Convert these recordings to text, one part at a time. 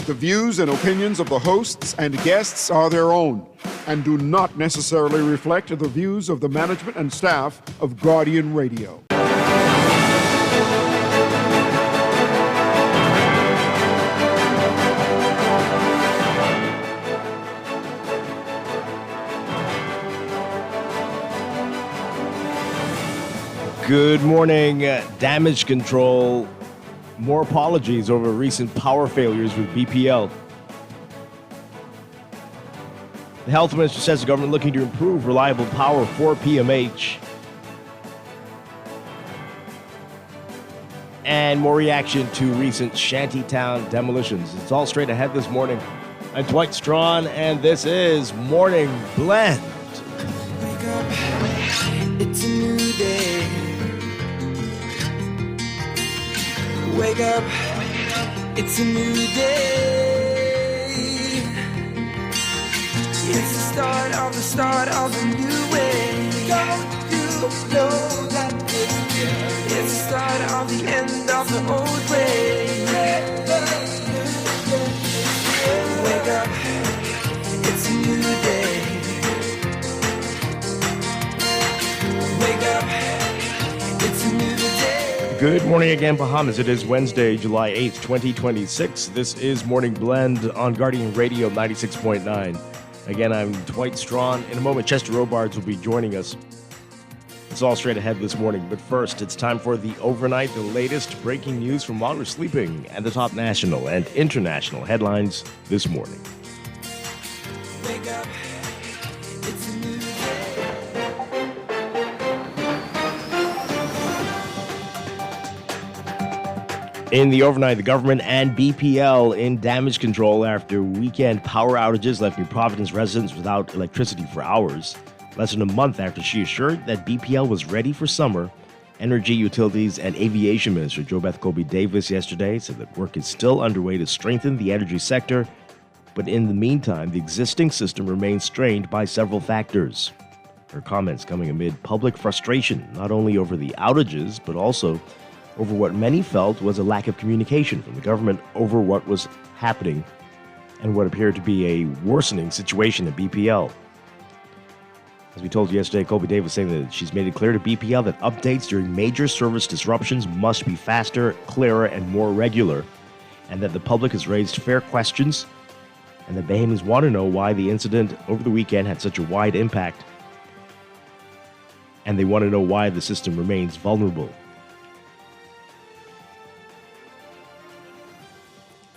The views and opinions of the hosts and guests are their own and do not necessarily reflect the views of the management and staff of Guardian Radio. Good morning, damage control. More apologies over recent power failures with BPL. The health minister says the government looking to improve reliable power for PMH. And more reaction to recent shantytown demolitions. It's all straight ahead this morning. I'm Dwight Strachan, and this is Morning Blend. Wake up, it's a new day. Wake up, it's a new day. It's the start of a new way. Don't you know that it's the start of the end of the old way. Wake up, it's a new day. Wake up, it's a new day. Good morning again, Bahamas. It is Wednesday, July 8th, 2026. This is Morning Blend on Guardian Radio 96.9. Again, I'm Dwight Strachan. In a moment, Chester Robards will be joining us. It's all straight ahead this morning. But first, it's time for the overnight, the latest breaking news from while we're sleeping, and the top national and international headlines this morning. Wake up, it's a new day. In the overnight, the government and BPL in damage control after weekend power outages left New Providence residents without electricity for hours. Less than a month after she assured that BPL was ready for summer, Energy, Utilities, and Aviation Minister JoBeth Colby-Davis yesterday said that work is still underway to strengthen the energy sector, but in the meantime, the existing system remains strained by several factors. Her comments coming amid public frustration, not only over the outages, but also over what many felt was a lack of communication from the government over what was happening and what appeared to be a worsening situation at BPL. As we told you yesterday, Colby-Davis saying that she's made it clear to BPL that updates during major service disruptions must be faster, clearer, and more regular, and that the public has raised fair questions, and that Bahamians want to know why the incident over the weekend had such a wide impact, and they want to know why the system remains vulnerable.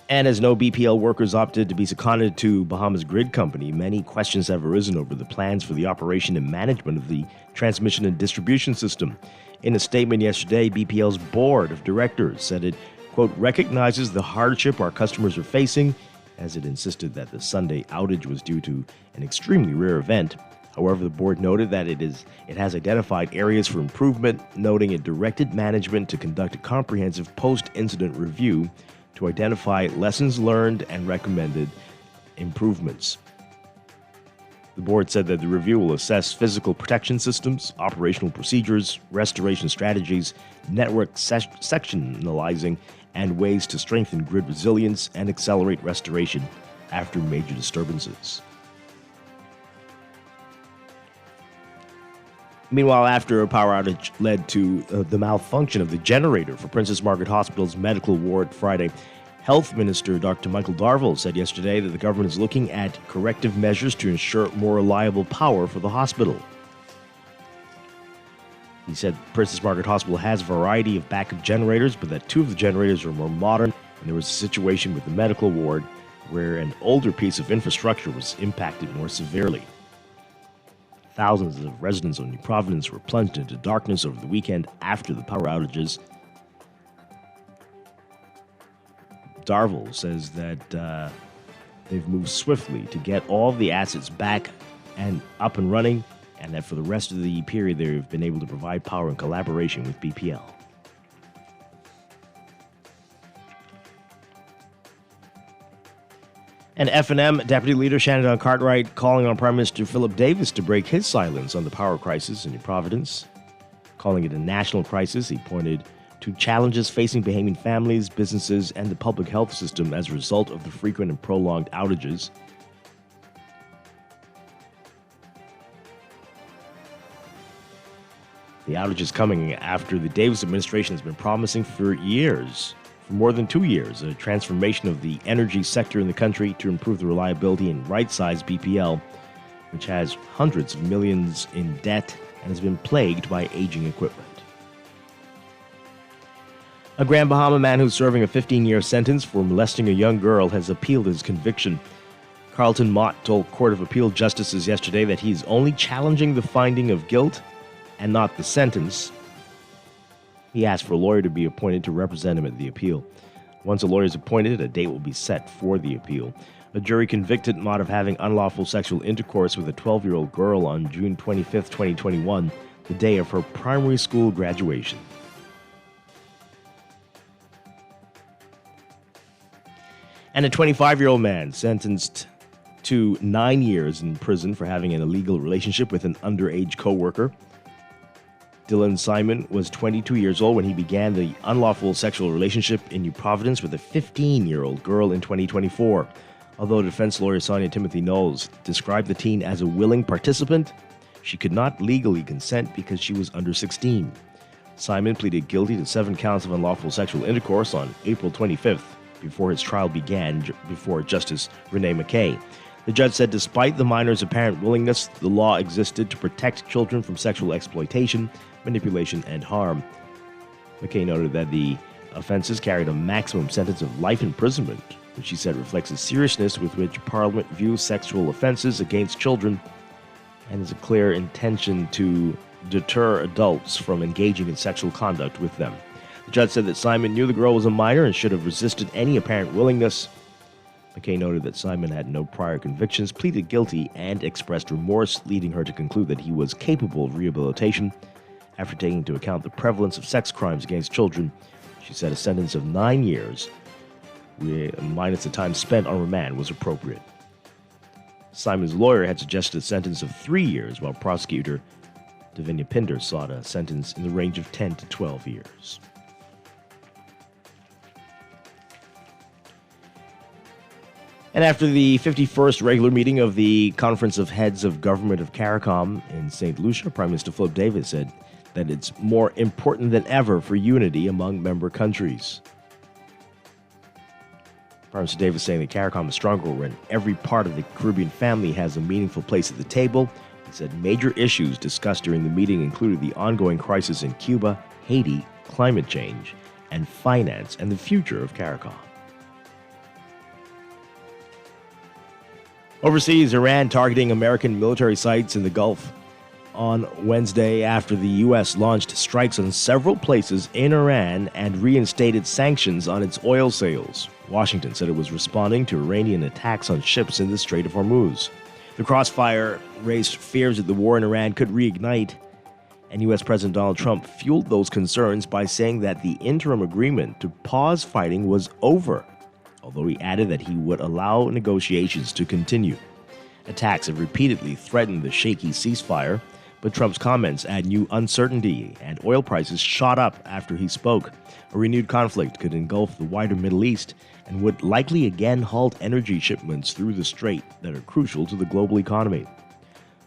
And as no BPL workers opted to be seconded to Bahamas Grid Company, many questions have arisen over the plans for the operation and management of the transmission and distribution system. In a statement yesterday, BPL's board of directors said it, quote, recognizes the hardship our customers are facing, as it insisted that the Sunday outage was due to an extremely rare event. However, the board noted that it has identified areas for improvement, noting it directed management to conduct a comprehensive post-incident review to identify lessons learned and recommended improvements. The board said that the review will assess physical protection systems, operational procedures, restoration strategies, network sectionalizing, and ways to strengthen grid resilience and accelerate restoration after major disturbances. Meanwhile, after a power outage led to the malfunction of the generator for Princess Margaret Hospital's medical ward Friday, Health Minister Dr. Michael Darville said yesterday that the government is looking at corrective measures to ensure more reliable power for the hospital. He said Princess Margaret Hospital has a variety of backup generators, but that two of the generators are more modern, and there was a situation with the medical ward where an older piece of infrastructure was impacted more severely. Thousands of residents of New Providence were plunged into darkness over the weekend after the power outages. Darville says that they've moved swiftly to get all of the assets back and up and running, and that for the rest of the period they've been able to provide power in collaboration with BPL. And F&M Deputy Leader Shannon Cartwright calling on Prime Minister Philip Davis to break his silence on the power crisis in New Providence. Calling it a national crisis, he pointed to challenges facing Bahamian families, businesses, and the public health system as a result of the frequent and prolonged outages. The outage is coming after the Davis administration has been promising for more than 2 years, a transformation of the energy sector in the country to improve the reliability and right-size BPL, which has hundreds of millions in debt and has been plagued by aging equipment. A Grand Bahama man who's serving a 15-year sentence for molesting a young girl has appealed his conviction. Carlton Mott told Court of Appeal justices yesterday that he's only challenging the finding of guilt and not the sentence. He asked for a lawyer to be appointed to represent him at the appeal. Once a lawyer is appointed, a date will be set for the appeal. A jury convicted Mott of having unlawful sexual intercourse with a 12-year-old girl on June 25, 2021, the day of her primary school graduation. And a 25-year-old man sentenced to 9 years in prison for having an illegal relationship with an underage co-worker. Dylan Simon was 22 years old when he began the unlawful sexual relationship in New Providence with a 15-year-old girl in 2024. Although defense lawyer Sonia Timothy Knowles described the teen as a willing participant, she could not legally consent because she was under 16. Simon pleaded guilty to 7 counts of unlawful sexual intercourse on April 25th, before his trial began before Justice Renee McKay. The judge said despite the minor's apparent willingness, the law existed to protect children from sexual exploitation, manipulation, and harm. McKay noted that the offenses carried a maximum sentence of life imprisonment, which she said reflects the seriousness with which Parliament views sexual offenses against children and is a clear intention to deter adults from engaging in sexual conduct with them. The judge said that Simon knew the girl was a minor and should have resisted any apparent willingness. McKay noted that Simon had no prior convictions, pleaded guilty, and expressed remorse, leading her to conclude that he was capable of rehabilitation. After taking into account the prevalence of sex crimes against children, she said a sentence of 9 years, minus the time spent on remand, was appropriate. Simon's lawyer had suggested a sentence of 3 years, while prosecutor Davinia Pinder sought a sentence in the range of 10 to 12 years. And after the 51st regular meeting of the Conference of Heads of Government of CARICOM in St. Lucia, Prime Minister Philip Davis said that it's more important than ever for unity among member countries. Prime Minister Davis saying that CARICOM is stronger when every part of the Caribbean family has a meaningful place at the table. He said major issues discussed during the meeting included the ongoing crisis in Cuba, Haiti, climate change, and finance, and the future of CARICOM. Overseas, Iran targeting American military sites in the Gulf on Wednesday after the U.S. launched strikes on several places in Iran and reinstated sanctions on its oil sales. Washington said it was responding to Iranian attacks on ships in the Strait of Hormuz. The crossfire raised fears that the war in Iran could reignite, and U.S. President Donald Trump fueled those concerns by saying that the interim agreement to pause fighting was over, although he added that he would allow negotiations to continue. Attacks have repeatedly threatened the shaky ceasefire, but Trump's comments add new uncertainty, and oil prices shot up after he spoke. A renewed conflict could engulf the wider Middle East and would likely again halt energy shipments through the strait that are crucial to the global economy.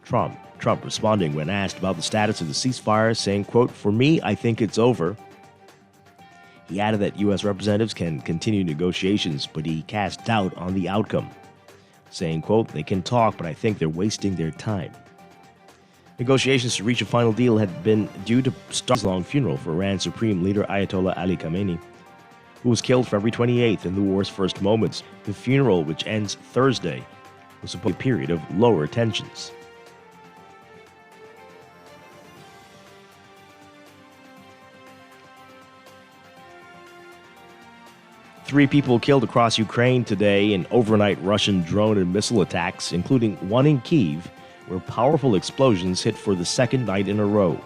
Trump responding when asked about the status of the ceasefire, saying, quote, "For me, I think it's over." He added that U.S. representatives can continue negotiations, but he cast doubt on the outcome, saying, quote, "They can talk, but I think they're wasting their time." Negotiations to reach a final deal had been due to start a long funeral for Iran's Supreme Leader Ayatollah Ali Khamenei, who was killed February 28th in the war's first moments. The funeral, which ends Thursday, was supposed to be a period of lower tensions. Three people killed across Ukraine today in overnight Russian drone and missile attacks, including one in Kyiv, where powerful explosions hit for the second night in a row.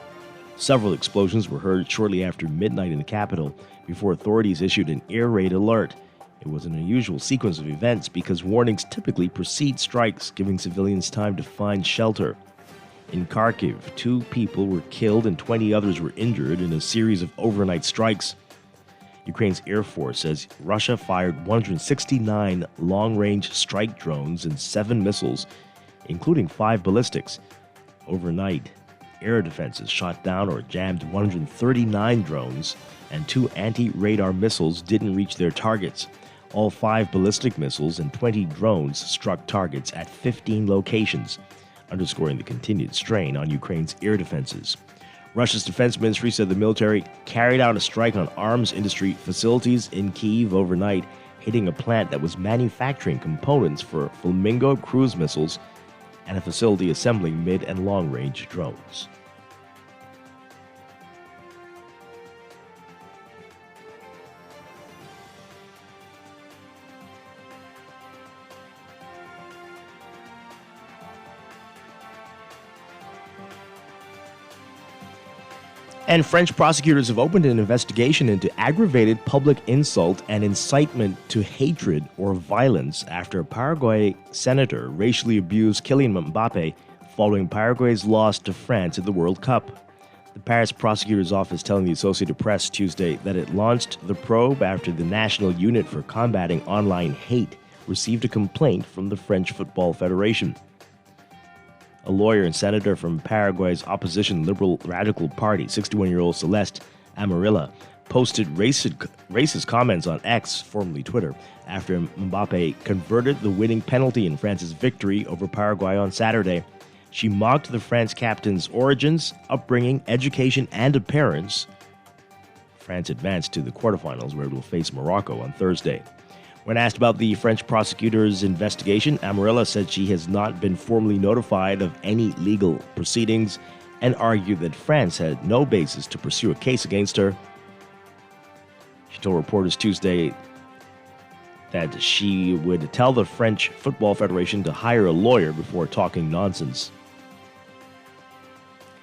Several explosions were heard shortly after midnight in the capital before authorities issued an air raid alert. It was an unusual sequence of events because warnings typically precede strikes, giving civilians time to find shelter. In Kharkiv, 2 people were killed and 20 others were injured in a series of overnight strikes. Ukraine's Air Force says Russia fired 169 long-range strike drones and 7 missiles, including 5 ballistics. Overnight, air defenses shot down or jammed 139 drones, and 2 anti-radar missiles didn't reach their targets. All 5 ballistic missiles and 20 drones struck targets at 15 locations, underscoring the continued strain on Ukraine's air defenses. Russia's defense ministry said the military carried out a strike on arms industry facilities in Kyiv overnight, hitting a plant that was manufacturing components for Flamingo cruise missiles and a facility assembling mid- and long-range drones. And French prosecutors have opened an investigation into aggravated public insult and incitement to hatred or violence after a Paraguay senator racially abused Kylian Mbappe following Paraguay's loss to France at the World Cup. The Paris prosecutor's office telling the Associated Press Tuesday that it launched the probe after the National Unit for Combating Online Hate received a complaint from the French Football Federation. A lawyer and senator from Paraguay's opposition Liberal Radical Party, 61-year-old Celeste Amarilla, posted racist comments on X, formerly Twitter, after Mbappe converted the winning penalty in France's victory over Paraguay on Saturday. She mocked the France captain's origins, upbringing, education, and appearance. France advanced to the quarterfinals, where it will face Morocco on Thursday. When asked about the French prosecutor's investigation, Amarilla said she has not been formally notified of any legal proceedings and argued that France had no basis to pursue a case against her. She told reporters Tuesday that she would tell the French Football Federation to hire a lawyer before talking nonsense.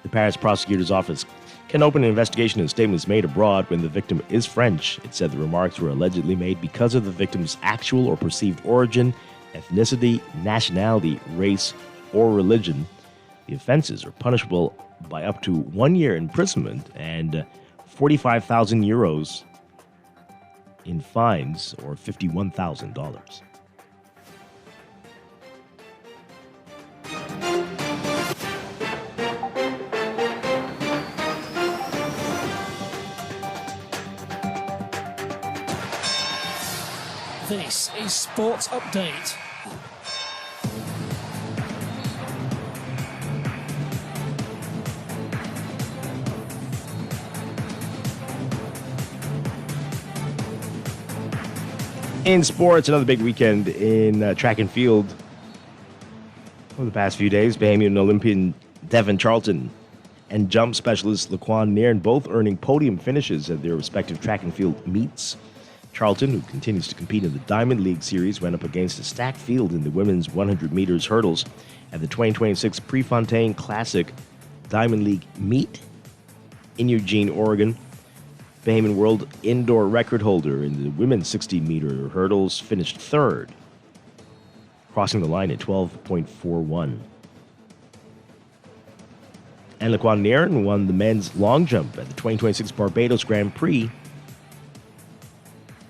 The Paris prosecutor's office can open an investigation and statements made abroad when the victim is French. It said the remarks were allegedly made because of the victim's actual or perceived origin, ethnicity, nationality, race, or religion. The offenses are punishable by up to 1 year imprisonment and 45,000 euros in fines, or $51,000. This is Sports Update. In sports, another big weekend in track and field. Over the past few days, Bahamian Olympian Devin Charlton and jump specialist Laquan Nairn both earning podium finishes at their respective track and field meets. Charlton, who continues to compete in the Diamond League Series, went up against a stacked field in the women's 100 meters hurdles at the 2026 Prefontaine Classic Diamond League meet in Eugene, Oregon. Bahamian world indoor record holder in the women's 60-meter hurdles finished third, crossing the line at 12.41. And Laquan Nairn won the men's long jump at the 2026 Barbados Grand Prix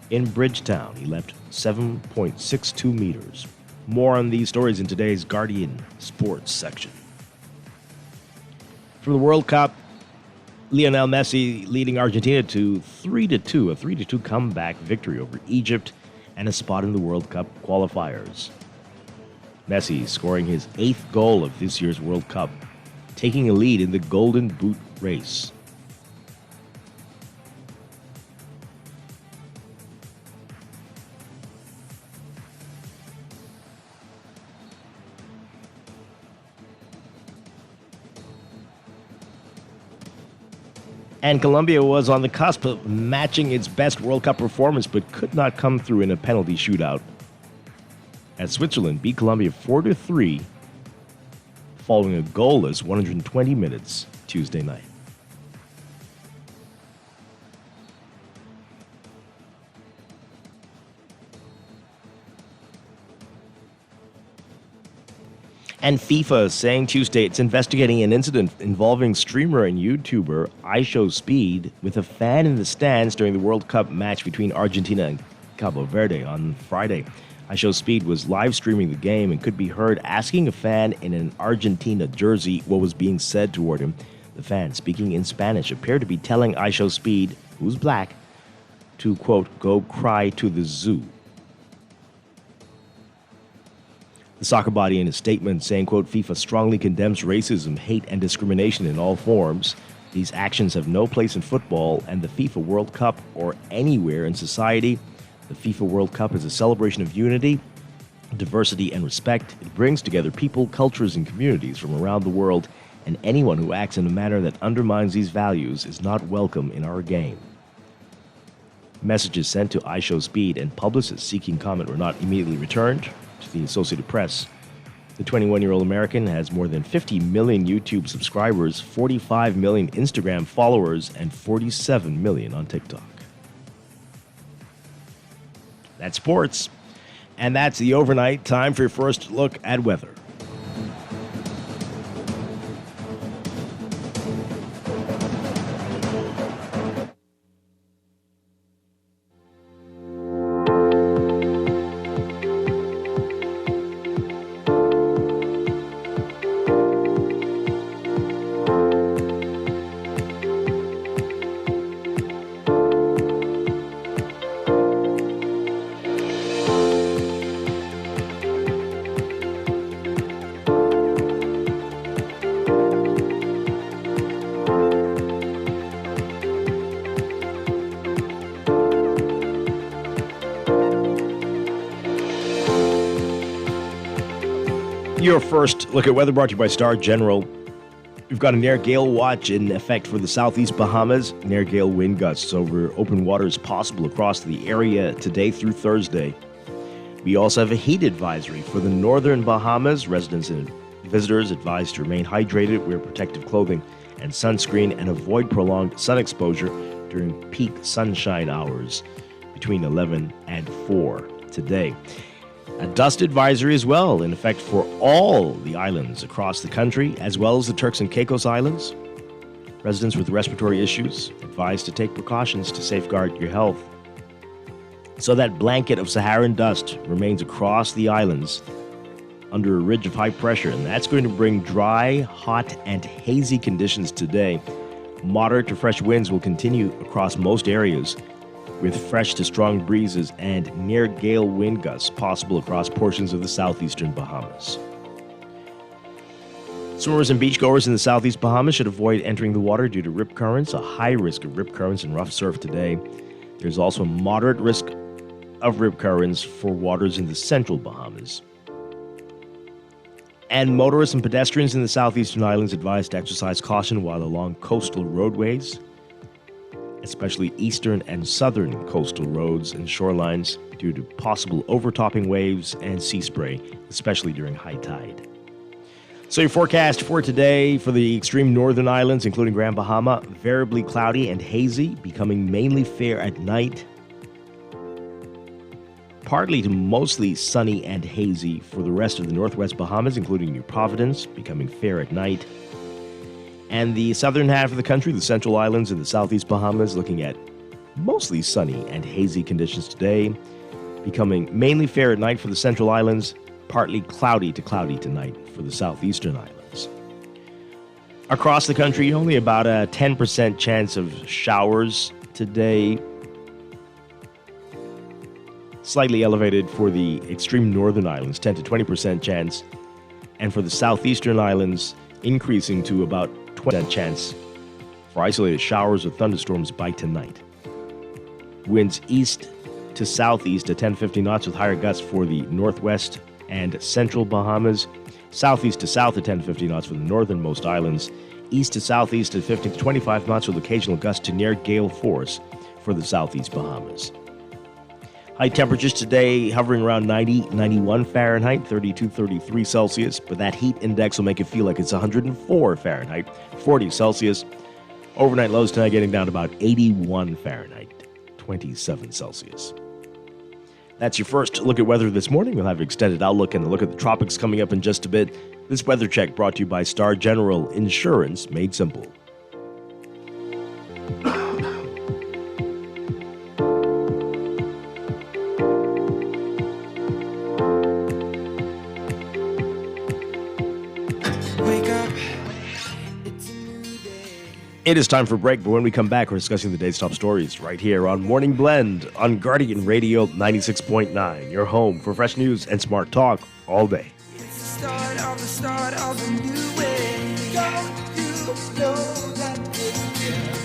in Bridgetown. He leapt 7.62 meters. More on these stories in today's Guardian Sports section. For the World Cup, Lionel Messi leading Argentina to 3-2, a 3-2 comeback victory over Egypt and a spot in the World Cup qualifiers. Messi scoring his 8th goal of this year's World Cup, taking a lead in the Golden Boot race. And Colombia was on the cusp of matching its best World Cup performance, but could not come through in a penalty shootout, as Switzerland beat Colombia 4-3 following a goalless 120 minutes Tuesday night. And FIFA saying Tuesday it's investigating an incident involving streamer and YouTuber IShowSpeed with a fan in the stands during the World Cup match between Argentina and Cabo Verde on Friday. IShowSpeed was live streaming the game and could be heard asking a fan in an Argentina jersey what was being said toward him. The fan, speaking in Spanish, appeared to be telling IShowSpeed, who's black, to, quote, go cry to the zoo. The soccer body in a statement saying, quote, FIFA strongly condemns racism, hate, and discrimination in all forms. These actions have no place in football and the FIFA World Cup or anywhere in society. The FIFA World Cup is a celebration of unity, diversity, and respect. It brings together people, cultures, and communities from around the world, and anyone who acts in a manner that undermines these values is not welcome in our game. Messages sent to IShowSpeed and publicists seeking comment were not immediately returned to the Associated Press. The 21-year-old American has more than 50 million YouTube subscribers, 45 million Instagram followers, and 47 million on TikTok. That's sports. And that's the overnight. Time for your first look at weather. Your first look at weather brought to you by Star General. We've got an air gale watch in effect for the southeast Bahamas. An air gale wind gusts over open waters possible across the area today through Thursday. We also have a heat advisory for the northern Bahamas. Residents and visitors advised to remain hydrated, wear protective clothing and sunscreen, and avoid prolonged sun exposure during peak sunshine hours between 11 and 4 today. A dust advisory as well in effect for all the islands across the country, as well as the Turks and Caicos Islands. Residents with respiratory issues advised to take precautions to safeguard your health. So that blanket of Saharan dust remains across the islands under a ridge of high pressure, and that's going to bring dry, hot, and hazy conditions today. Moderate to fresh winds will continue across most areas, with fresh to strong breezes and near gale wind gusts possible across portions of the southeastern Bahamas. Swimmers and beachgoers in the southeast Bahamas should avoid entering the water due to rip currents, a high risk of rip currents and rough surf today. There's also a moderate risk of rip currents for waters in the central Bahamas. And motorists and pedestrians in the southeastern islands advised to exercise caution while along coastal roadways, especially eastern and southern coastal roads and shorelines, due to possible overtopping waves and sea spray, especially during high tide. So your forecast for today for the extreme northern islands, including Grand Bahama, variably cloudy and hazy, becoming mainly fair at night. Partly to mostly sunny and hazy for the rest of the northwest Bahamas, including New Providence, becoming fair at night. And the southern half of the country, the central islands and the southeast Bahamas, looking at mostly sunny and hazy conditions today, becoming mainly fair at night for the central islands, partly cloudy tonight for the southeastern islands. Across the country, only about a 10% chance of showers today. Slightly elevated for the extreme northern islands, 10 to 20% chance. And for the southeastern islands, increasing to about 20% chance for isolated showers or thunderstorms by tonight. Winds east to southeast at 10-15 knots with higher gusts for the northwest and central Bahamas. Southeast to south at 10-15 knots for the northernmost islands. East to southeast at 15 to 25 knots with occasional gusts to near gale force for the southeast Bahamas. High temperatures today hovering around 90, 91 Fahrenheit, 32, 33 Celsius, but that heat index will make it feel like it's 104 Fahrenheit, 40 Celsius. Overnight lows tonight getting down to about 81 Fahrenheit, 27 Celsius. That's your first look at weather this morning. We'll have an extended outlook and a look at the tropics coming up in just a bit. This weather check brought to you by Star General Insurance, made simple. Wake up. It is time for a break, but when we come back, we're discussing the day's top stories right here on Morning Blend on Guardian Radio 96.9, your home for fresh news and smart talk all day. It's the start of a new way. Don't you know that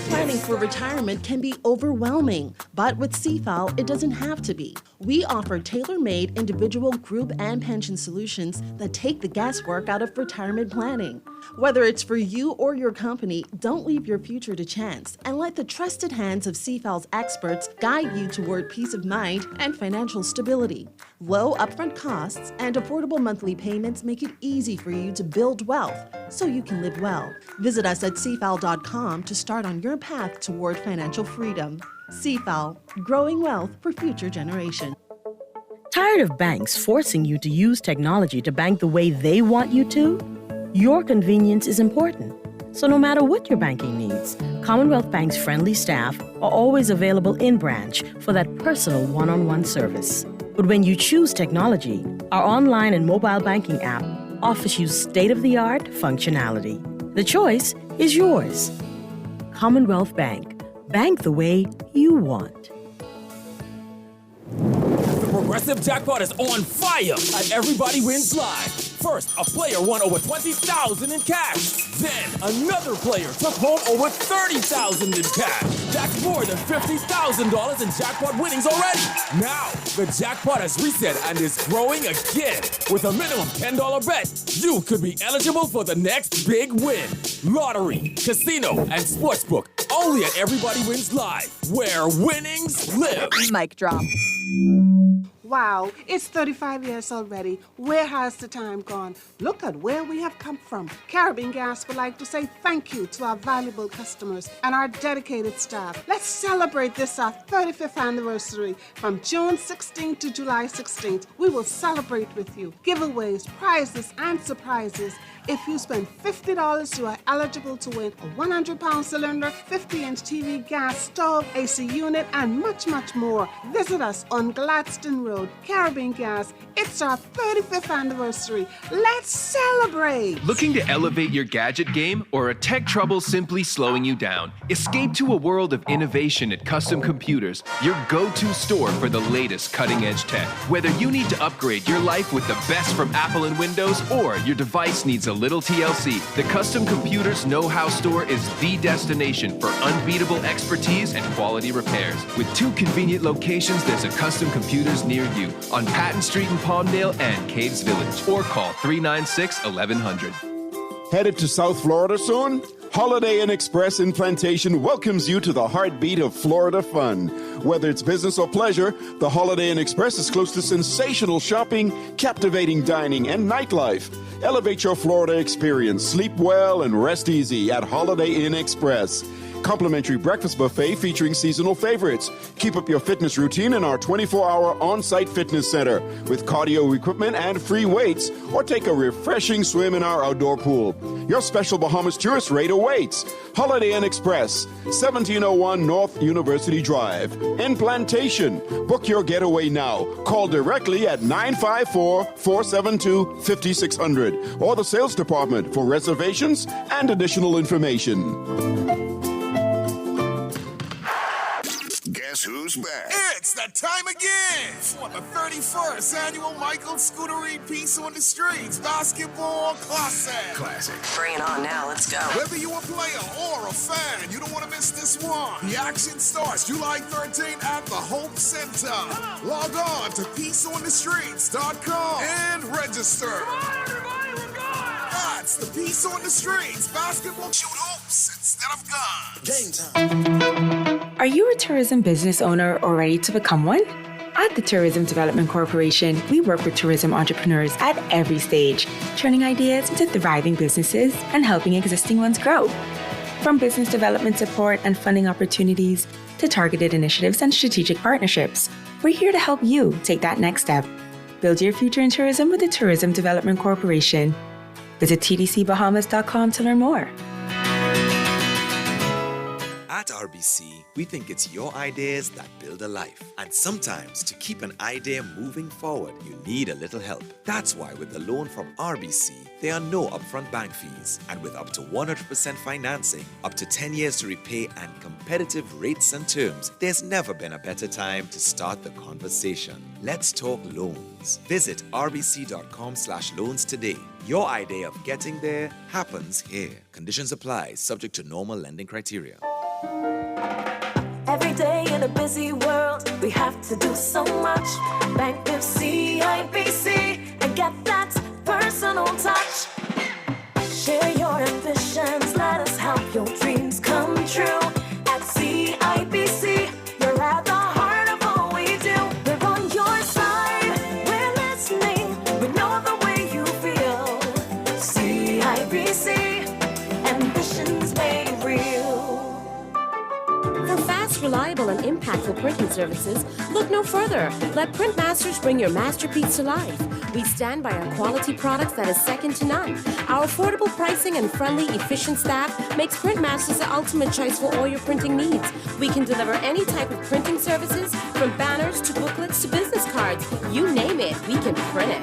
Planning for retirement can be overwhelming, but with CFAL, it doesn't have to be. We offer tailor-made individual, group, and pension solutions that take the guesswork out of retirement planning. Whether it's for you or your company, don't leave your future to chance and let the trusted hands of CFAL's experts guide you toward peace of mind and financial stability. Low upfront costs and affordable monthly payments make it easy for you to build wealth so you can live well. Visit us at cfal.com to start on your path toward financial freedom. CFAL, growing wealth for future generations. Tired of banks forcing you to use technology to bank the way they want you to? Your convenience is important. So no matter what your banking needs, Commonwealth Bank's friendly staff are always available in branch for that personal one-on-one service. But when you choose technology, our online and mobile banking app offers you state-of-the-art functionality. The choice is yours. Commonwealth Bank. Bank the way you want. The Progressive Jackpot is on fire at Everybody Wins Live. First, a player won over $20,000 in cash. Then, another player took home over $30,000 in cash. That's more than $50,000 in jackpot winnings already. Now, the jackpot has reset and is growing again. With a minimum $10 bet, you could be eligible for the next big win. Lottery, casino, and sportsbook. Only at Everybody Wins Live, where winnings live. Mic drop. Wow, it's 35 years already. Where has the time gone? Look at where we have come from. Caribbean Gas would like to say thank you to our valuable customers and our dedicated staff. Let's celebrate this, our 35th anniversary. From June 16th to July 16th, we will celebrate with you. Giveaways, prizes, and surprises. If you spend $50, you are eligible to win a 100-pound cylinder, 50-inch TV gas stove, AC unit, and much, much more. Visit us on Gladstone Road, Caribbean Gas. It's our 35th anniversary. Let's celebrate! Looking to elevate your gadget game or a tech trouble simply slowing you down? Escape to a world of innovation at Custom Computers, your go-to store for the latest cutting-edge tech. Whether you need to upgrade your life with the best from Apple and Windows or your device needs a little TLC, the Custom Computers Know-How Store is the destination for unbeatable expertise and quality repairs. With 2 convenient locations, there's a Custom Computers near you on Patton Street in Palmdale and Caves Village, or call 396-1100. Headed to South Florida soon? Holiday Inn Express in Plantation welcomes you to the heartbeat of Florida fun. Whether it's business or pleasure, the Holiday Inn Express is close to sensational shopping, captivating dining, and nightlife. Elevate your Florida experience. Sleep well and rest easy at Holiday Inn Express. Complimentary breakfast buffet featuring seasonal favorites. Keep up your fitness routine in our 24-hour on-site fitness center with cardio equipment and free weights, or take a refreshing swim in our outdoor pool. Your special Bahamas tourist rate awaits. Holiday Inn Express, 1701 North University Drive, in Plantation. Book your getaway now. Call directly at 954-472-5600 or the sales department for reservations and additional information. Guess who's back? It's that time again for the 31st annual Michael Scootery Peace on the Streets Basketball Classic. Bring it on now, let's go. Whether you're a player or a fan, you don't want to miss this one. The action starts July 13th at the Hope Center. Log on to peaceonthestreets.com and register. Come on, everybody, we're going! That's the Peace on the Streets Basketball Shoot Hoops instead of guns. Game time. Are you a tourism business owner or ready to become one? At the Tourism Development Corporation, we work with tourism entrepreneurs at every stage, turning ideas into thriving businesses and helping existing ones grow. From business development support and funding opportunities to targeted initiatives and strategic partnerships. We're here to help you take that next step. Build your future in tourism with the Tourism Development Corporation. Visit tdcbahamas.com to learn more. At RBC, we think it's your ideas that build a life. And sometimes to keep an idea moving forward, you need a little help. That's why with the loan from RBC, there are no upfront bank fees. And with up to 100% financing, up to 10 years to repay and competitive rates and terms, there's never been a better time to start the conversation. Let's talk loans. Visit rbc.com/loans today. Your idea of getting there happens here. Conditions apply, subject to normal lending criteria. Every day in a busy world, we have to do so much. Bank with CIBC and get that personal touch. Share your ambitions, let us help your dreams come true. At CIBC, you're at the heart of all we do. We're on your side, we're listening, we know the way you feel. CIBC, ambitions made real. For fast, reliable, and impactful printing services, look no further. Let Printmasters bring your masterpiece to life. We stand by our quality products that is second to none. Our affordable pricing and friendly, efficient staff makes Printmasters the ultimate choice for all your printing needs. We can deliver any type of printing services, from banners to booklets to business cards. You name it, we can print it.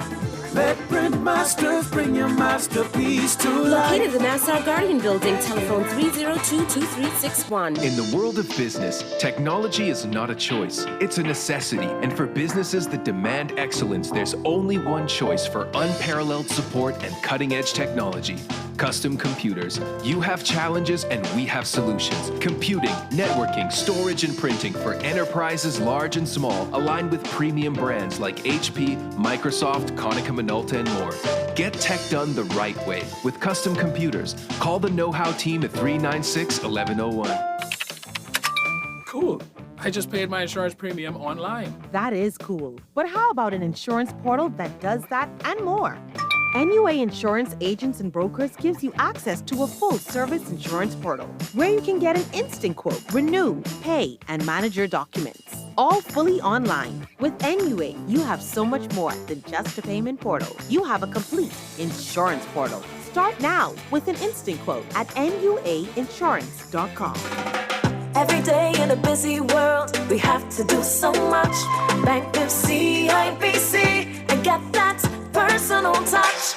Let Printmasters bring your masterpiece to life. Located in the Nassau Guardian Building, telephone 302-2361. In the world of business, technology is not a choice, it's a necessity. And for businesses that demand excellence, there's only one choice for unparalleled support and cutting-edge technology. Custom Computers. You have challenges and we have solutions. Computing, networking, storage, and printing for enterprises large and small, aligned with premium brands like HP, Microsoft, Konica Minolta, and more. Get tech done the right way with Custom Computers. Call the know-how team at 396-1101. Cool. I just paid my insurance premium online. That is cool. But how about an insurance portal that does that and more? NUA Insurance Agents and Brokers gives you access to a full-service insurance portal where you can get an instant quote, renew, pay, and manage your documents. All fully online. With NUA, you have so much more than just a payment portal. You have a complete insurance portal. Start now with an instant quote at nuainsurance.com. Every day in a busy world, we have to do so much. Bank with CIBC and get that personal touch.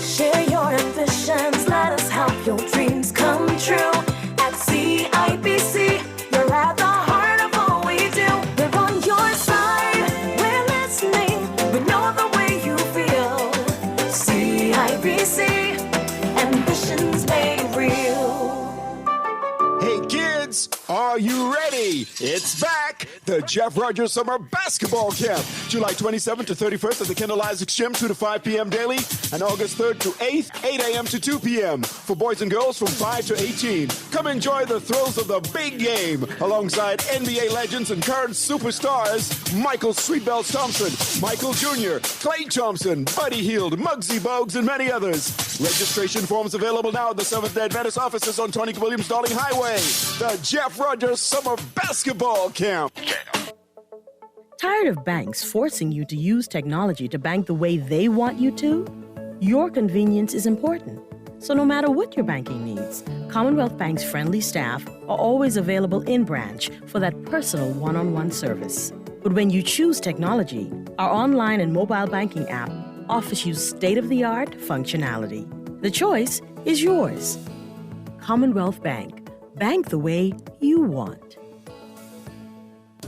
Share your ambitions, let us help your dreams come true. At CIBC, you're at the heart of all we do. We're on your side, we're listening, we know the way you feel. CIBC, ambitions made real. Hey kids, are you ready? It's back! The Jeff Rogers Summer Basketball Camp. July 27th to 31st at the Kendall Isaac Gym, 2 to 5 p.m. daily, and August 3rd to 8th, 8 a.m. to 2 p.m. for boys and girls from 5 to 18. Come enjoy the thrills of the big game alongside NBA legends and current superstars Michael Sweetbells Thompson, Michael Jr., Klay Thompson, Buddy Hield, Muggsy Bogues, and many others. Registration forms available now at the Seventh-day Adventist offices on Tony Williams Darling Highway. The Jeff Rogers Summer Basketball Camp. Tired of banks forcing you to use technology to bank the way they want you to? Your convenience is important. So no matter what your banking needs, Commonwealth Bank's friendly staff are always available in branch for that personal one-on-one service. But when you choose technology, our online and mobile banking app offers you state-of-the-art functionality. The choice is yours. Commonwealth Bank. Bank the way you want.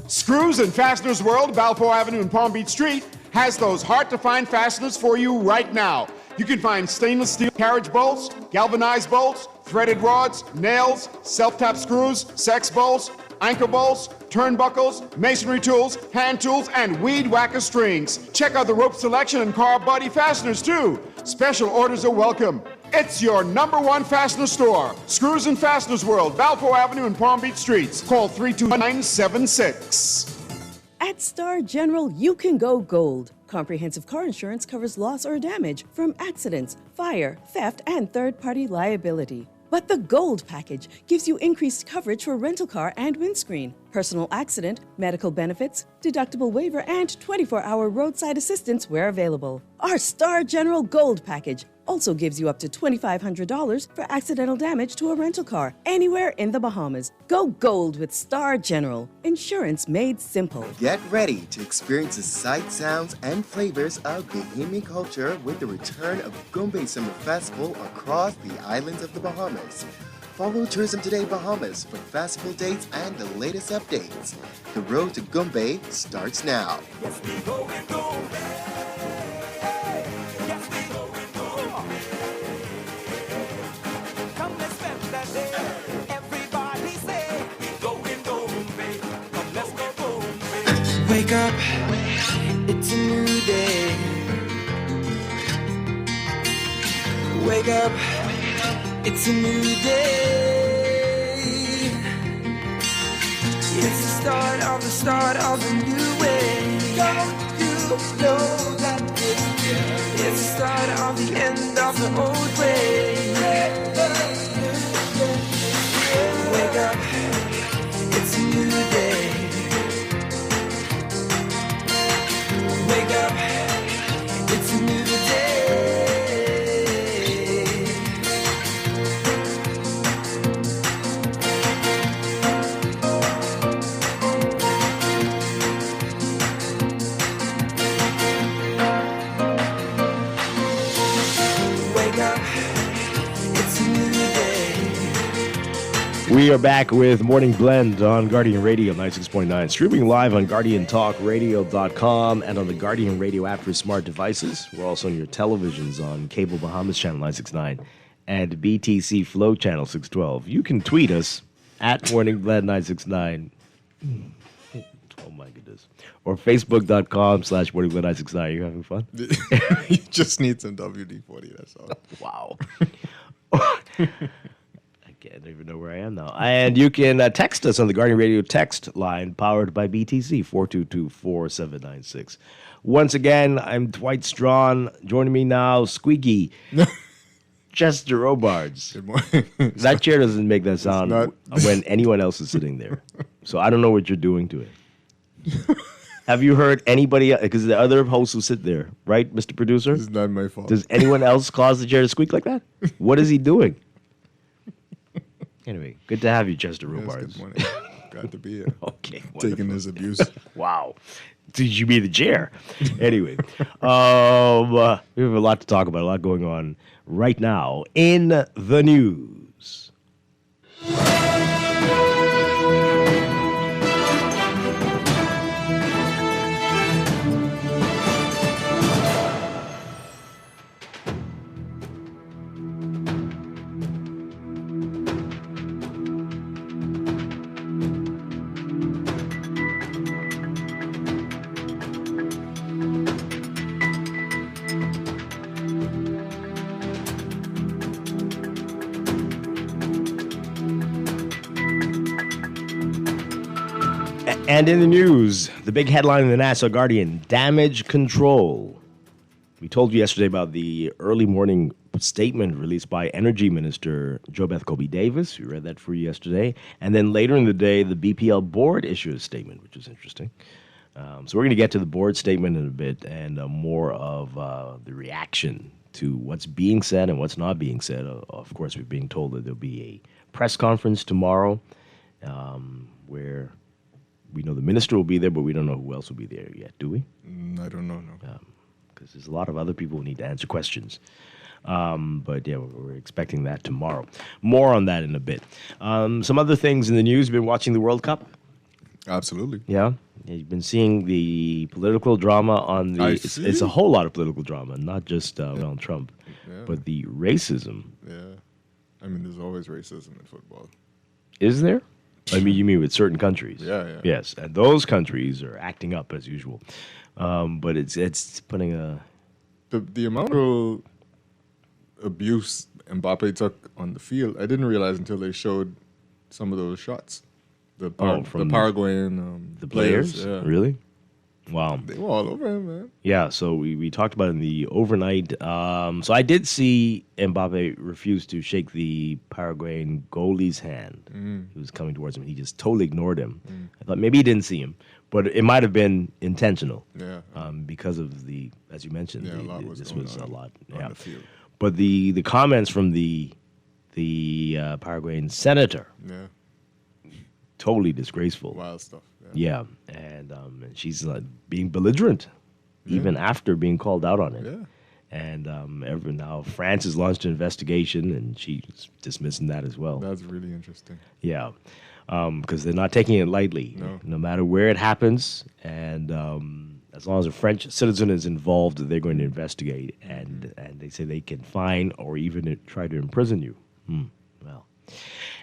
Screws and Fasteners World, Balfour Avenue and Palm Beach Street, has those hard-to-find fasteners for you right now. You can find stainless steel carriage bolts, galvanized bolts, threaded rods, nails, self-tap screws, sex bolts, anchor bolts, turnbuckles, masonry tools, hand tools, and weed whacker strings. Check out the rope selection and car body fasteners, too. Special orders are welcome. It's your #1 fastener store. Screws and Fasteners World, Balfour Avenue and Palm Beach Streets. Call 32976. At Star General, you can go gold. Comprehensive car insurance covers loss or damage from accidents, fire, theft, and third-party liability. But the Gold package gives you increased coverage for rental car and windscreen, personal accident, medical benefits, deductible waiver, and 24-hour roadside assistance where available. Our Star General Gold package also gives you up to $2,500 for accidental damage to a rental car anywhere in the Bahamas. Go gold with Star General. Insurance made simple. Get ready to experience the sights, sounds, and flavors of Bahamian culture with the return of Gombe Summer Festival across the islands of the Bahamas. Follow Tourism Today Bahamas for festival dates and the latest updates. The road to Gombe starts now. Yes, we go and go. Yes, we go and go. Come, let's spend that day. Everybody say, we go and go, babe. Come, let's go, babe. Wake up, it's a new day. Wake up, it's a new day. It's the start of a new way. Don't you know that it's the start of the end of the old way. Wake up, it's a new day. Wake up, it's a new day. We are back with Morning Blend on Guardian Radio 96.9, streaming live on GuardianTalkRadio.com and on the Guardian Radio app for smart devices. We're also on your televisions on Cable Bahamas Channel 969 and BTC Flow Channel 612. You can tweet us at Morning Blend 969. Oh my goodness. Or Facebook.com/Morning Blend 969. Are you having fun? You just need some WD-40, that's all. Wow. I don't even know where I am now. And you can text us on the Guardian Radio text line powered by BTC 422-4796. Once again, I'm Dwight Strachan. Joining me now, Squeaky, Chester Robards. Good morning. That chair doesn't make that sound when anyone else is sitting there. So I don't know what you're doing to it. Have you heard anybody, because the other hosts who sit there, right, Mr. Producer? It's not my fault. Does anyone else cause the chair to squeak like that? What is he doing? Anyway, good to have you, Chester Robards. Good morning. Glad to be here. Okay. Taking this abuse. Wow. Did you be the chair? Anyway, we have a lot to talk about, a lot going on right now in the news. And in the news, the big headline in the Nassau Guardian, damage control. We told you yesterday about the early morning statement released by Energy Minister JoBeth Kobe-Davis. We read that for you yesterday. And then later in the day, the BPL board issued a statement, which is interesting. So we're going to get to the board statement in a bit and more of the reaction to what's being said and what's not being said. Of course, we're being told that there'll be a press conference tomorrow where we know the minister will be there, but we don't know who else will be there yet, do we? I don't know, no. Because there's a lot of other people who need to answer questions. But yeah, we're expecting that tomorrow. More on that in a bit. Some other things in the news. You've been watching the World Cup? Absolutely. Yeah? You've been seeing the political drama on the... It's a whole lot of political drama, not just Donald Trump, but the racism. Yeah. I mean, there's always racism in football. Is there? I mean, you mean with certain countries? Yeah. Yes, and those countries are acting up as usual. But it's putting a... The amount of abuse Mbappe took on the field, I didn't realize until they showed some of those shots. The Paraguayan the players? Yeah. Really? Wow. They were all over him, man. Yeah, so we talked about it in the overnight. So I did see Mbappe refuse to shake the Paraguayan goalie's hand. He was coming towards him. He just totally ignored him. I thought maybe he didn't see him, but it might have been intentional. Yeah. Because of the, as you mentioned, Yeah, a lot was this going was a on lot. on Yeah. the field. But the comments from the Paraguayan senator, Yeah. totally disgraceful. Wild stuff. Yeah, and she's being belligerent, even after being called out on it. Yeah. And now France has launched an investigation, and she's dismissing that as well. That's really interesting. Yeah, because they're not taking it lightly. No matter where it happens, and as long as a French citizen is involved, they're going to investigate, and they say they can fine or even try to imprison you. Well.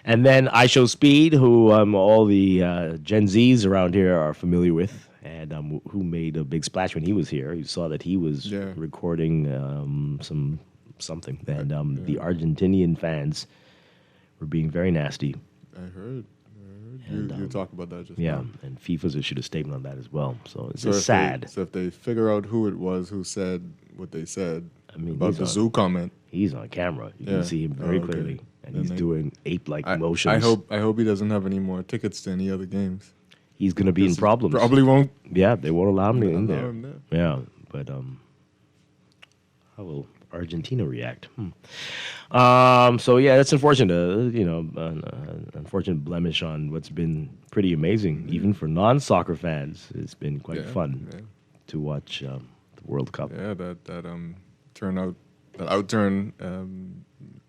And then I Show Speed, who all the Gen Zs around here are familiar with, and who made a big splash when he was here. You saw that he was recording something, and the Argentinian fans were being very nasty. I heard. You talk about that just yeah, now. And FIFA's issued a statement on that as well. So it's So just if sad. So if they figure out who it was who said what they said about he's the on- zoo comment. He's on camera. You can see him very clearly. And he's doing ape-like motions. I hope he doesn't have any more tickets to any other games. He's going to be in problems. Probably won't. Yeah, they won't allow him in there. him there. Yeah, but how will Argentina react? So yeah, that's unfortunate. An unfortunate blemish on what's been pretty amazing, even for non-soccer fans. It's been quite fun to watch the World Cup. Yeah, that outturn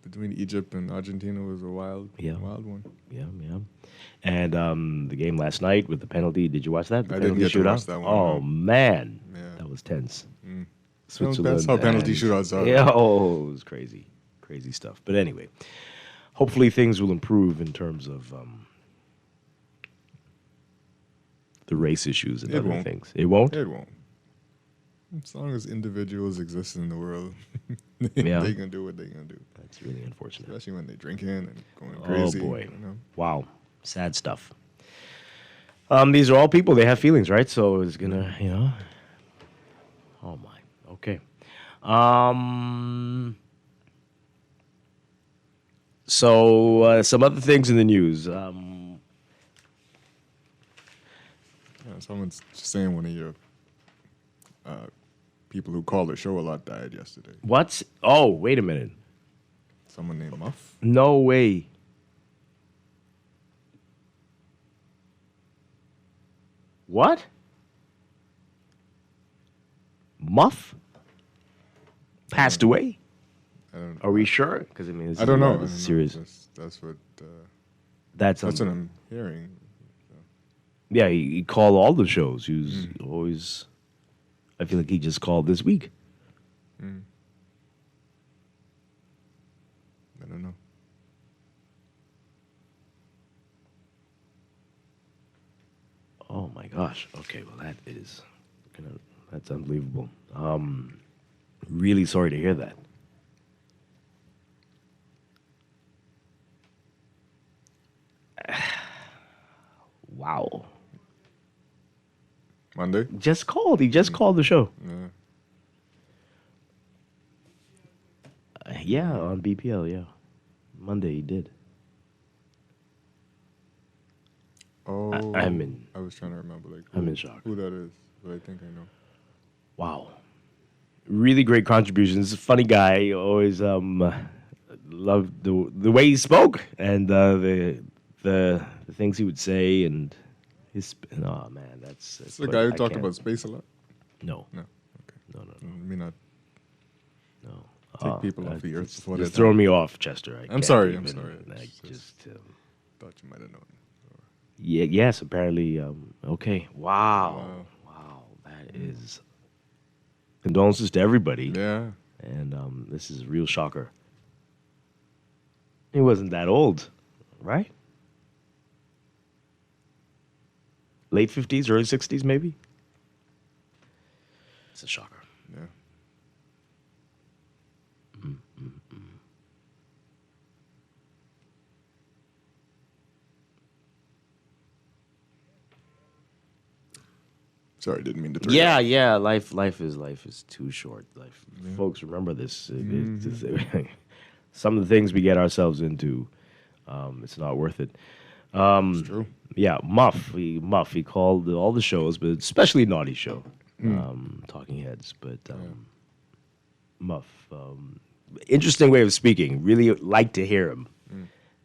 between Egypt and Argentina was a wild one. Yeah. And the game last night with the penalty. Did you watch that? The I didn't penalty get to shootout? watch that one, Oh no. man, that was tense. Switzerland. That's how penalty and- shootouts are. Yeah, it was crazy stuff. But anyway, hopefully things will improve in terms of the race issues and It other won't. things. It won't. It won't. As long as individuals exist in the world, Yeah. they can do what they can do. That's really unfortunate. Especially when they're drinking and going crazy. Oh boy! you know? Wow, sad stuff. These are all people. They have feelings, right? So it's gonna, Oh my. Okay. So some other things in the news. Yeah, someone's just saying one of your people who call the show a lot died yesterday. What? Oh, wait a minute. Someone named Muff. No way. What? Muff passed away? Are we sure? Because this I don't know. This is serious. That's what. That's what I'm hearing. Yeah, he called all the shows. He was always. I feel like he just called this week. I don't know. Oh my gosh. Okay, well that's unbelievable. Really sorry to hear that. Wow. Monday? Just called. He just called the show. Yeah. Yeah, on BPL, yeah. Monday he did. Oh, I'm in. I was trying to remember I'm in shock. who that is, but I think I know. Wow. Really great contributions. Funny guy. Always loved the way he spoke and the things he would say and his. Oh man, that's It's the guy who talked about space a lot. No. No. Okay. No. Me not. No. Take people off the earth before It's they throwing me off, Chester. I'm sorry. Thought you might have known. Yeah. Yes. Apparently. Okay. Wow. That is. Condolences to everybody. Yeah. And this is a real shocker. He wasn't that old, right? Late 50s, early 60s, maybe? It's a shocker. Yeah. Sorry, didn't mean to throw Yeah, you yeah. Life is too short. Folks, remember this. Some of the things we get ourselves into, it's not worth it. It's true. Yeah, Muff. He called all the shows, but especially Naughty Show, Talking Heads. But Muff, interesting way of speaking. Really like to hear him,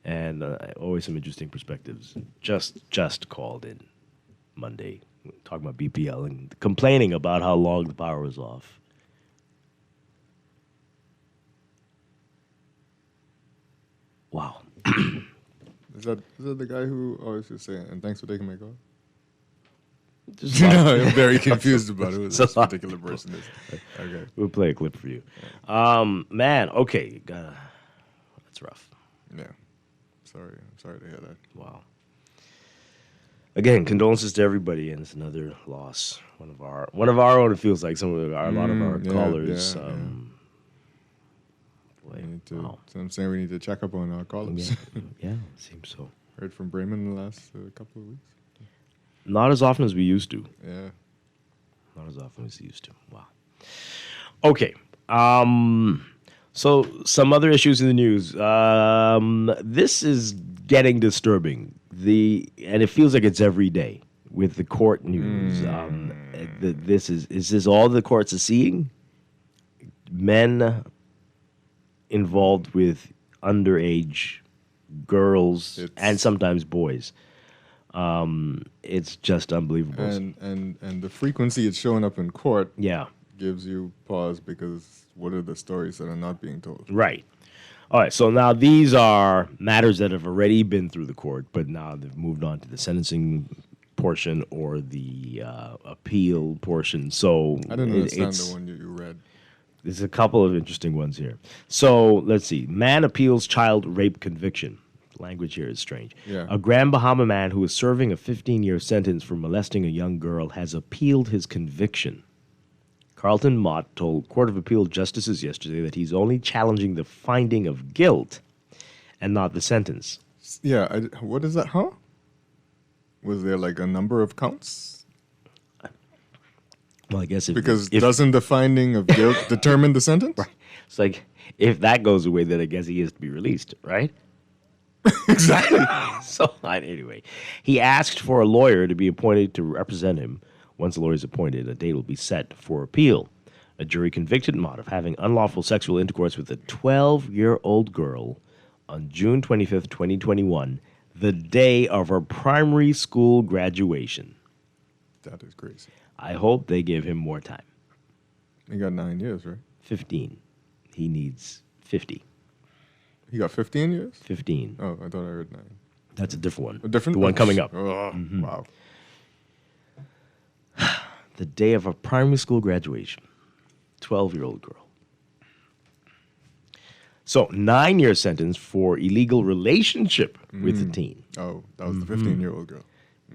and always some interesting perspectives. Just called in Monday, talking about BPL and complaining about how long the power was off. Wow. Is that the guy who always just saying, and thanks for taking my call? No, I'm very confused about who this particular person is. Okay. We'll play a clip for you. Man, okay. That's rough. Yeah. I'm sorry to hear that. Wow. Again, condolences to everybody, and it's another loss. One of our own. It feels like a lot of our callers. So I'm saying we need to check up on our callers. Yeah, seems so. Heard from Bremen in the last couple of weeks. Not as often as we used to. Yeah. Not as often as we used to. Wow. Okay. So some other issues in the news. This is getting disturbing. And it feels like it's every day with the court news. Is this all the courts are seeing? Men involved with underage girls and sometimes boys. It's just unbelievable. And the frequency it's showing up in court gives you pause, because what are the stories that are not being told? Right. All right, so now these are matters that have already been through the court, but now they've moved on to the sentencing portion or the appeal portion. So I didn't understand the one you read. There's a couple of interesting ones here. So let's see. Man appeals child rape conviction. Language here is strange. Yeah. A Grand Bahama man who is serving a 15-year sentence for molesting a young girl has appealed his conviction. Carlton Mott told Court of Appeal justices yesterday that he's only challenging the finding of guilt and not the sentence. Yeah, what is that, huh? Was there like a number of counts? Well, I guess if doesn't the finding of guilt determine the sentence? Right. It's like, if that goes away, then I guess he is to be released, right? Exactly. So anyway, he asked for a lawyer to be appointed to represent him. Once the lawyer is appointed, a date will be set for appeal. A jury convicted Mott of having unlawful sexual intercourse with a 12-year-old girl on June 25th, 2021, the day of her primary school graduation. That is crazy. I hope they give him more time. He got 9 years, right? 15. He needs 50. He got 15 years? 15. Oh, I thought I heard 9. That's a different one. A different The one coming up. Oh, wow. The day of her primary school graduation. 12-year-old girl. So, 9-year sentence for illegal relationship with a teen. Oh, that was the 15-year-old girl.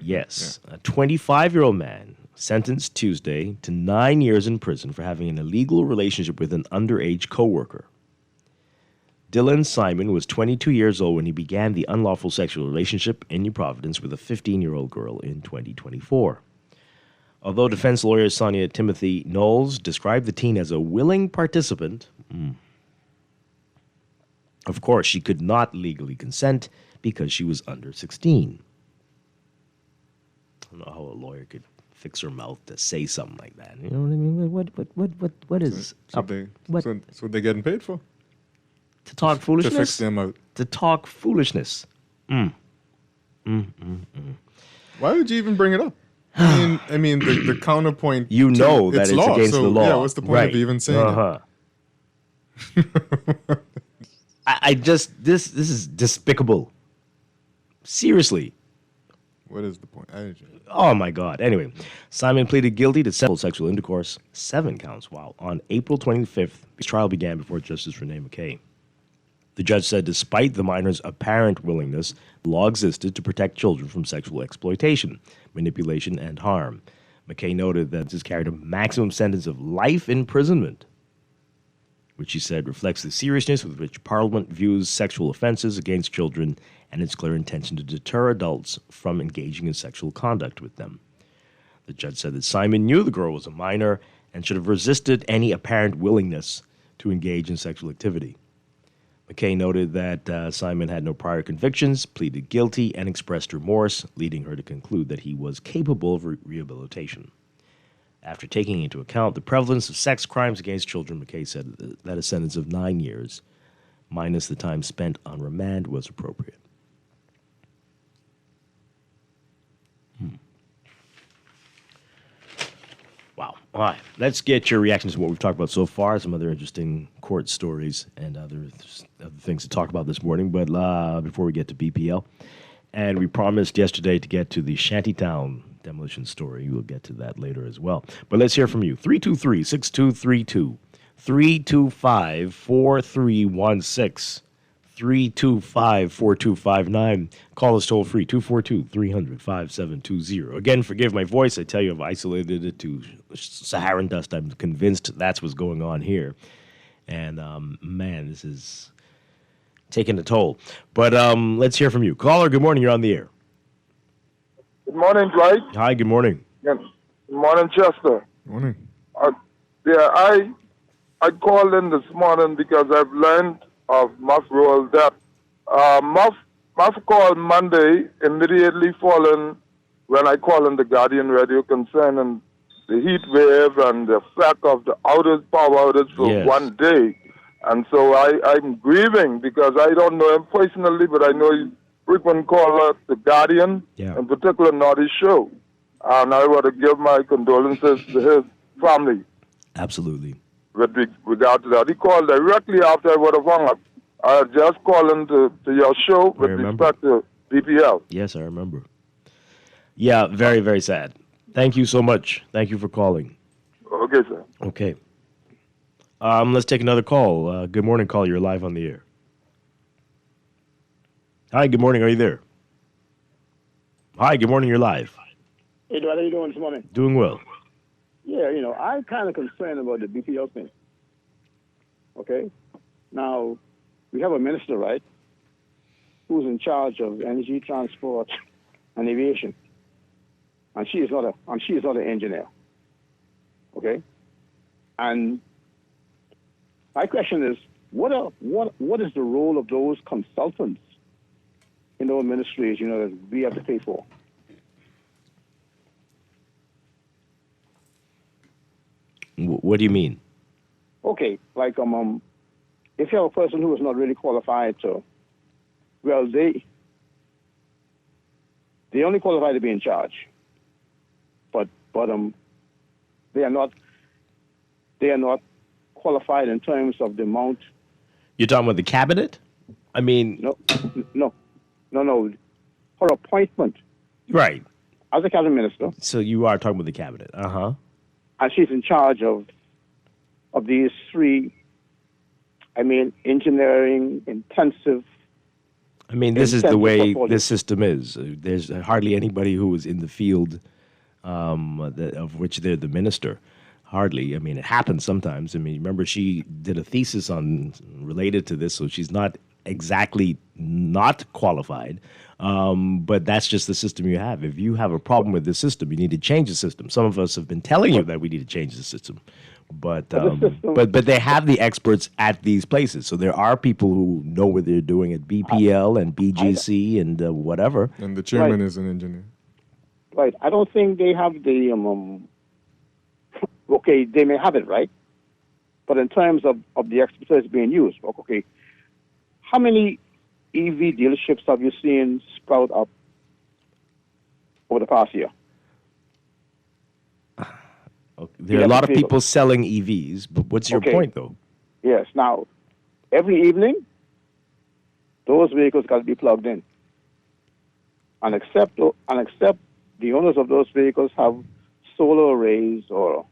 Yes. Yeah. A 25-year-old man sentenced Tuesday to 9 years in prison for having an illegal relationship with an underage coworker. Dylan Simon was 22 years old when he began the unlawful sexual relationship in New Providence with a 15-year-old girl in 2024. Although defense lawyer Sonia Timothy Knowles described the teen as a willing participant, of course, she could not legally consent because she was under 16. I don't know how a lawyer could fix her mouth to say something like that. You know what I mean? What is up? That's what they're getting paid for. To talk foolishness? To fix them out. To talk foolishness. Why would you even bring it up? I mean, the counterpoint. You know that it's law, against the law. Yeah, what's the point of even saying it? This is despicable. Seriously. What is the point? Oh my God. Anyway, Simon pleaded guilty to sexual intercourse, 7 counts. Wow. On April 25th, his trial began before Justice Renee McKay. The judge said despite the minor's apparent willingness, the law existed to protect children from sexual exploitation, manipulation, and harm. McKay noted that this carried a maximum sentence of life imprisonment, which he said reflects the seriousness with which Parliament views sexual offenses against children and its clear intention to deter adults from engaging in sexual conduct with them. The judge said that Simon knew the girl was a minor and should have resisted any apparent willingness to engage in sexual activity. McKay noted that Simon had no prior convictions, pleaded guilty, and expressed remorse, leading her to conclude that he was capable of rehabilitation. After taking into account the prevalence of sex crimes against children, McKay said that a sentence of 9 years, minus the time spent on remand, was appropriate. Wow. All right. Let's get your reactions to what we've talked about so far, some other interesting court stories and other things to talk about this morning. But before we get to BPL, and we promised yesterday to get to the Shantytown demolition story. We'll get to that later as well. But let's hear from you. 323-6232, 325-4316. 325-4259. Call us toll free, 242-300-5720. Again, forgive my voice. I tell you, I've isolated it to Saharan dust. I'm convinced that's what's going on here. And, man, this is taking a toll. But let's hear from you. Caller, good morning. You're on the air. Good morning, Dwight. Hi, good morning. Good morning, Chester. Morning. I called in this morning because I've learned of Muff role that Muff called Monday immediately following when I called on the Guardian radio concerning the heat wave and the effect of the outage, power outage for one day. And so I'm grieving because I don't know him personally, but I know he's frequent caller, the Guardian, in particular Naughty Show. And I want to give my condolences to his family. Absolutely. With regard to that. He called directly after I would have hung up. I was just calling to your show with respect to BPL. Yes, I remember. Yeah, very, very sad. Thank you so much. Thank you for calling. Okay, sir. Okay. Let's take another call. Good morning, call. You're live on the air. Hi, good morning. Are you there? Hi, good morning. You're live. Hey, Dwight, how you doing this morning? Doing well. Yeah, I'm kind of concerned about the BPL thing. Okay? Now, we have a minister, right, who's in charge of energy, transport, and aviation. And she is not an engineer. Okay? And my question is, what is the role of those consultants in our ministries, that we have to pay for? What do you mean? Okay, like if you have a person who is not really qualified to, well, they only qualify to be in charge, but they are not qualified in terms of the amount. You're talking about the cabinet? I mean, no. Her appointment. Right. As a cabinet minister. So you are talking about the cabinet. Uh-huh. And she's in charge of these three, engineering, intensive. This is the way this system is. There's hardly anybody who is in the field of which they're the minister. Hardly. It happens sometimes. Remember she did a thesis related to this, so she's not exactly not qualified. But that's just the system you have. If you have a problem with the system, you need to change the system. Some of us have been telling you that we need to change the system. But they have the experts at these places. So there are people who know what they're doing at BPL and BGC and whatever. And the chairman is an engineer. Right. I don't think they have the okay, they may have it, right? But in terms of the expertise being used, okay, how many EV dealerships have you seen sprout up over the past year? Okay. There are a lot of people selling EVs, but what's your point, though? Yes. Now, every evening, those vehicles got to be plugged in. And except the owners of those vehicles have solar arrays or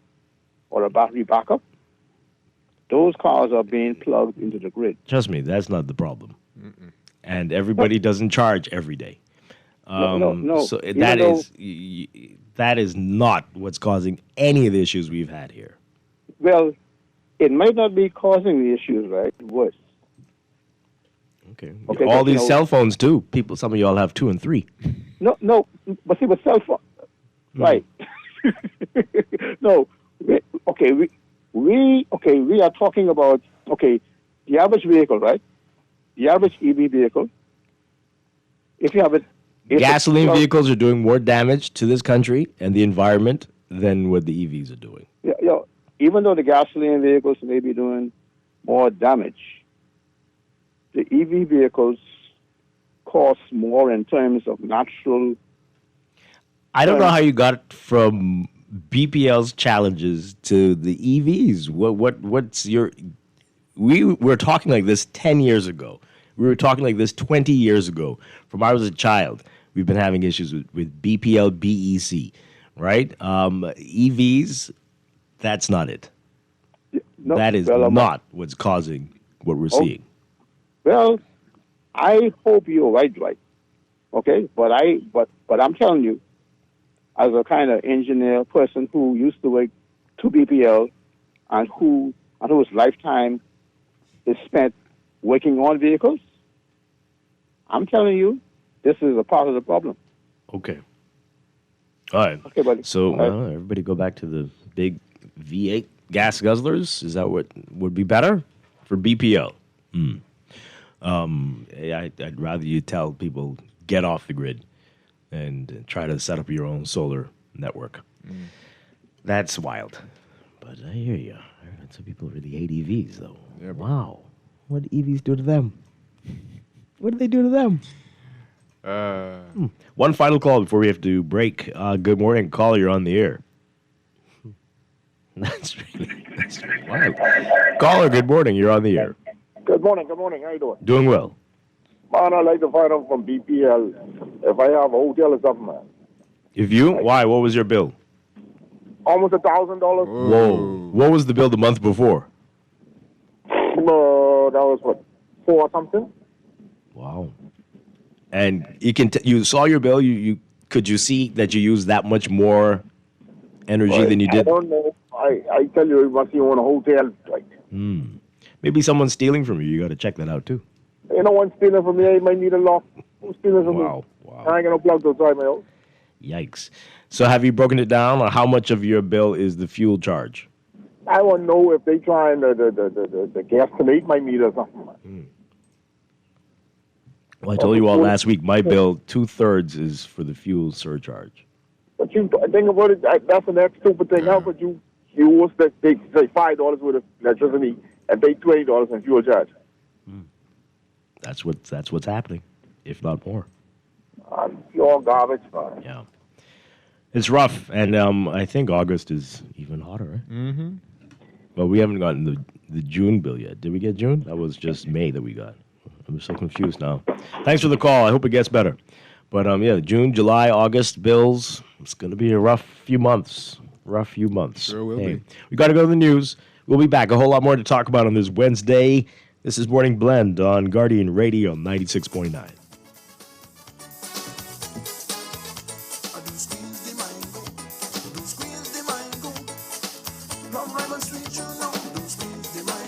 a battery backup, those cars are being plugged into the grid. Trust me, that's not the problem. Mm-mm. And everybody doesn't charge every day. No. So that is not what's causing any of the issues we've had here. Well, it might not be causing the issues, right? Worse. Okay. All these cell phones too. Some of y'all have 2 and 3. No. But see, with cell phone, right? No, we are talking about the average vehicle, right? The average EV vehicle. If you have it, Gasoline vehicles are doing more damage to this country and the environment than what the EVs are doing. Yeah, even though the gasoline vehicles may be doing more damage, the EV vehicles cost more in terms of natural. I don't know how you got from BPL's challenges to the EVs. What's your? We were talking like this 10 years ago. We were talking like this 20 years ago. From I was a child, we've been having issues with BPL, BEC, right? EVs, that's not it. No, that is not what's causing what we're seeing. Well, I hope you're right, Dwight. Okay, but I'm telling you, as a kind of engineer person who used to work to BPL and whose lifetime is spent working on vehicles, I'm telling you, this is a part of the problem. Okay. All right. Okay, buddy. So everybody go back to the big V8 gas guzzlers. Is that what would be better for BPL? I'd rather you tell people get off the grid and try to set up your own solar network. That's wild. But I hear you. I heard some people really hate EVs, though. Yeah, wow. What do EVs do to them? What do they do to them? One final call before we have to break. Good morning, caller. You're on the air. That's really wild. Caller, good morning. You're on the air. Good morning. How you doing? Doing well. Man, I'd like to find out from BPL if I have a hotel or something, man. If you? Why? What was your bill? Almost $1,000. Whoa. What was the bill the month before? That was what, 4 or something? Wow. And you saw your bill. Could you see that you used that much more energy than you did? I don't know. I tell you, it must be on a hotel. Like, maybe someone's stealing from you. You got to check that out too. ain't no one stealing from me. I might need a lock. Who's stealing from me? Wow. I ain't got no plugs outside my house. Yikes. So have you broken it down, or how much of your bill is the fuel charge? I want to know if they trying to guesstimate my meter or something. Well, I told you all last week, my bill, 2/3 is for the fuel surcharge. But you think about it, that's the next stupid thing. How could you was that they say $5 worth of electricity and pay $20 in fuel charge? That's what's happening, if not more. Pure garbage, man. Yeah. It's rough, and I think August is even hotter, right? Mm-hmm. Well, we haven't gotten the June bill yet. Did we get June? That was just May that we got. I'm so confused now. Thanks for the call. I hope it gets better. But June, July, August bills. It's going to be a rough few months. Sure will be. We got to go to the news. We'll be back. A whole lot more to talk about on this Wednesday. This is Morning Blend on Guardian Radio 96.9.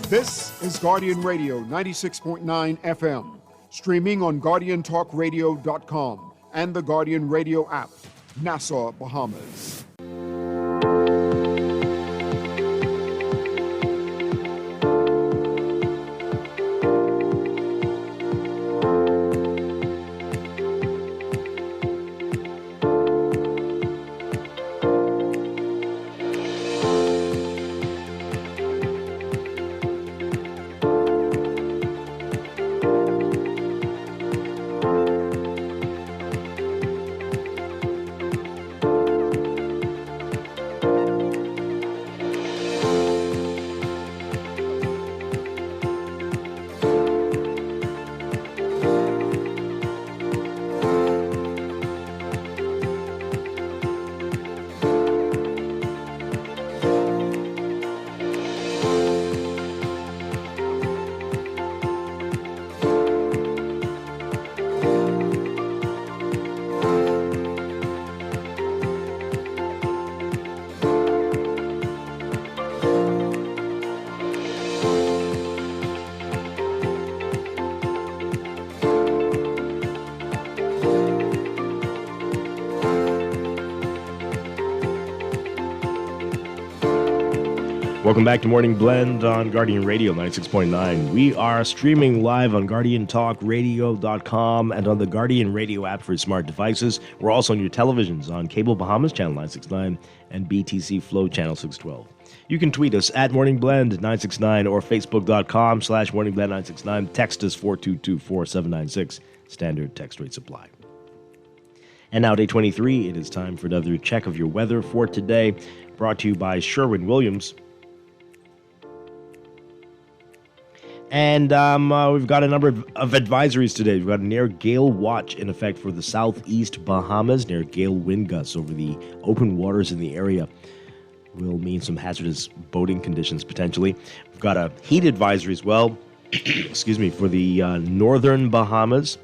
This is Guardian Radio 96.9 FM, streaming on GuardianTalkRadio.com and the Guardian Radio app, Nassau, Bahamas. Welcome back to Morning Blend on Guardian Radio 96.9. We are streaming live on GuardianTalkRadio.com and on the Guardian Radio app for smart devices. We're also on your televisions on Cable Bahamas Channel 969 and BTC Flow Channel 612. You can tweet us at Morning Blend 969 or Facebook.com/Morning Blend 969. Text us 422-4796. Standard text rate supply. And now, day 23, it is time for another check of your weather for today, brought to you by Sherwin-Williams. And we've got a number of advisories today. We've got a near gale watch in effect for the southeast Bahamas. Near gale wind gusts over the open waters in the area will mean some hazardous boating conditions potentially. We've got a heat advisory as well, excuse me, for the northern Bahamas,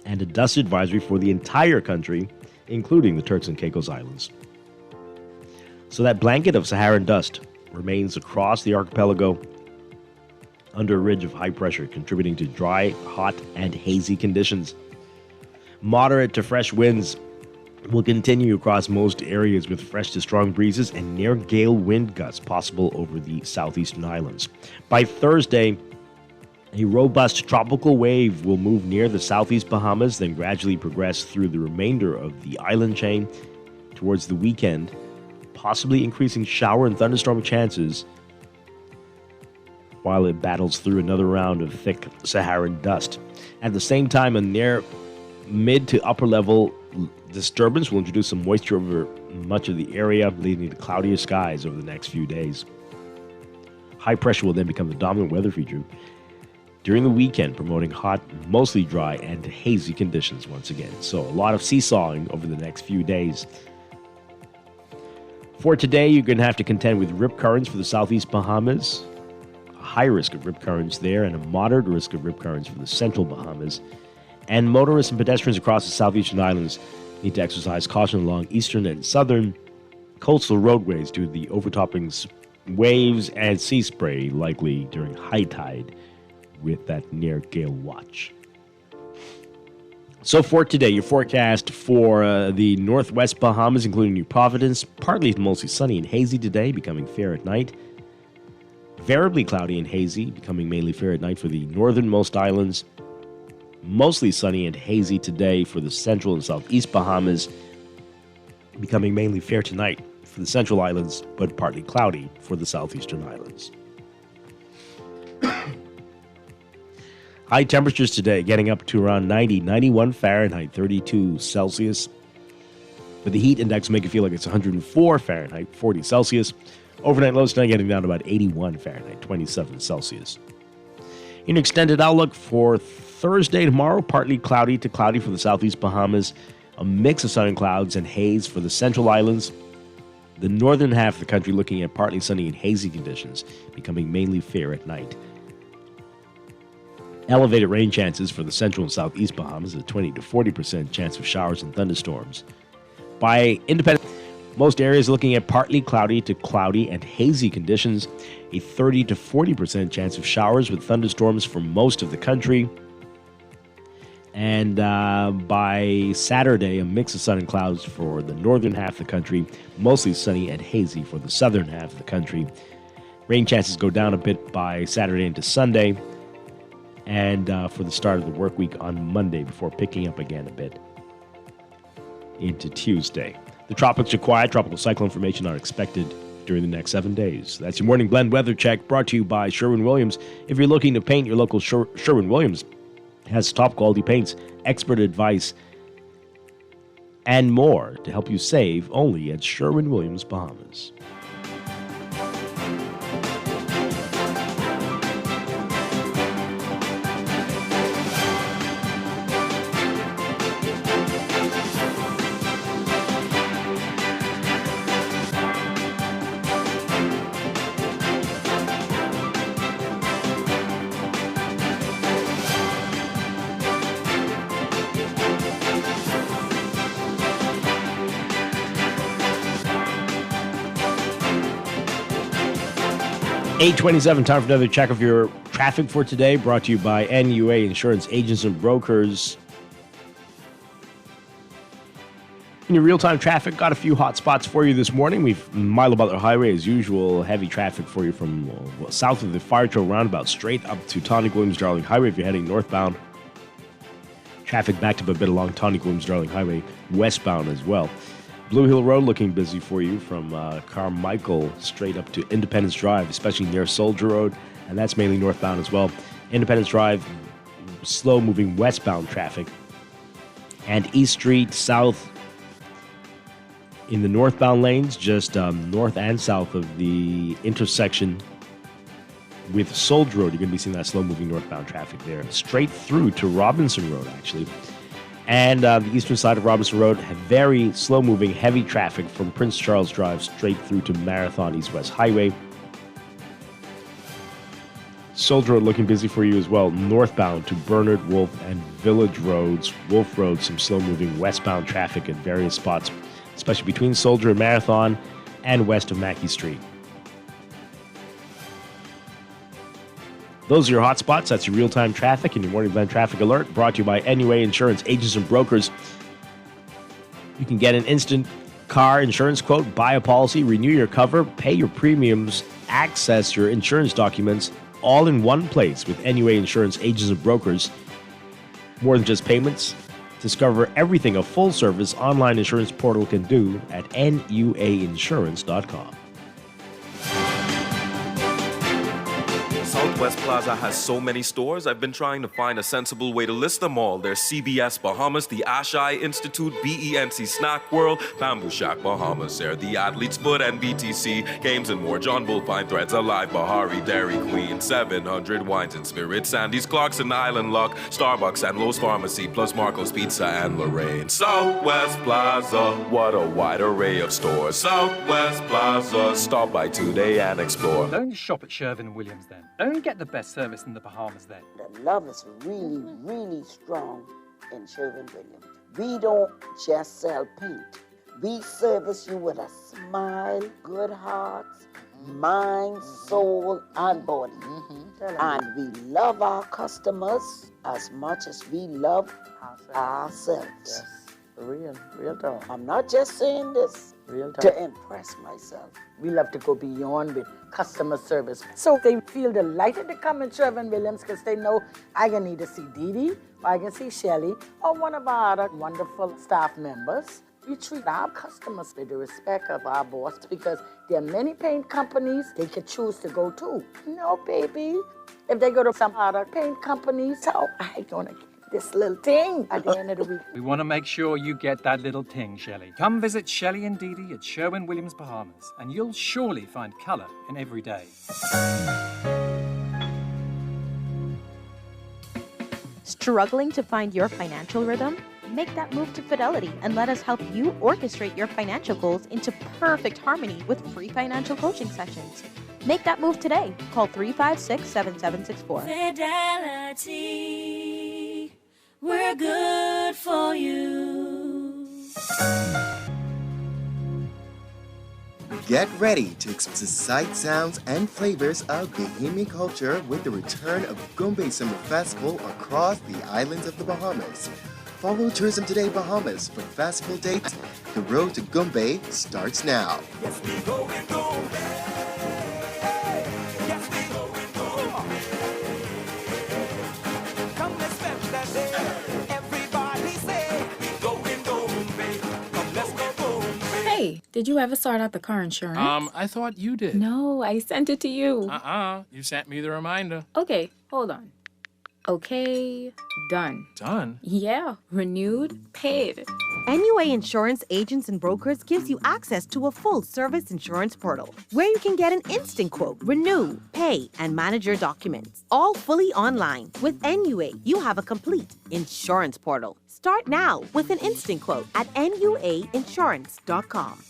and a dust advisory for the entire country, including the Turks and Caicos Islands. So that blanket of Saharan dust remains across the archipelago under a ridge of high pressure, contributing to dry, hot, and hazy conditions. Moderate to fresh winds will continue across most areas with fresh to strong breezes and near gale wind gusts possible over the southeastern islands. By Thursday, a robust tropical wave will move near the southeast Bahamas, then gradually progress through the remainder of the island chain towards the weekend, possibly increasing shower and thunderstorm chances while it battles through another round of thick Saharan dust. At the same time, a near mid to upper level disturbance will introduce some moisture over much of the area, leading to cloudier skies over the next few days. High pressure will then become the dominant weather feature during the weekend, promoting hot, mostly dry, and hazy conditions once again. So a lot of seesawing over the next few days. For today, you're going to have to contend with rip currents for the southeast Bahamas, a high risk of rip currents there, and a moderate risk of rip currents for the central Bahamas. And motorists and pedestrians across the southeastern islands need to exercise caution along eastern and southern coastal roadways due to the overtopping waves and sea spray likely during high tide with that near gale watch. So for today, your forecast for the northwest Bahamas, including New Providence, partly to mostly sunny and hazy today, becoming fair at night. Variably cloudy and hazy, becoming mainly fair at night for the northernmost islands. Mostly sunny and hazy today for the central and southeast Bahamas, becoming mainly fair tonight for the central islands, but partly cloudy for the southeastern islands. High temperatures today, getting up to around 90, 91 Fahrenheit, 32 Celsius. But the heat index will make it feel like it's 104 Fahrenheit, 40 Celsius. Overnight lows tonight getting down to about 81 Fahrenheit, 27 Celsius. In extended outlook for Thursday tomorrow, partly cloudy to cloudy for the southeast Bahamas. A mix of sun and clouds and haze for the central islands. The northern half of the country looking at partly sunny and hazy conditions, becoming mainly fair at night. Elevated rain chances for the central and southeast Bahamas, a 20 to 40% chance of showers and thunderstorms. By independent, most areas looking at partly cloudy to cloudy and hazy conditions, a 30 to 40% chance of showers with thunderstorms for most of the country. And by Saturday, a mix of sun and clouds for the northern half of the country, mostly sunny and hazy for the southern half of the country. Rain chances go down a bit by Saturday into Sunday, and for the start of the work week on Monday before picking up again a bit into Tuesday. The tropics are quiet. Tropical cyclone formation are expected during the next 7 days. That's your Morning Blend weather check brought to you by Sherwin-Williams. If you're looking to paint, your local Sherwin-Williams has top quality paints, expert advice, and more to help you save only at Sherwin-Williams Bahamas. $8:27, time for another check of your traffic for today, brought to you by NUA Insurance Agents and Brokers. In your real-time traffic, got a few hot spots for you this morning. We've Milo Butler Highway, as usual, heavy traffic for you from south of the Fire Trail roundabout straight up to Tonic Williams-Darling Highway if you're heading northbound. Traffic backed up a bit along Tonic Williams-Darling Highway westbound as well. Blue Hill Road looking busy for you from Carmichael straight up to Independence Drive, especially near Soldier Road, and that's mainly northbound as well. Independence Drive, slow-moving westbound traffic. And East Street south in the northbound lanes, just north and south of the intersection with Soldier Road. You're going to be seeing that slow-moving northbound traffic there. Straight through to Robinson Road, actually. And the eastern side of Robinson Road, very slow-moving, heavy traffic from Prince Charles Drive straight through to Marathon East-West Highway. Soldier Road looking busy for you as well. Northbound to Bernard, Wolf, and Village Roads. Wolf Road, some slow-moving westbound traffic at various spots, especially between Soldier and Marathon and west of Mackey Street. Those are your hot spots. That's your real-time traffic and your morning blend traffic alert, brought to you by NUA Insurance Agents and Brokers. You can get an instant car insurance quote, buy a policy, renew your cover, pay your premiums, access your insurance documents, all in one place with NUA Insurance Agents and Brokers. More than just payments. Discover everything a full-service online insurance portal can do at nuainsurance.com. Southwest Plaza has so many stores, I've been trying to find a sensible way to list them all. There's CBS Bahamas, the Ashai Institute, BENC Snack World, Bamboo Shack Bahamas, there the Athlete's Foot and BTC, Games and More, John Bull Fine Threads, Alive, Bahari, Dairy Queen, 700 Wines and Spirits, Sandy's Clocks and Island Lock, Starbucks and Lowe's Pharmacy, plus Marco's Pizza and Lorraine. Southwest Plaza, what a wide array of stores. Southwest Plaza, stop by today and explore. Don't shop at Sherwin-Williams then. Don't get the best service in the Bahamas then. The love is really, really strong in Sherwin-Williams. We don't just sell paint. We service you with a smile, good hearts, mind, soul, and body. And we love our customers as much as we love ourselves. Yes, real talk. I'm not just saying this Real talk. to impress myself. We love to go beyond with customer service. So they feel delighted to come in Sherwin-Williams because they know I can either see Dee Dee, or I can see Shelly, or one of our other wonderful staff members. We treat our customers with the respect of our boss because there are many paint companies they could choose to go to. No, baby. If they go to some other paint companies, so I gonna get this little thing at the end of the week. We want to make sure you get that little ting, Shelley. Come visit Shelley and Dee Dee at Sherwin-Williams Bahamas, and you'll surely find colour in every day. Struggling to find your financial rhythm? Make that move to Fidelity and let us help you orchestrate your financial goals into perfect harmony with free financial coaching sessions. Make that move today. Call 356-7764. Fidelity, we're good for you. Get ready to experience the sights, sounds, and flavors of Bahamian culture with the return of Gombe Summer Festival across the islands of the Bahamas. Follow Tourism Today Bahamas for festival dates. The road to Gombe starts now. Yes, we go and go. Yes, we go and go. Come, let's spend that day. Everybody say, we go and go, babe. Come, let's go, babe. Hey, did you ever sort out the car insurance? I thought you did. No, I sent it to you. You sent me the reminder. Okay, hold on. Okay, done. Done? Yeah, renewed, paid. NUA Insurance Agents and Brokers gives you access to a full-service insurance portal where you can get an instant quote, renew, pay, and manage your documents. All fully online. With NUA, you have a complete insurance portal. Start now with an instant quote at nuainsurance.com.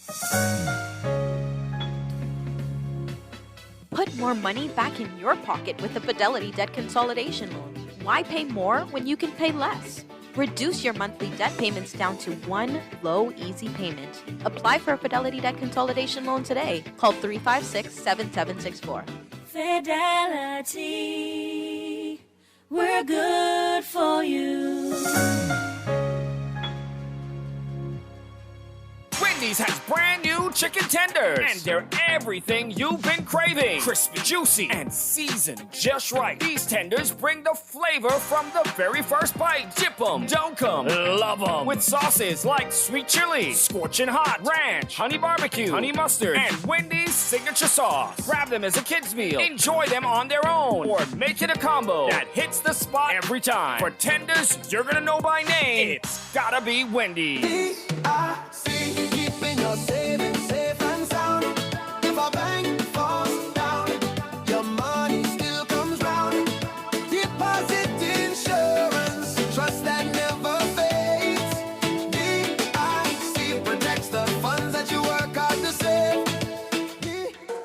Put more money back in your pocket with the Fidelity Debt Consolidation Loan. Why pay more when you can pay less? Reduce your monthly debt payments down to one low, easy payment. Apply for a Fidelity Debt Consolidation Loan today. Call 356-7764. Fidelity, we're good for you. Wendy's has brand new chicken tenders, and they're everything you've been craving. Crispy, juicy, and seasoned just right. These tenders bring the flavor from the very first bite. Dip 'em, dunk 'em, love 'em. With sauces like sweet chili, scorching hot, ranch, honey barbecue, honey mustard, and Wendy's signature sauce. Grab them as a kid's meal, enjoy them on their own, or make it a combo that hits the spot every time. For tenders you're gonna know by name, it's gotta be Wendy's. D-I-C, keeping your savings safe and sound. If a bank falls down, your money still comes round. Deposit insurance, trust that never fades. D-I-C protects the funds that you work hard to save.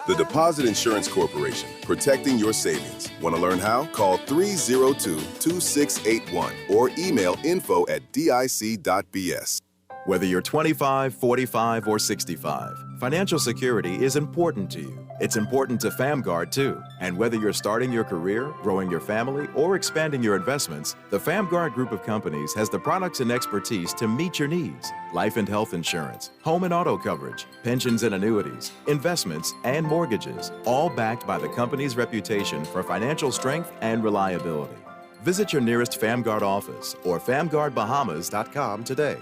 The Deposit Insurance Corporation, protecting your savings. Want to learn how? Call 302-2681 or email info@dic.bs. Whether you're 25, 45, or 65, financial security is important to you. It's important to FamGuard, too. And whether you're starting your career, growing your family, or expanding your investments, the FamGuard group of companies has the products and expertise to meet your needs. Life and health insurance, home and auto coverage, pensions and annuities, investments, and mortgages, all backed by the company's reputation for financial strength and reliability. Visit your nearest FamGuard office or FamGuardBahamas.com today.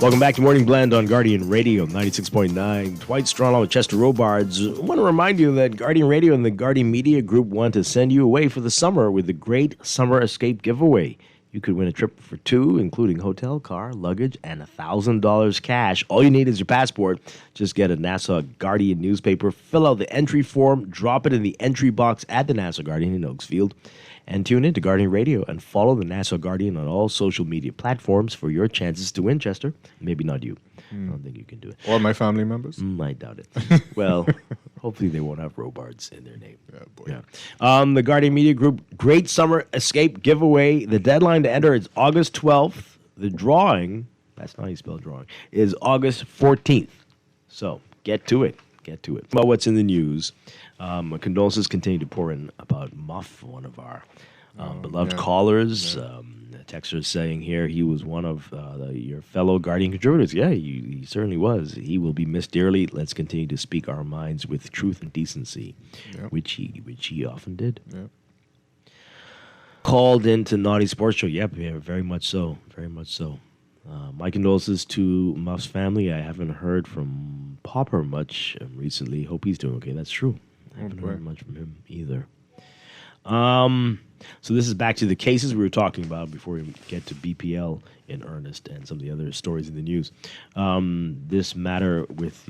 Welcome back to Morning Blend on Guardian Radio 96.9. Dwight Strachan with Chester Robards. I want to remind you that Guardian Radio and the Guardian Media Group want to send you away for the summer with the Great Summer Escape Giveaway. You could win a trip for two, including hotel, car, luggage, and $1,000 cash. All you need is your passport. Just get a Nassau Guardian newspaper, fill out the entry form, drop it in the entry box at the Nassau Guardian in Oaksfield, and tune in to Guardian Radio and follow the Nassau Guardian on all social media platforms for your chances to win, Chester. Maybe not you. I don't think you can do it. Or my family members? I doubt it. Well, hopefully they won't have Robards in their name. Yeah, boy. Yeah. The Guardian Media Group Great Summer Escape Giveaway. The deadline to enter is August 12th. The drawing, that's not how you spell drawing, is August 14th. So get to it. Get to it. Well, what's in the news? Condolences continue to pour in about Muff, one of our beloved callers. Texter saying here he was one of your fellow Guardian contributors. Yeah, he certainly was. He will be missed dearly. Let's continue to speak our minds with truth and decency, which he often did. Yep. Called into Naughty Sports Show. Yep, yeah, very much so. Very much so. My condolences to Muff's family. I haven't heard from Popper much recently. Hope he's doing okay. That's true. I haven't heard much from him either. So this is back to the cases we were talking about before we get to BPL in earnest and some of the other stories in the news. This matter with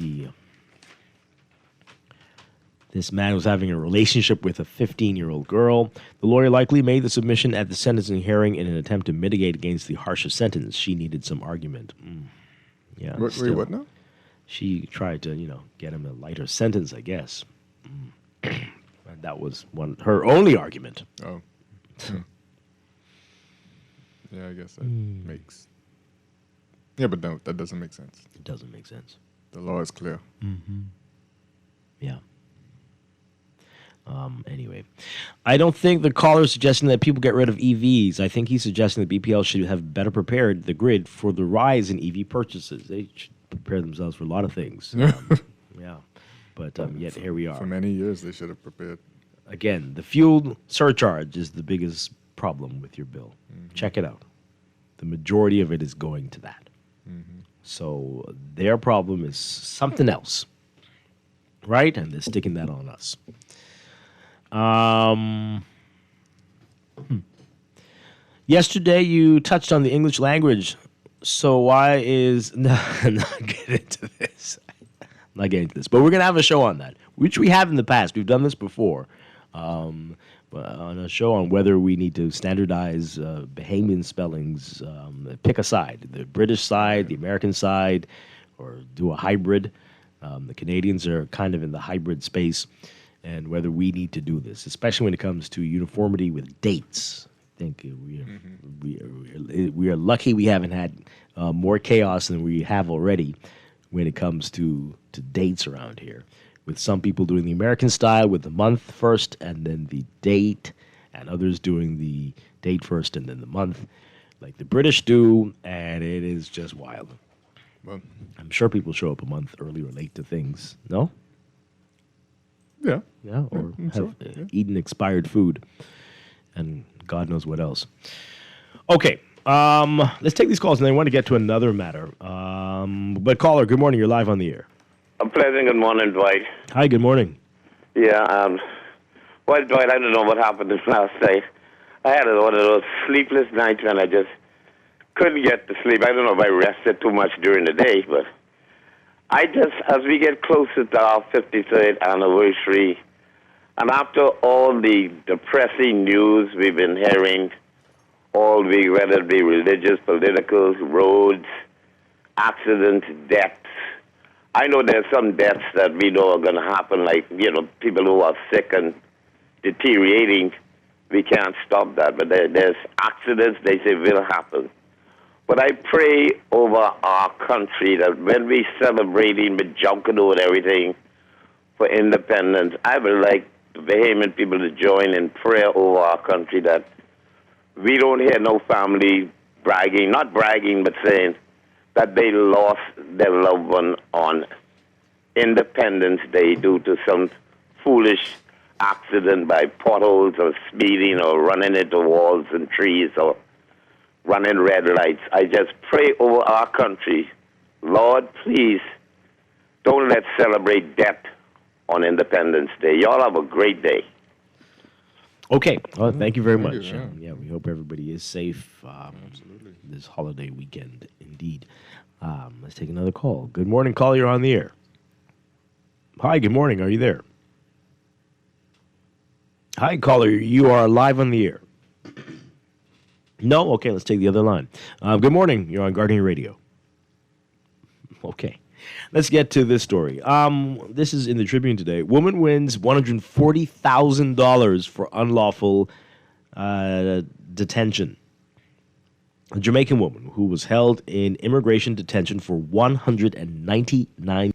this man was having a relationship with a 15-year-old girl. The lawyer likely made the submission at the sentencing hearing in an attempt to mitigate against the harsher sentence. She needed some argument. Yeah. Wait, what now? She tried to, get him a lighter sentence, I guess. And that was her only argument. Oh. Yeah, I guess that makes... Yeah, but no, that doesn't make sense. It doesn't make sense. The law is clear. Mm-hmm. Yeah. Anyway, I don't think the caller is suggesting that people get rid of EVs. I think he's suggesting that BPL should have better prepared the grid for the rise in EV purchases. They should prepare themselves for a lot of things. Yeah. But yet here we are. For many years, they should have prepared. Again, the fuel surcharge is the biggest problem with your bill. Check it out. The majority of it is going to that. So their problem is something else, right? And they're sticking that on us. Yesterday, you touched on the English language. So why is... No, I'm not getting into this. I'm not getting into this. But we're going to have a show on that, which we have in the past. We've done this before. But on a show on whether we need to standardize Bahamian spellings, pick a side, the British side, the American side, or do a hybrid. The Canadians are kind of in the hybrid space, and whether we need to do this, especially when it comes to uniformity with dates. I think we are lucky we haven't had more chaos than we have already when it comes to dates around here. With some people doing the American style with the month first and then the date, and others doing the date first and then the month, like the British do, and it is just wild. Well, I'm sure people show up a month early or late to things, no? Yeah. Yeah, or Yeah, have so, yeah. eaten expired food, and God knows what else. Okay, let's take these calls, and then I want to get to another matter. But caller, good morning, you're live on the air. A pleasant good morning, Dwight. Hi, good morning. Yeah, well, Dwight, I don't know what happened this last night. I had one of those sleepless nights, and I just couldn't get to sleep. I don't know if I rested too much during the day, but I just, as we get closer to our 53rd anniversary, and after all the depressing news we've been hearing all week, whether it be religious, political, roads, accidents, deaths, I know there's some deaths that we know are going to happen, like, people who are sick and deteriorating. We can't stop that. But there's accidents they say will happen. But I pray over our country that when we celebrating with Junkanoo and everything for independence, I would like the Bahamian people to join in prayer over our country that we don't hear no family bragging, not bragging, but saying that they lost their loved one on Independence Day due to some foolish accident by potholes or speeding or running into walls and trees or running red lights. I just pray over our country. Lord, please don't let's celebrate death on Independence Day. Y'all have a great day. Okay. Well, thank you very Thank much. you, Yeah, we hope everybody is safe this holiday weekend, indeed. Let's take another call. Good morning, caller. You're on the air. Hi, good morning. Are you there? Hi, caller. You are live on the air. No? Okay, let's take the other line. Good morning. You're on Guardian Radio. Okay. Let's get to this story. This is in the Tribune today. Woman wins $140,000 for unlawful detention. A Jamaican woman who was held in immigration detention for 199,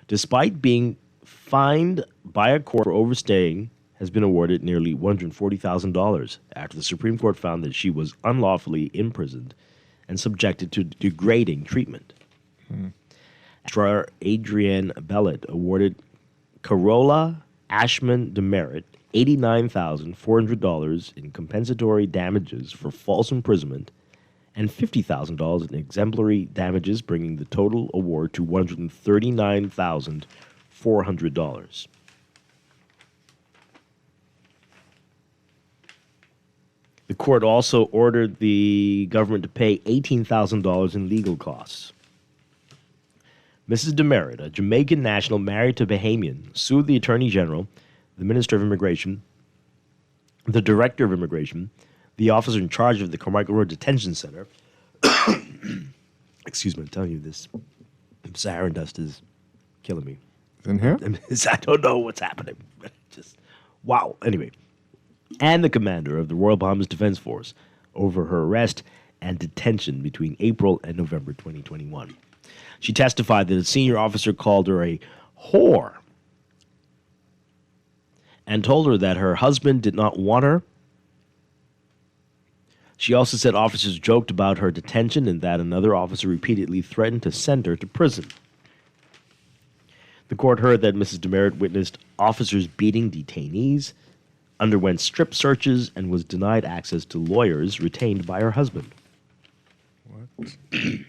despite being fined by a court for overstaying, has been awarded nearly $140,000 after the Supreme Court found that she was unlawfully imprisoned and subjected to degrading treatment. Registrar Adrienne Bellet awarded Carola Ashman Demerit $89,400 in compensatory damages for false imprisonment and $50,000 in exemplary damages, bringing the total award to $139,400. The court also ordered the government to pay $18,000 in legal costs. Mrs. Demerit, a Jamaican national married to Bahamian, sued the Attorney General, the Minister of Immigration, the Director of Immigration, the officer in charge of the Carmichael Road Detention Center. Excuse me, I'm telling you, this Saharan dust is killing me. In here? I don't know what's happening. Just, wow. Anyway, and the commander of the Royal Bahamas Defense Force over her arrest and detention between April and November 2021. She testified that a senior officer called her a whore and told her that her husband did not want her. She also said officers joked about her detention and that another officer repeatedly threatened to send her to prison. The court heard that Mrs. Demerit witnessed officers beating detainees, underwent strip searches, and was denied access to lawyers retained by her husband.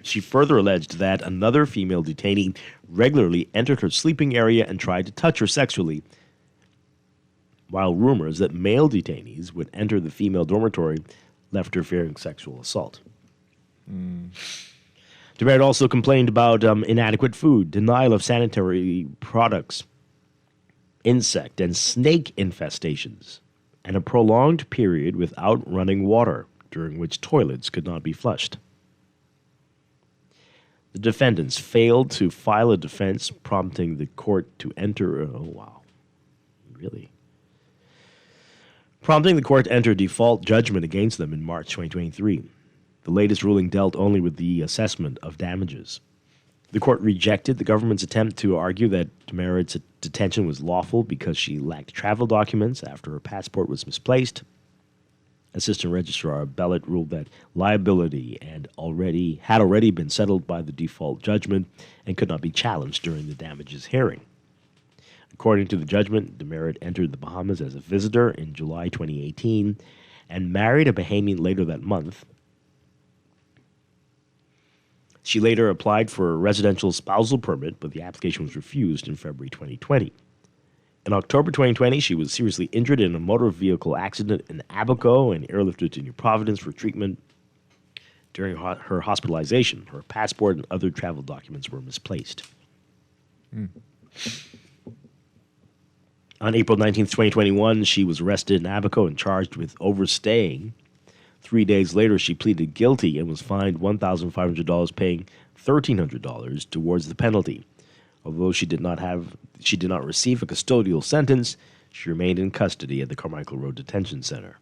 She further alleged that another female detainee regularly entered her sleeping area and tried to touch her sexually, while rumors that male detainees would enter the female dormitory left her fearing sexual assault. DeMeritt also complained about inadequate food, denial of sanitary products, insect and snake infestations, and a prolonged period without running water, during which toilets could not be flushed. The defendants failed to file a defense, prompting the court to enter... Oh, wow. Really? Prompting the court to enter default judgment against them in March 2023. The latest ruling dealt only with the assessment of damages. The court rejected the government's attempt to argue that DeMeritt's detention was lawful because she lacked travel documents after her passport was misplaced. Assistant Registrar Bellet ruled that liability had already been settled by the default judgment and could not be challenged during the damages hearing. According to the judgment, DeMeritt entered the Bahamas as a visitor in July 2018 and married a Bahamian later that month. She later applied for a residential spousal permit, but the application was refused in February 2020. In October 2020, she was seriously injured in a motor vehicle accident in Abaco and airlifted to New Providence for treatment. During her hospitalization, her passport and other travel documents were misplaced. On April 19th, 2021, she was arrested in Abaco and charged with overstaying. 3 days later, she pleaded guilty and was fined $1,500, paying $1,300 towards the penalty. Although she did not receive a custodial sentence, she remained in custody at the Carmichael Road Detention Center.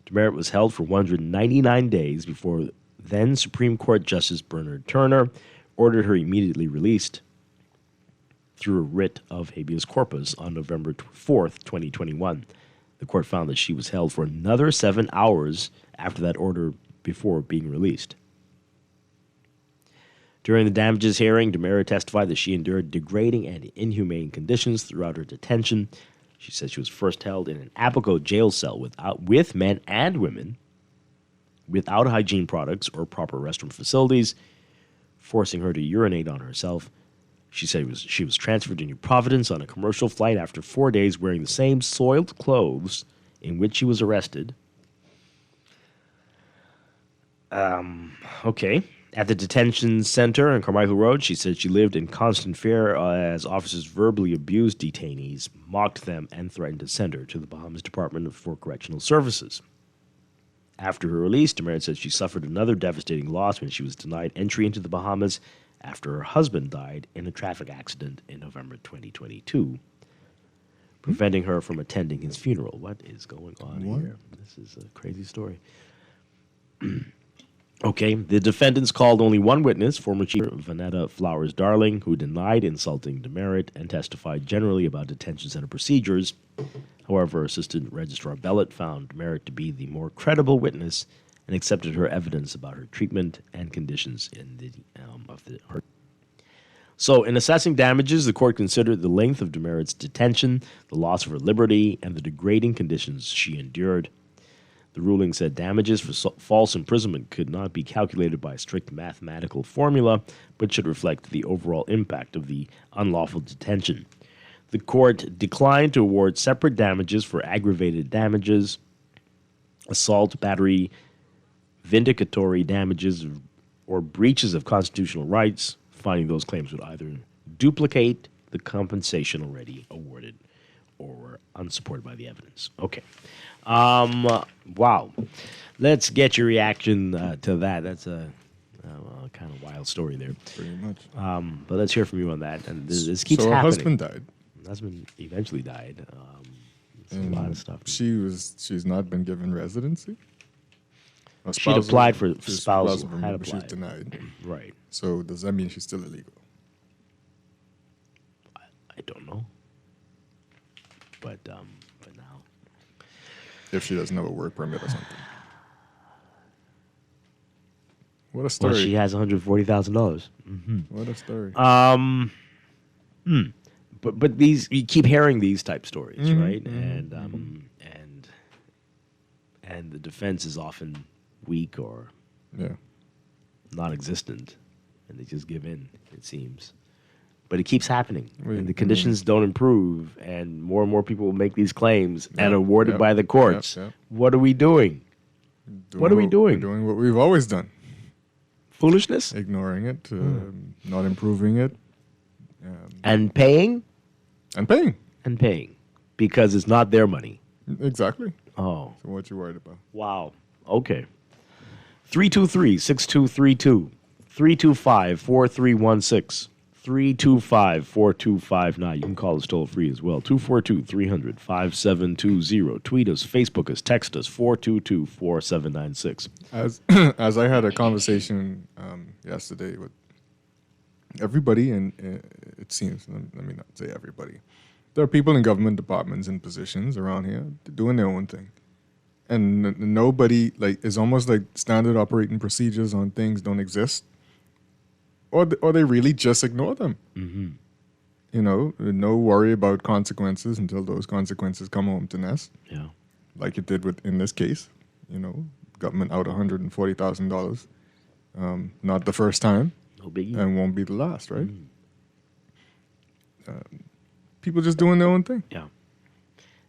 DeMeritt was held for 199 days before then Supreme Court Justice Bernard Turner ordered her immediately released through a writ of habeas corpus on November 4th, 2021. The court found that she was held for another 7 hours after that order before being released. During the damages hearing, DeMeritt testified that she endured degrading and inhumane conditions throughout her detention. She said she was first held in an Abaco jail cell with men and women, without hygiene products or proper restroom facilities, forcing her to urinate on herself. She said she was transferred to New Providence on a commercial flight after 4 days wearing the same soiled clothes in which she was arrested. Okay. At the detention center on Carmichael Road, she said she lived in constant fear as officers verbally abused detainees, mocked them, and threatened to send her to the Bahamas Department for Correctional Services. After her release, DeMeritt said she suffered another devastating loss when she was denied entry into the Bahamas after her husband died in a traffic accident in November 2022, preventing her from attending his funeral. What is going on here? This is a crazy story. Okay, the defendants called only one witness, former Chief Vanetta Flowers Darling, who denied insulting DeMeritt and testified generally about detention center procedures. However, Assistant Registrar Bellet found DeMeritt to be the more credible witness and accepted her evidence about her treatment and conditions her. So, in assessing damages, the court considered the length of DeMeritt's detention, the loss of her liberty, and the degrading conditions she endured. The ruling said damages for false imprisonment could not be calculated by a strict mathematical formula, but should reflect the overall impact of the unlawful detention. The court declined to award separate damages for aggravated damages, assault, battery, vindicatory damages, or breaches of constitutional rights, finding those claims would either duplicate the compensation already awarded or were unsupported by the evidence. Okay. Wow. Let's get your reaction to that. That's a kind of wild story there. Pretty much. But let's hear from you on that. And this keeps so happening. her husband died. Her husband eventually died. It's a And lot of stuff. She's not been given residency. She'd applied for She's spousal. but Had she was applied. denied. Right. So does that mean she's still illegal? I don't know. But now. If she doesn't have a work permit or something. What a story. Well, she has $140,000. Mm-hmm. What a story. But these you keep hearing these type stories, Mhm, right? mhm, And the defense is often weak or non-existent, and they just give in. It seems, but it keeps happening, and the conditions don't improve, and more people will make these claims and awarded by the courts. What are we doing? What are we doing? We're doing what we've always done. Foolishness? Ignoring it, not improving it. And paying? And paying. And paying. Because it's not their money. Exactly. Oh. So what you worried about? Wow. Okay. 323-6232. 325-4316. 325-4259. You can call us toll free as well. 242-300-5720. Tweet us, Facebook us, text us, 422-4796. As I had a conversation yesterday with everybody, and it seems, let me not say everybody, there are people in government departments and positions around here doing their own thing. And nobody, like, it's almost like standard operating procedures on things don't exist. Or they really just ignore them. Mm-hmm. You know, no worry about consequences until those consequences come home to nest. Yeah. Like it did in this case. You know, government out $140,000. Not the first time. No biggie. And won't be the last, right? People just doing their own thing. Yeah.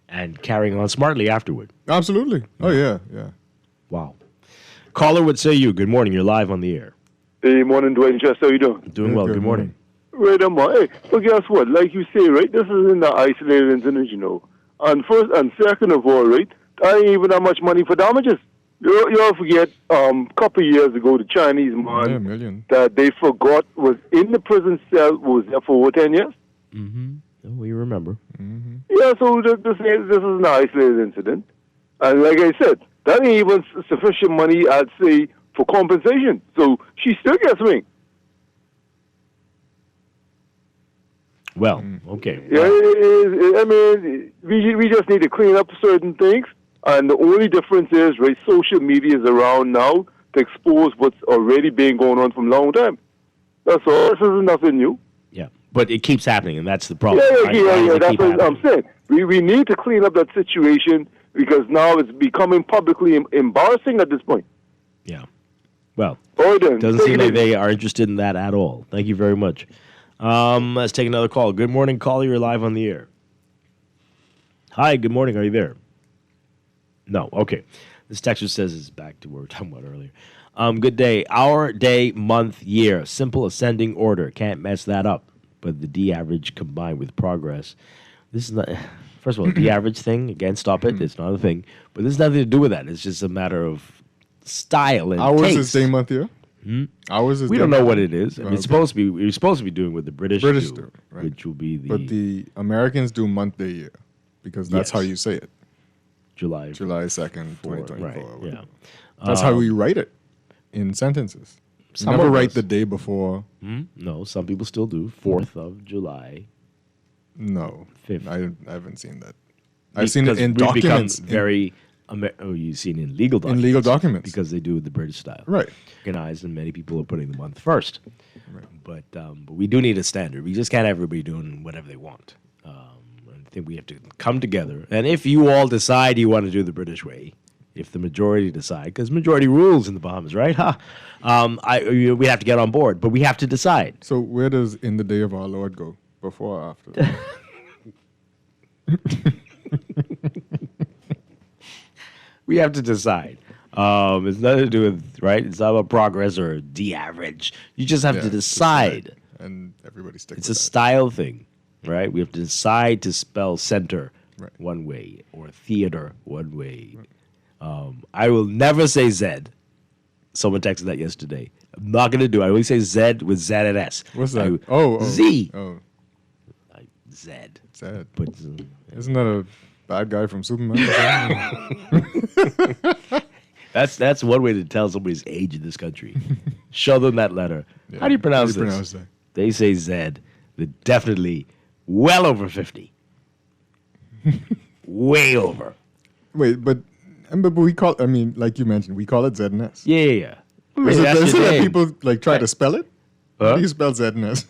And carrying on smartly afterward. Absolutely. Oh, yeah. Wow. Caller, what say you? Good morning. You're live on the air. Hey, morning, Dwight and Jess. How you doing? Doing well. Good morning. Right, hey, but guess what? Like you say, right, this isn't an isolated incident, you know. And first and second of all, right, I ain't even that much money for damages. You all forget, couple of years ago, the Chinese man that they forgot was in the prison cell, was there for over 10 years. Mm-hmm. Oh, we remember. Yeah, so this is an isolated incident. And like I said, that ain't even sufficient money, I'd say, for compensation. So she still gets me. Well, okay. Yeah, I mean, we just need to clean up certain things. And the only difference is, right, social media is around now to expose what's already been going on from a long time. That's all. This is nothing new. Yeah, but it keeps happening, and that's the problem. Yeah, Why does it that's keep what happening? I'm saying. We need to clean up that situation because now it's becoming publicly embarrassing at this point. Yeah. Well, then, doesn't take seem it like easy. they are interested in that at all. Thank you very much. Let's take another call. Good morning, caller. You're live on the air. Hi, good morning. Are you there? No. Okay. This texter says it's back to what we were talking about earlier. Good day. Hour, day, month, year. Simple ascending order. Can't mess that up. But the D average combined with progress. This is not... First of all, the average thing, again, stop it. It's not a thing. But there's nothing to do with that. It's just a matter of style and Ours taste. is day, month, year? Ours is We day, don't know month, what year? it is. I mean, Okay. we're supposed to be doing what the British do, right. which will be the But the Americans do month, day, year. Because that's Yes. how you say it. July 2nd, 2024. right, whatever. yeah. That's how we write it in sentences. You Some never of write us. the day before. No, some people still do. 4th of July. No. 5th. I haven't seen that. I've seen it Because in we've become documents. very... you've seen it in legal documents. In legal documents. Because they do it the British style. Right. Organized, and many people are putting the month first. But we do need a standard. We just can't have everybody doing whatever they want. I think we have to come together. And if you all decide you want to do the British way, if the majority decide, because majority rules in the Bahamas, right? We have to get on board, but we have to decide. So where does In the Day of Our Lord go? Before or after? We have to decide. It's nothing to do with, right? It's not about progress or the average. You just have to decide. And everybody sticks It's a style thing, right? We have to decide to spell center one way or theater one way. I will never say Z. Someone texted that yesterday. I'm not going to do it. I always say Z with Z and S. What's that? Z. Oh. Z. Zed. But, Isn't that a bad guy from Superman? That's one way to tell somebody's age in this country. Show them that letter. How do you pronounce this? that? They say Z. They're definitely well over 50. Way over. Wait, but we call, I mean, like you mentioned, we call it Z and S. Yeah. I mean, Is it that's is your it that name. people like try to spell it? Huh? How do you spell Z and S?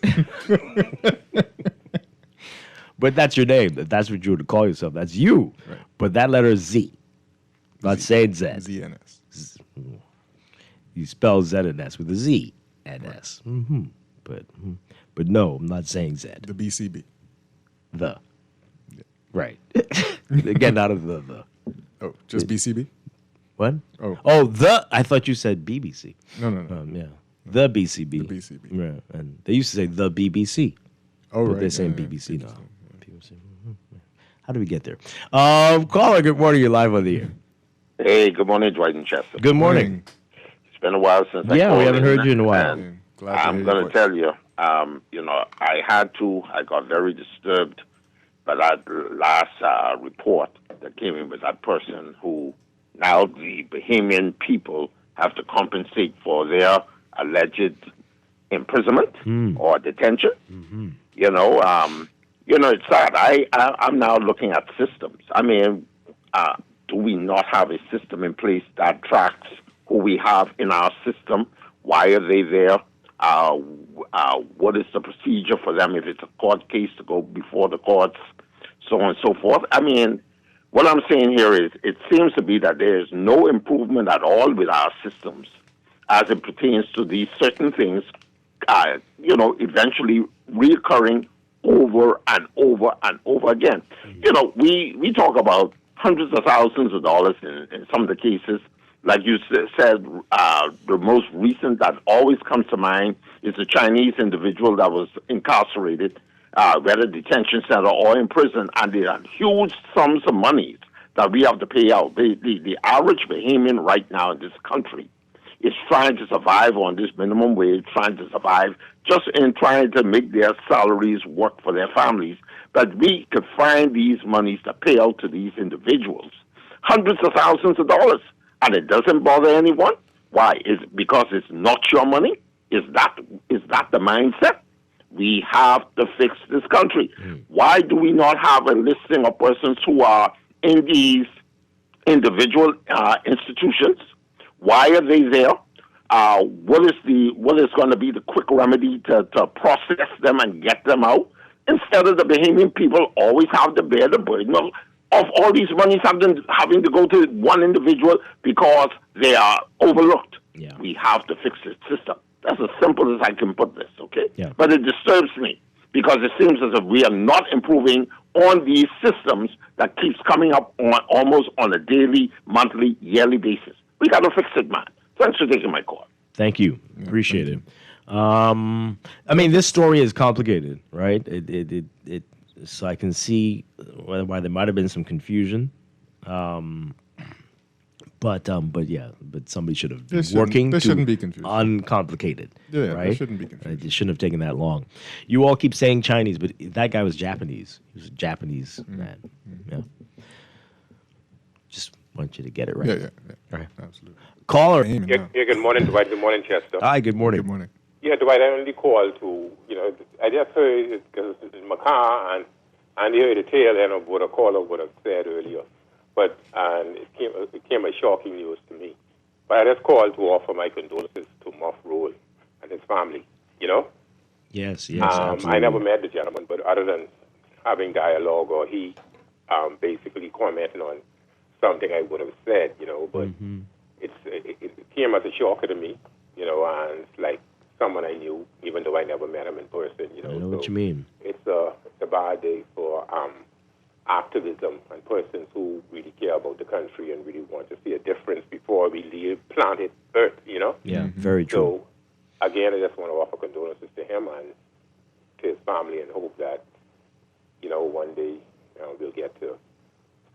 But that's your name. That's what you would call yourself. That's you. Right. But that letter is Z. Not saying Z. ZNS. You spell Z and S with a Z and S. Mm-hmm. But no, I'm not saying Z. The BCB. The. Right. Again, out of the. Oh, just BCB? What? Oh. The. I thought you said BBC. No. Yeah. The BCB. The BCB. Yeah. And they used to say the BBC. Oh, but right. they're saying Yeah, BBC now. People say, how do we get there? Caller, good morning. You're live on the air. Hey, good morning, Dwight and Chester. Good morning. It's been a while since I Yeah, we called haven't heard you in a while. and I'm going to tell you, I got very disturbed by that last report that came in with that person who now the Bahamian people have to compensate for their alleged imprisonment or detention. It's sad. I'm now looking at systems. I mean, do we not have a system in place that tracks who we have in our system? Why are they there? What is the procedure for them if it's a court case to go before the courts, so on and so forth? I mean, what I'm saying here is it seems to be that there is no improvement at all with our systems as it pertains to these certain things, eventually reoccurring over and over and over again. We talk about hundreds of thousands of dollars in some of the cases. Like you said, the most recent that always comes to mind is a Chinese individual that was incarcerated, whether detention center or in prison, and there are huge sums of money that we have to pay out. The average Bahamian right now in this country is trying to survive on this minimum wage, trying to survive just in trying to make their salaries work for their families. But we could find these monies to pay out to these individuals, hundreds of thousands of dollars, and it doesn't bother anyone. Why? Is it because it's not your money? Is that the mindset? We have to fix this country. Why do we not have a listing of persons who are in these individual institutions? Why are they there? What is going to be the quick remedy to process them and get them out? Instead of the Bahamian people always have to bear the burden of all these monies having to go to one individual because they are overlooked. Yeah. We have to fix this system. That's as simple as I can put this, okay? Yeah. But it disturbs me because it seems as if we are not improving on these systems that keeps coming up almost on a daily, monthly, yearly basis. We got to fix it, man. Thanks for taking my call. Thank you. Appreciate it. I mean, this story is complicated, right? So I can see why there might have been some confusion. But somebody should have been working. There to shouldn't be confusion. Uncomplicated. Yeah, right? there shouldn't be confusion. It shouldn't have taken that long. You all keep saying Chinese, but that guy was Japanese. He was a Japanese man. Yeah. Just want you to get it right. Yeah. All right. Absolutely. Caller. Yeah, good morning, Dwight. Good morning, Chester. Hi, good morning. Good morning. Yeah, Dwight, I only called to, I just heard it because it's in my car, and I heard the tail end of what a caller would have said earlier. And it came as shocking news to me. But I just called to offer my condolences to Muff Roll and his family, Yes, absolutely. I never met the gentleman, but other than having dialogue or he basically commenting on something I would have said, but it came as a shocker to me, and it's like someone I knew, even though I never met him in person, I know what you mean. It's a bad day for activism and persons who really care about the country and really want to see a difference before we leave planet Earth, Yeah, very true. So, again, I just want to offer condolences to him and to his family and hope that, one day we'll get to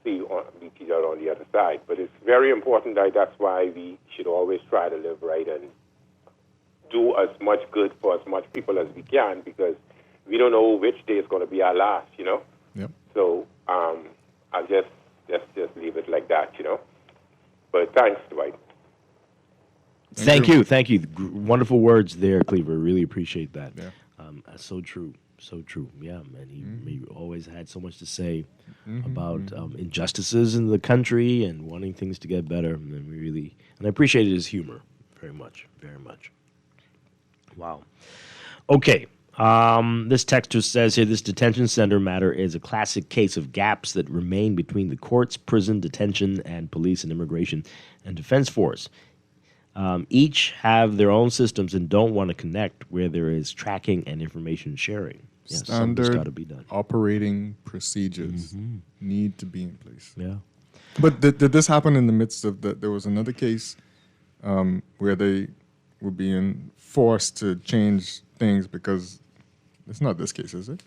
meet each other on the other side. But it's very important that's why we should always try to live right and do as much good for as much people as we can, because we don't know which day is going to be our last, Yep. So I'll just leave it like that, But thanks, Dwight. Thank you. Wonderful words there, Cleaver. Really appreciate that. Yeah. So true. Yeah, man. He always had so much to say about injustices in the country and wanting things to get better. And I appreciated his humor very much. Wow. Okay. This texter says here, this detention center matter is a classic case of gaps that remain between the courts, prison, detention, and police and immigration and defense force. Each have their own systems and don't want to connect where there is tracking and information sharing. Yeah, something's Standard got to be done. operating procedures need to be in place. Yeah. But did this happen in the midst of there was another case where they were being forced to change things because it's not this case, is it?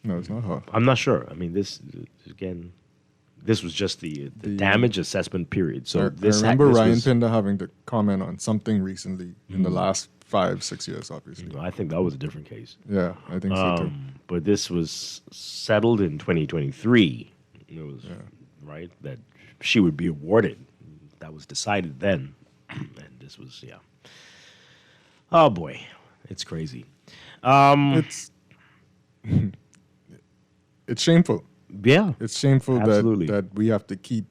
No, it's not her. I'm not sure. I mean, this was just the damage assessment period. So I remember Ryan Pinder having to comment on something recently in the last 5-6 years, obviously. I think that was a different case. Yeah, I think so too. But this was settled in 2023. It was right that she would be awarded. That was decided then, and this was Oh boy, it's crazy. It's shameful. Yeah, it's shameful absolutely. that we have to keep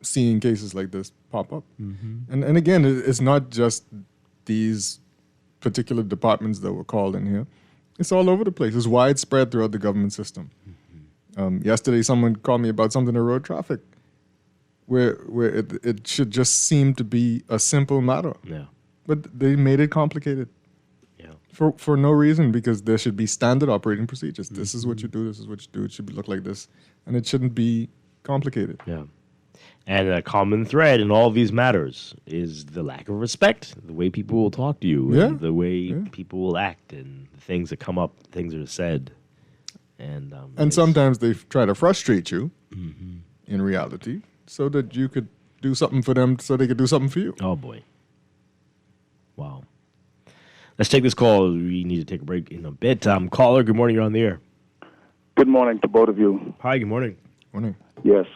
seeing cases like this pop up. And again, it's not just these particular departments that were called in here. It's all over the place. It's widespread throughout the government system. Yesterday, someone called me about something in road traffic, where it should just seem to be a simple matter. Yeah. But they made it complicated. For no reason, because there should be standard operating procedures. This is what you do, this is what you do. It should look like this. And it shouldn't be complicated. Yeah. And a common thread in all of these matters is the lack of respect, the way people will talk to you, and the way people will act, and the things that come up, things that are said. And sometimes they try to frustrate you in reality so that you could do something for them so they could do something for you. Oh, boy. Wow. Let's take this call. We need to take a break in a bit. Caller, good morning. You're on the air. Good morning to both of you. Hi, good morning. Morning. Yes.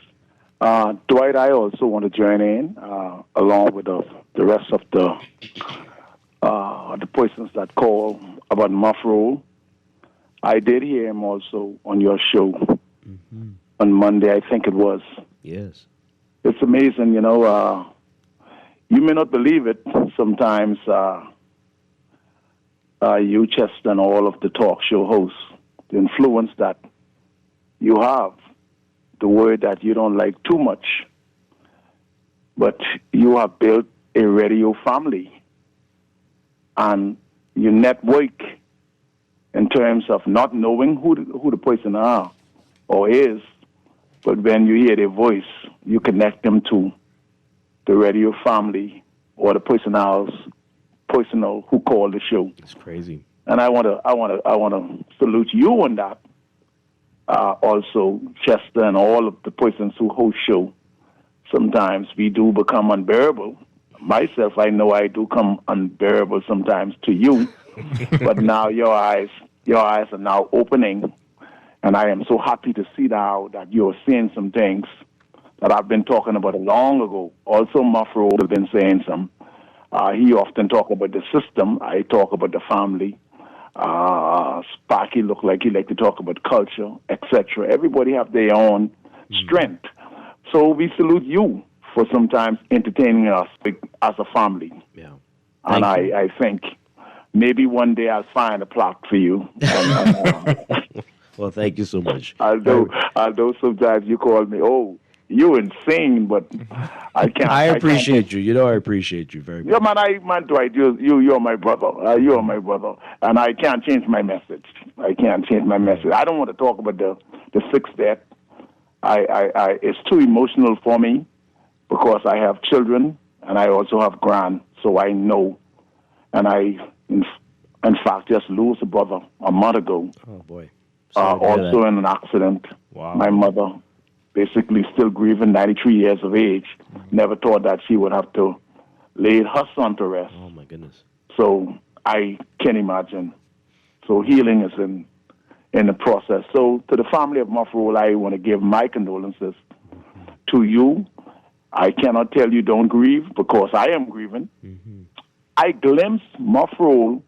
Dwight, I also want to join in, along with the rest of the persons that call about muff roll. I did hear him also on your show on Monday, I think it was. Yes. It's amazing, you know. You may not believe it sometimes. You, Chester, and all of the talk show hosts, the influence that you have, the word that you don't like too much, but you have built a radio family, and you network in terms of not knowing who the person are or is, but when you hear their voice, you connect them to the radio family or the personal who called the show. It's crazy. And I want to salute you on that. Also, Chester and all of the persons who host show. Sometimes we do become unbearable. Myself, I know I do come unbearable sometimes to you. But now your eyes are now opening, and I am so happy to see now that you're seeing some things that I've been talking about long ago. Also, Muffro has been saying some. He often talk about the system. I talk about the family. Sparky look like he like to talk about culture, etc. Everybody have their own strength. So we salute you for sometimes entertaining us as a family. Yeah. And I think maybe one day I'll find a plot for you. Well, thank you so much. Although sometimes you call me, oh, you insane, but I can't. I appreciate you. You know, I appreciate you very much. Yeah, man, Dwight, you're my brother. You're my brother, and I can't change my message. I can't change my message. I don't want to talk about the fixed debt. It's too emotional for me because I have children and I also have grand, so I know. And I, in fact, just lost a brother a month ago. Oh boy! Also in an accident. Wow. My mother, basically still grieving, 93 years of age, never thought that she would have to lay her son to rest. Oh, my goodness. So I can imagine. So healing is in the process. So to the family of Muffroll, I want to give my condolences to you. I cannot tell you don't grieve because I am grieving. I glimpsed Muffroll.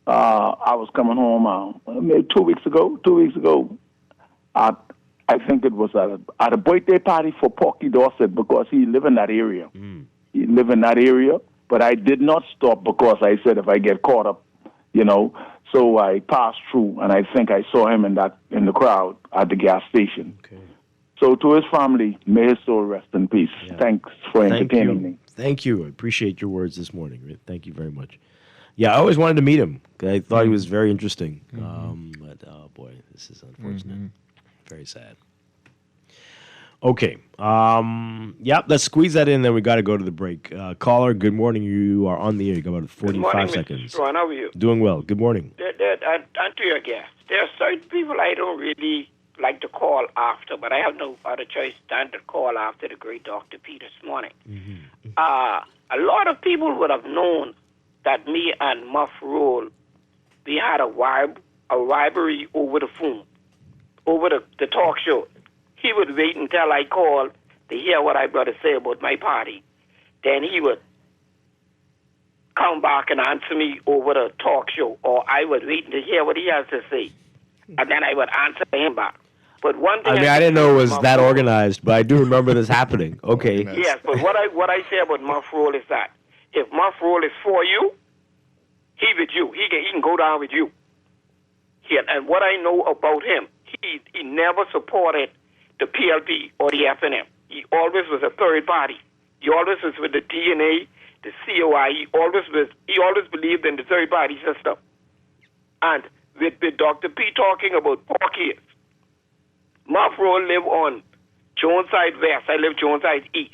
I was coming home maybe 2 weeks ago. I think it was at a birthday party for Porky Dorset because he lived in that area. He lived in that area, but I did not stop because I said if I get caught up So I passed through, and I think I saw him in the crowd at the gas station. Okay. So to his family, may his soul rest in peace. Yeah. Thanks for entertaining me. Thank you. I appreciate your words this morning. Rick. Thank you very much. Yeah, I always wanted to meet him. I thought he was very interesting. But, oh, boy, this is unfortunate. Very sad. Okay. Let's squeeze that in, then we got to go to the break. Caller, good morning. You are on the air. You got about 45 seconds. Mr. Strachan, how are you? Doing well. Good morning. And to your guest, there are certain people I don't really like to call after, but I have no other choice than to call after the great Dr. P this morning. A lot of people would have known that me and Muff Roll, we had a rivalry over the phone, over the talk show. He would wait until I called to hear what I got to say about my party. Then he would come back and answer me over the talk show, or I would wait to hear what he has to say, and then I would answer him back. But one thing I didn't know it was that organized, but I do remember this happening. Okay. Yes, but what I say about Muff Roll is that if Muff Roll is for you, he with you. He can go down with you. And what I know about him, he never supported the PLP or the FNM. He always was a third party. He always was with the DNA, the COI. He always believed in the third party system. And with Dr. P talking about Porky's, Muff Roll live on Joneside West. I live Joneside East.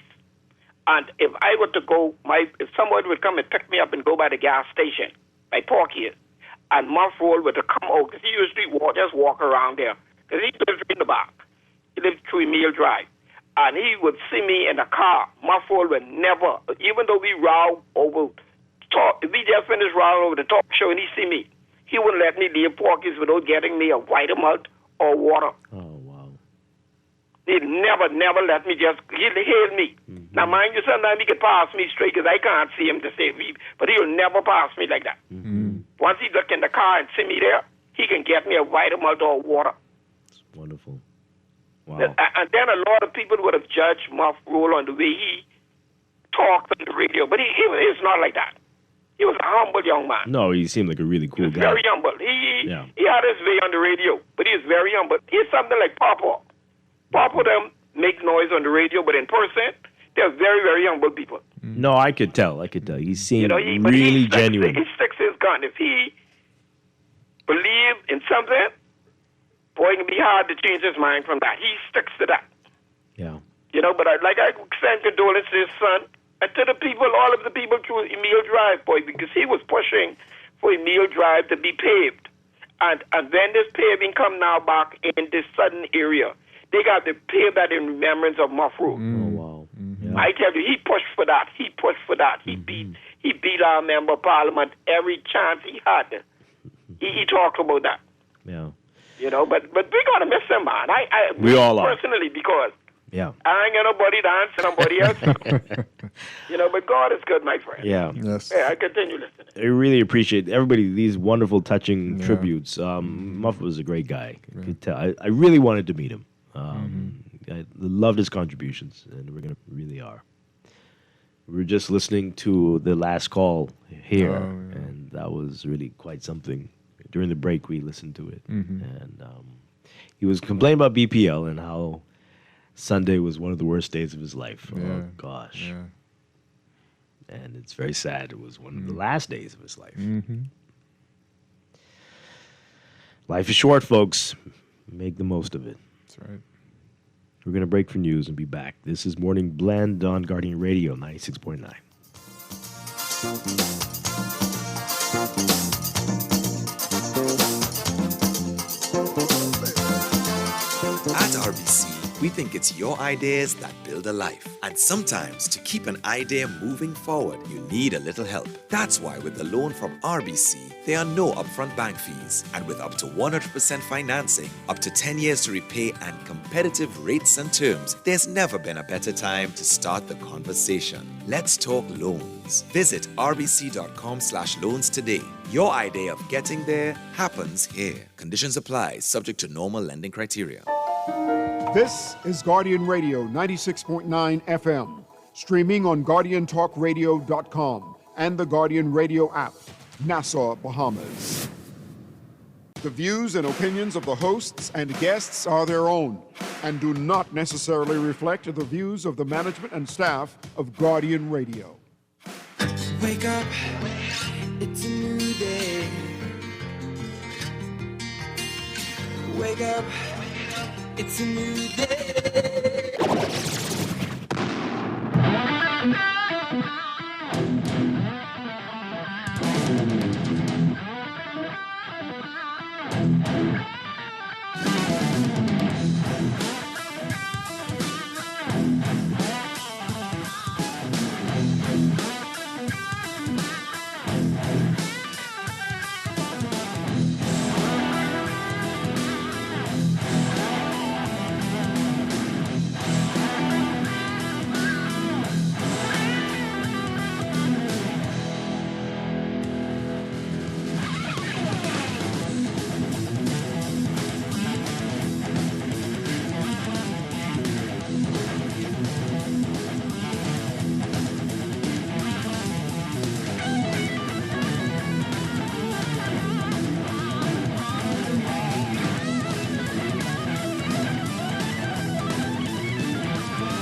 And if I were to go, if somebody would come and pick me up and go by the gas station, by Porky's, and Muff Roll were to come out, because he usually just walk around there, because he lives in the back. He lived through Emile Drive. And he would see me in the car. Muff Roll would never, even though we row over, we just finished rowing over the talk show and he see me, he wouldn't let me leave Porky's without getting me a Vitamalt or water. Oh, wow. He'd never let me he'll hail me. Now, mind you, sometimes he could pass me straight because I can't see him to save me, but he'll never pass me like that. Once he look in the car and see me there, he can get me a Vitamalt or water. It's wonderful. Wow. And then a lot of people would have judged Muff Roll on the way he talked on the radio, but he's not like that. He was a humble young man. No, he seemed like a really cool guy. Very humble. He had his way on the radio, but he was very humble. He's something like Papa. Papa them make noise on the radio, but in person, they're very, very humble people. No, I could tell. He seemed he really genuine. He sticks his gun. If he believes in something, boy, it can be hard to change his mind from that. He sticks to that. Yeah. But I send condolences to his son and to the people, all of the people through Emile Drive, boy, because he was pushing for Emile Drive to be paved. And when this paving come now back in this southern area, they got to pave that in remembrance of Muff Roll. Oh, wow. Yeah. I tell you, he pushed for that. He beat our member of parliament every chance he had. He talked about that. Yeah. But we gotta miss him, man. We all are. Personally, because yeah, I ain't got nobody to answer nobody else. But God is good, my friend. Yeah. Yes. Yeah, I continue listening. I really appreciate everybody, these wonderful, touching tributes. Muff was a great guy. I could tell. I really wanted to meet him. I loved his contributions, and really are. We were just listening to the last call here, and that was really quite something. During the break, we listened to it, and he was complaining about BPL and how Sunday was one of the worst days of his life. Yeah. Oh, gosh. Yeah. And it's very sad. It was one of the last days of his life. Life is short, folks. Make the most of it. That's right. We're going to break for news and be back. This is Morning Blend on Guardian Radio 96.9. At RBC, we think it's your ideas that build a life. And sometimes, to keep an idea moving forward, you need a little help. That's why with the loan from RBC, there are no upfront bank fees. And with up to 100% financing, up to 10 years to repay, and competitive rates and terms, there's never been a better time to start the conversation. Let's talk loans. Visit rbc.com/loans today. Your idea of getting there happens here. Conditions apply, subject to normal lending criteria. This is Guardian Radio 96.9 FM, streaming on GuardianTalkRadio.com and the Guardian Radio app. Nassau, Bahamas. The views and opinions of the hosts and guests are their own and do not necessarily reflect the views of the management and staff of Guardian Radio. Wake up, it's a new day. Wake up, it's a new day.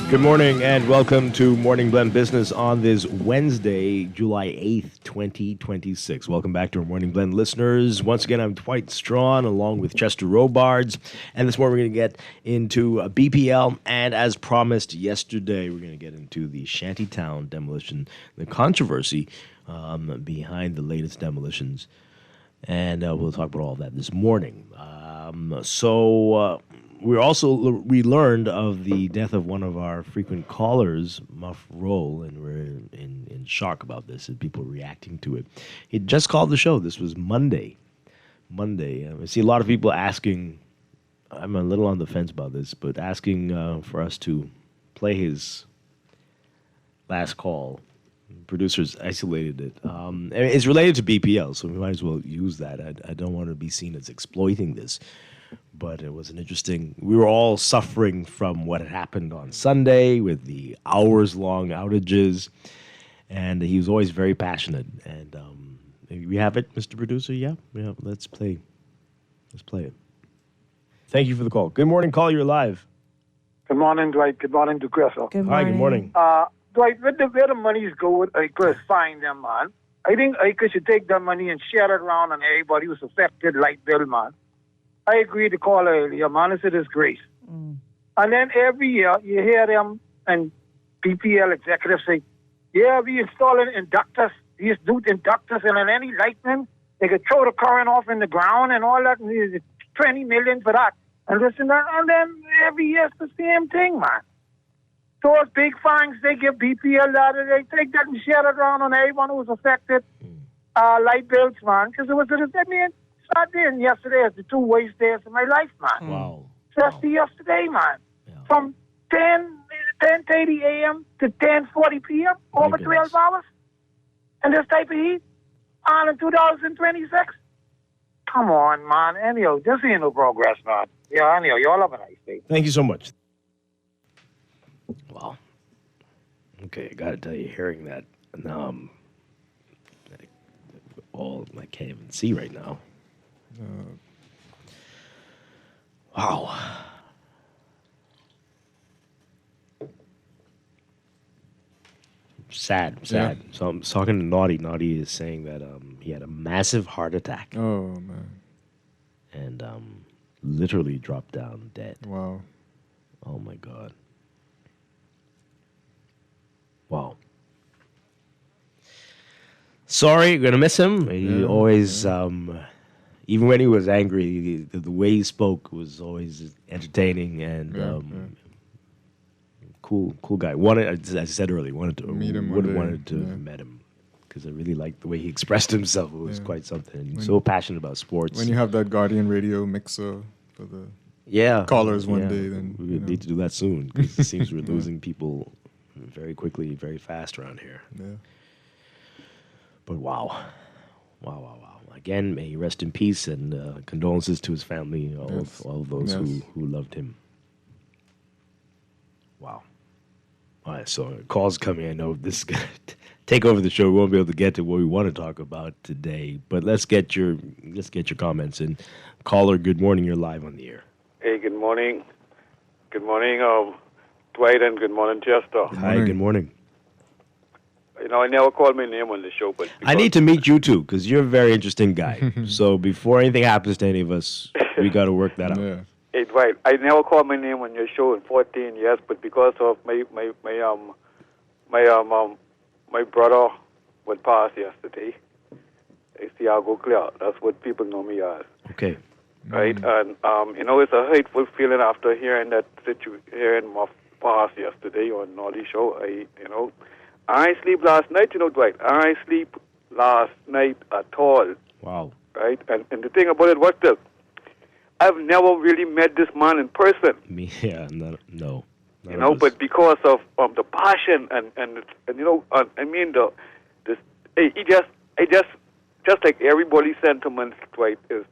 Good morning and welcome to Morning Blend Business on this Wednesday, July 8th, 2026. Welcome back to our Morning Blend listeners. Once again, I'm Dwight Strachan along with Chester Robards. And this morning we're going to get into BPL. And as promised yesterday, we're going to get into the Shantytown demolition, the controversy behind the latest demolitions. And we'll talk about all of that this morning. We learned of the death of one of our frequent callers, Muff Roll, and we're in shock about this and people reacting to it. He just called the show. This was Monday. I see a lot of people asking, I'm a little on the fence about this, but asking for us to play his last call. Producers isolated it. It's related to BPL, so we might as well use that. I don't want to be seen as exploiting this. But it was an interesting... We were all suffering from what had happened on Sunday with the hours-long outages. And he was always very passionate. And we have it, Mr. Producer? Yeah? Let's play it. Thank you for the call. Good morning, call. You're live. Good morning, Dwight. Good morning to Chris. Hi, good morning. Dwight, where the monies go, Chris, find them, man. I think Chris should take that money and share it around on everybody who's affected light bill, man. I agree to call earlier, man. It's a disgrace. And then every year you hear them and BPL executives say, yeah, we installing inductors. These do inductors, and in any lightning, they could throw the current off in the ground and all that. And there's $20 million for that. And this and that. And then every year it's the same thing, man. Those big fines they give BPL that, they take that and share it around on everyone who's affected light bills, man. Because it was, Saturday and yesterday is the two worst days of my life, man. Wow. Especially yesterday, man. From 10:30 a.m. to 10:40 p.m., over 12 hours. And this type of heat on in 2026. Come on, man. Anyhow, this ain't no progress, man. Yeah, anyhow, y'all have a nice day. Thank you so much. Wow. Okay, I got to tell you, hearing that, now I can't even see right now. Wow. Sad. Yeah. So I'm talking to Naughty. Naughty is saying that he had a massive heart attack. Oh, man. And literally dropped down dead. Wow. Oh, my God. Wow. Sorry, you're going to miss him. He always... even when he was angry, the way he spoke was always entertaining and cool guy. As I said earlier, would have wanted to have met him because I really liked the way he expressed himself. It was quite something. And so passionate about sports. When you have that Guardian Radio mixer for the callers one day, then we need to do that soon because it seems we're losing people very quickly, very fast around here. Yeah. But wow. Again, may he rest in peace, and condolences to his family, all of those who loved him. Wow. All right, so calls coming. I know this is going to take over the show. We won't be able to get to what we want to talk about today, but let's get your comments in. Caller, good morning. You're live on the air. Hey, good morning. Good morning, Dwight, and good morning, Chester. Hi, good morning. You know, I never called my name on the show, but I need to meet you too because you're a very interesting guy. So before anything happens to any of us, we got to work that out. hey, Dwight, I never called my name on your show in 14 years, but because of my brother was passed yesterday, I see I'll go clear. That's what people know me as. Okay. Right, and you know, it's a hateful feeling after hearing hearing my pass yesterday on Nolly show. I sleep last night, you know, Dwight. I sleep last night at all. Wow. Right, and the thing about it was this: I've never really met this man in person. Me, yeah, no. You know, but because of the passion and you know, I mean he just like everybody's sentiments, Dwight, is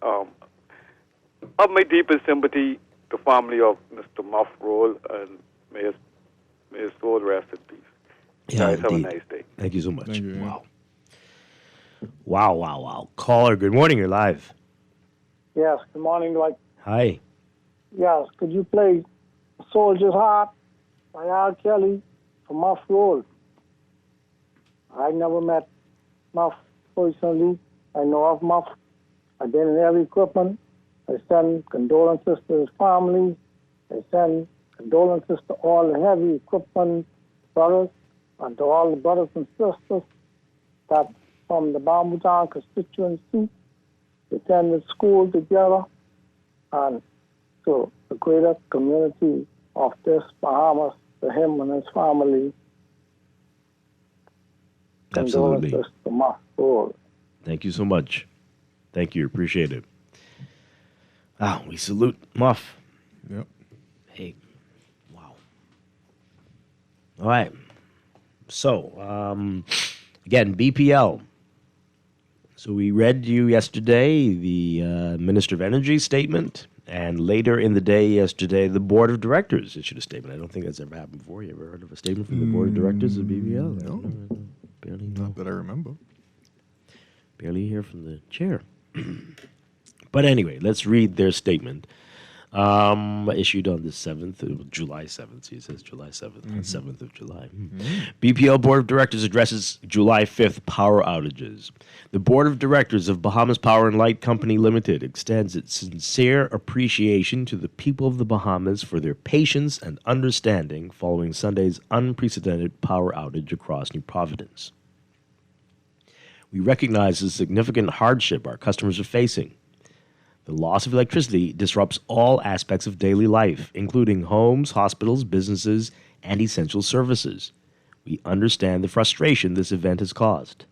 of my deepest sympathy, the family of Mr. Muff Roll, and may his soul rest in peace. Yeah, Guys, have a indeed. nice day. Thank you so much. Thank you. Wow. Caller, good morning. You're live. Yes, good morning, Dwight. Hi. Yes, could you play Soldier's Heart by R. Kelly for Muff Roll? I never met Muff personally. I know of Muff. I've been in heavy equipment. I send condolences to his family. I send condolences to all the heavy equipment brothers and to all the brothers and sisters that from the Bambujan constituency attended school together and to the greater community of this Bahamas, to him and his family. Absolutely. Condolences to Muff Roll. Thank you so much. Thank you. Appreciate it. We salute Muff. Yep. Hey. Wow. All right. So, again, BPL. So we read you yesterday the Minister of Energy statement, and later in the day yesterday, the Board of Directors issued a statement. I don't think that's ever happened before. You ever heard of a statement from the Board of Directors of BPL? No. Barely. Not that I remember. Barely hear from the chair. But anyway, let's read their statement. Issued on the 7th of July 7th. See, it says July 7th, 7th of July. BPL Board of Directors addresses July 5th power outages. The Board of Directors of Bahamas Power and Light Company Limited extends its sincere appreciation to the people of the Bahamas for their patience and understanding following Sunday's unprecedented power outage across New Providence. We recognize the significant hardship our customers are facing. The loss of electricity disrupts all aspects of daily life, including homes, hospitals, businesses, and essential services. We understand the frustration this event has caused.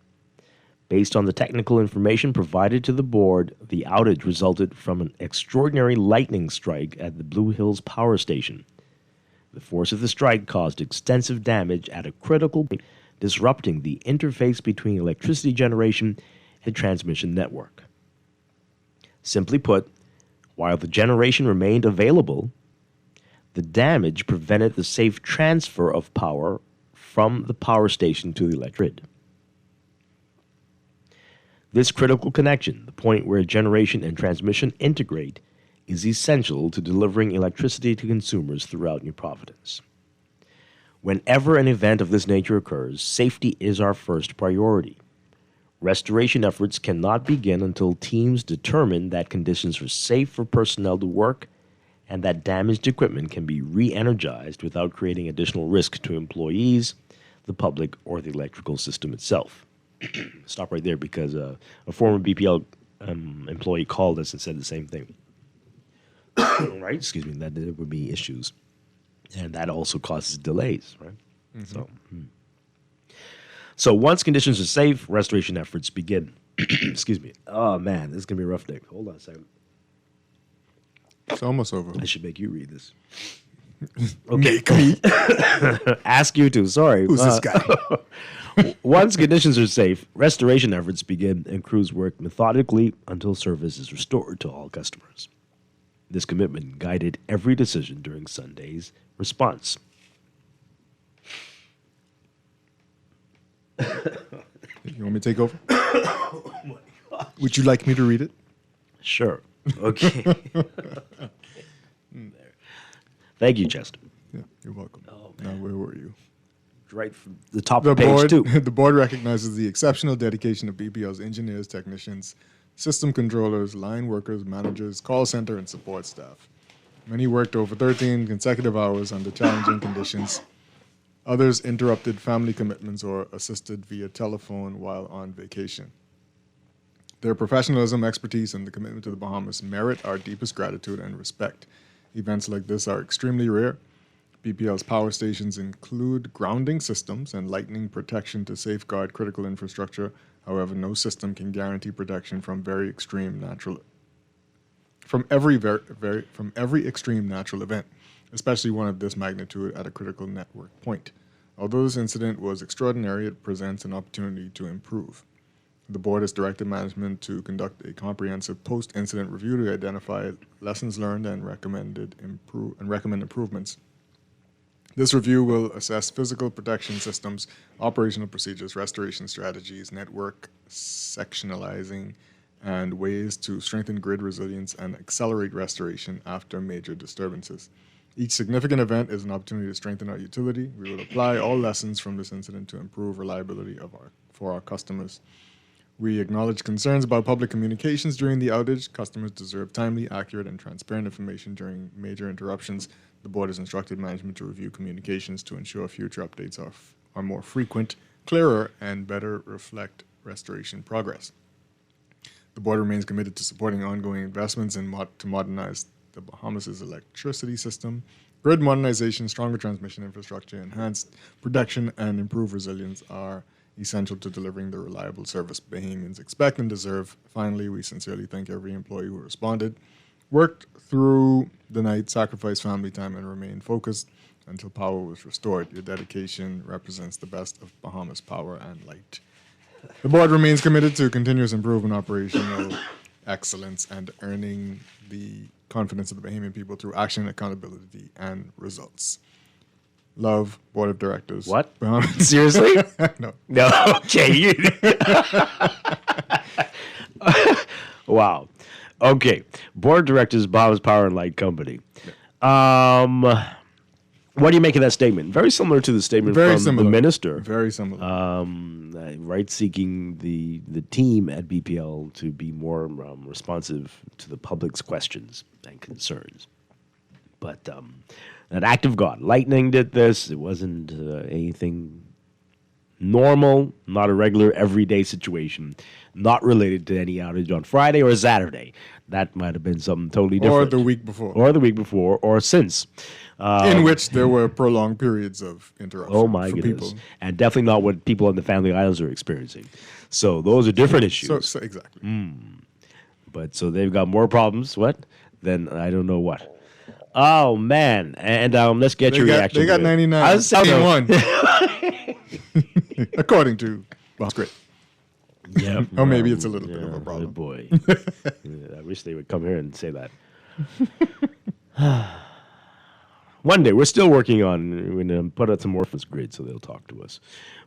Based on the technical information provided to the board, the outage resulted from an extraordinary lightning strike at the Blue Hills Power Station. The force of the strike caused extensive damage at a critical point, disrupting the interface between electricity generation and transmission network. Simply put, while the generation remained available, the damage prevented the safe transfer of power from the power station to the electric grid. This critical connection, the point where generation and transmission integrate, is essential to delivering electricity to consumers throughout New Providence. Whenever an event of this nature occurs, safety is our first priority. Restoration efforts cannot begin until teams determine that conditions are safe for personnel to work and that damaged equipment can be re-energized without creating additional risk to employees, the public, or the electrical system itself. Stop right there because a former BPL employee called us and said the same thing. Right? Excuse me, that there would be issues. And that also causes delays, right? So once conditions are safe, restoration efforts begin. Excuse me. Oh, man, this is going to be a rough day. Hold on a second. It's almost over. I should make you read this. Okay. Ask you to. Sorry. Who's this guy? Once conditions are safe, restoration efforts begin and crews work methodically until service is restored to all customers. This commitment guided every decision during Sunday's response. You want me to take over? Would you like me to read it? Sure. Okay. Thank you, Chester. Yeah, you're welcome. Now, where were you? Right from the top of page board, 2. The board recognizes the exceptional dedication of BPL's engineers, technicians, system controllers, line workers, managers, call center, and support staff. Many worked over 13 consecutive hours under challenging conditions. Others interrupted family commitments or assisted via telephone while on vacation. Their professionalism, expertise, and the commitment to the Bahamas merit our deepest gratitude and respect. Events like this are extremely rare. BPL's power stations include grounding systems and lightning protection to safeguard critical infrastructure. However, no system can guarantee protection from every extreme natural event, especially one of this magnitude at a critical network point. Although this incident was extraordinary, it presents an opportunity to improve. The board has directed management to conduct a comprehensive post-incident review to identify lessons learned and recommend improvements. This review will assess physical protection systems, operational procedures, restoration strategies, network sectionalizing, and ways to strengthen grid resilience and accelerate restoration after major disturbances. Each significant event is an opportunity to strengthen our utility. We will apply all lessons from this incident to improve reliability for our customers. We acknowledge concerns about public communications during the outage. Customers deserve timely, accurate, and transparent information during major interruptions. The board has instructed management to review communications to ensure future updates are more frequent, clearer, and better reflect restoration progress. The board remains committed to supporting ongoing investments to modernize the Bahamas' electricity system. Grid modernization, stronger transmission infrastructure, enhanced protection, and improved resilience are essential to delivering the reliable service Bahamians expect and deserve. Finally, we sincerely thank every employee who responded, worked through the night, sacrificed family time, and remained focused until power was restored. Your dedication represents the best of Bahamas power and light. The board remains committed to continuous improvement, operational excellence, and earning the confidence of the Bahamian people through action, accountability, and results. Love, board of directors. What? Seriously? No. No. Okay. Wow. Okay. Board of directors, Bahamas Power and Light Company. What do you make of that statement? Very similar to the statement from the minister. Very similar. Right, seeking the team at BPL to be more responsive to the public's questions and concerns. But an act of God. Lightning did this. It wasn't anything normal, not a regular everyday situation, not related to any outage on Friday or Saturday. That might have been something totally different. Or the week before. Or since. In which there were prolonged periods of interruption. Oh, my goodness. People. And definitely not what people on the Family Islands are experiencing. So those are different issues. So exactly. But so they've got more problems, Then I don't know what. Oh, man. And let's get your reaction. They got 99. I was saying one. According to Grit. Yeah. Or maybe it's a little bit of a problem. Boy. I wish they would come here and say that. One day. We're still working on, we're going to put out some Orphans Grid so they'll talk to us.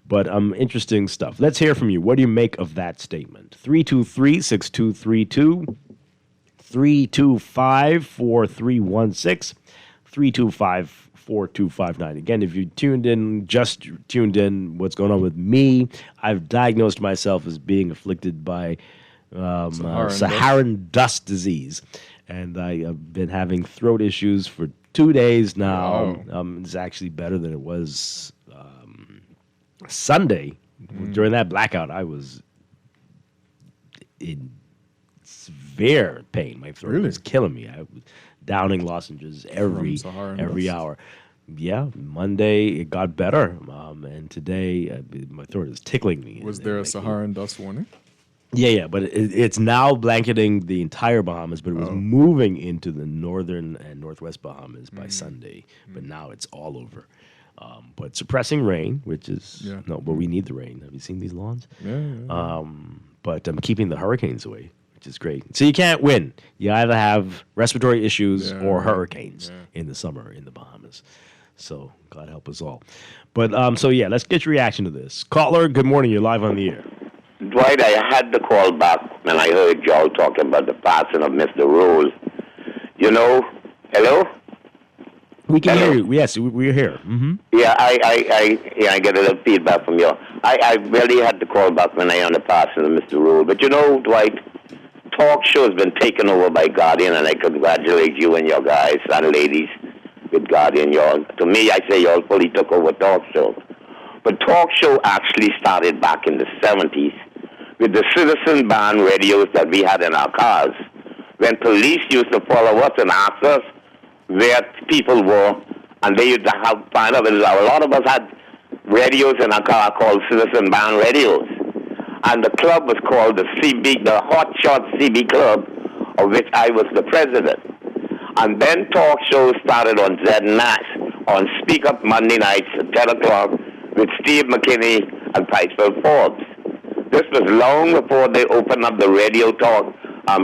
But interesting stuff. Let's hear from you. What do you make of that statement? 323-6232. 325-4316, 325-4259. Again, if you just tuned in, what's going on with me, I've diagnosed myself as being afflicted by Saharan dust disease. And I have been having throat issues for 2 days now. It's actually better than it was Sunday. During that blackout, I was in severe pain. My throat was killing me. I was downing lozenges every hour. Yeah, Monday it got better, and today my throat is tickling me. Was there a Saharan dust warning? Yeah, but it's now blanketing the entire Bahamas, but it was moving into the northern and northwest Bahamas by Sunday, but now it's all over. But suppressing rain, which is but we need the rain. Have you seen these lawns? Yeah. But I'm keeping the hurricanes away, which is great. So you can't win. You either have respiratory issues or hurricanes in the summer in the Bahamas. So God help us all. But so yeah, let's get your reaction to this. Caller, good morning. You're live on the air. Dwight, I had to call back when I heard y'all talking about the passing of Mr. Rule. You know, hello? We can hear you. Yes, we're here. Mm-hmm. Yeah, I get a little feedback from you. I really had to call back when I heard the passing of Mr. Rule. But you know, Dwight, talk show has been taken over by Guardian, and I congratulate you and your guys and ladies with Guardian. Y'all, to me, I say y'all fully took over talk show. But talk show actually started back in the 70s with the citizen band radios that we had in our cars. When police used to follow us and ask us where people were, and they used to find out. A lot of us had radios in our car called citizen band radios. And the club was called the Hot Shot CB Club, of which I was the president. And then talk shows started on Z-Nash on Speak Up Monday nights at 10 o'clock with Steve McKinney and Piceville Forbes. This was long before they opened up the radio talk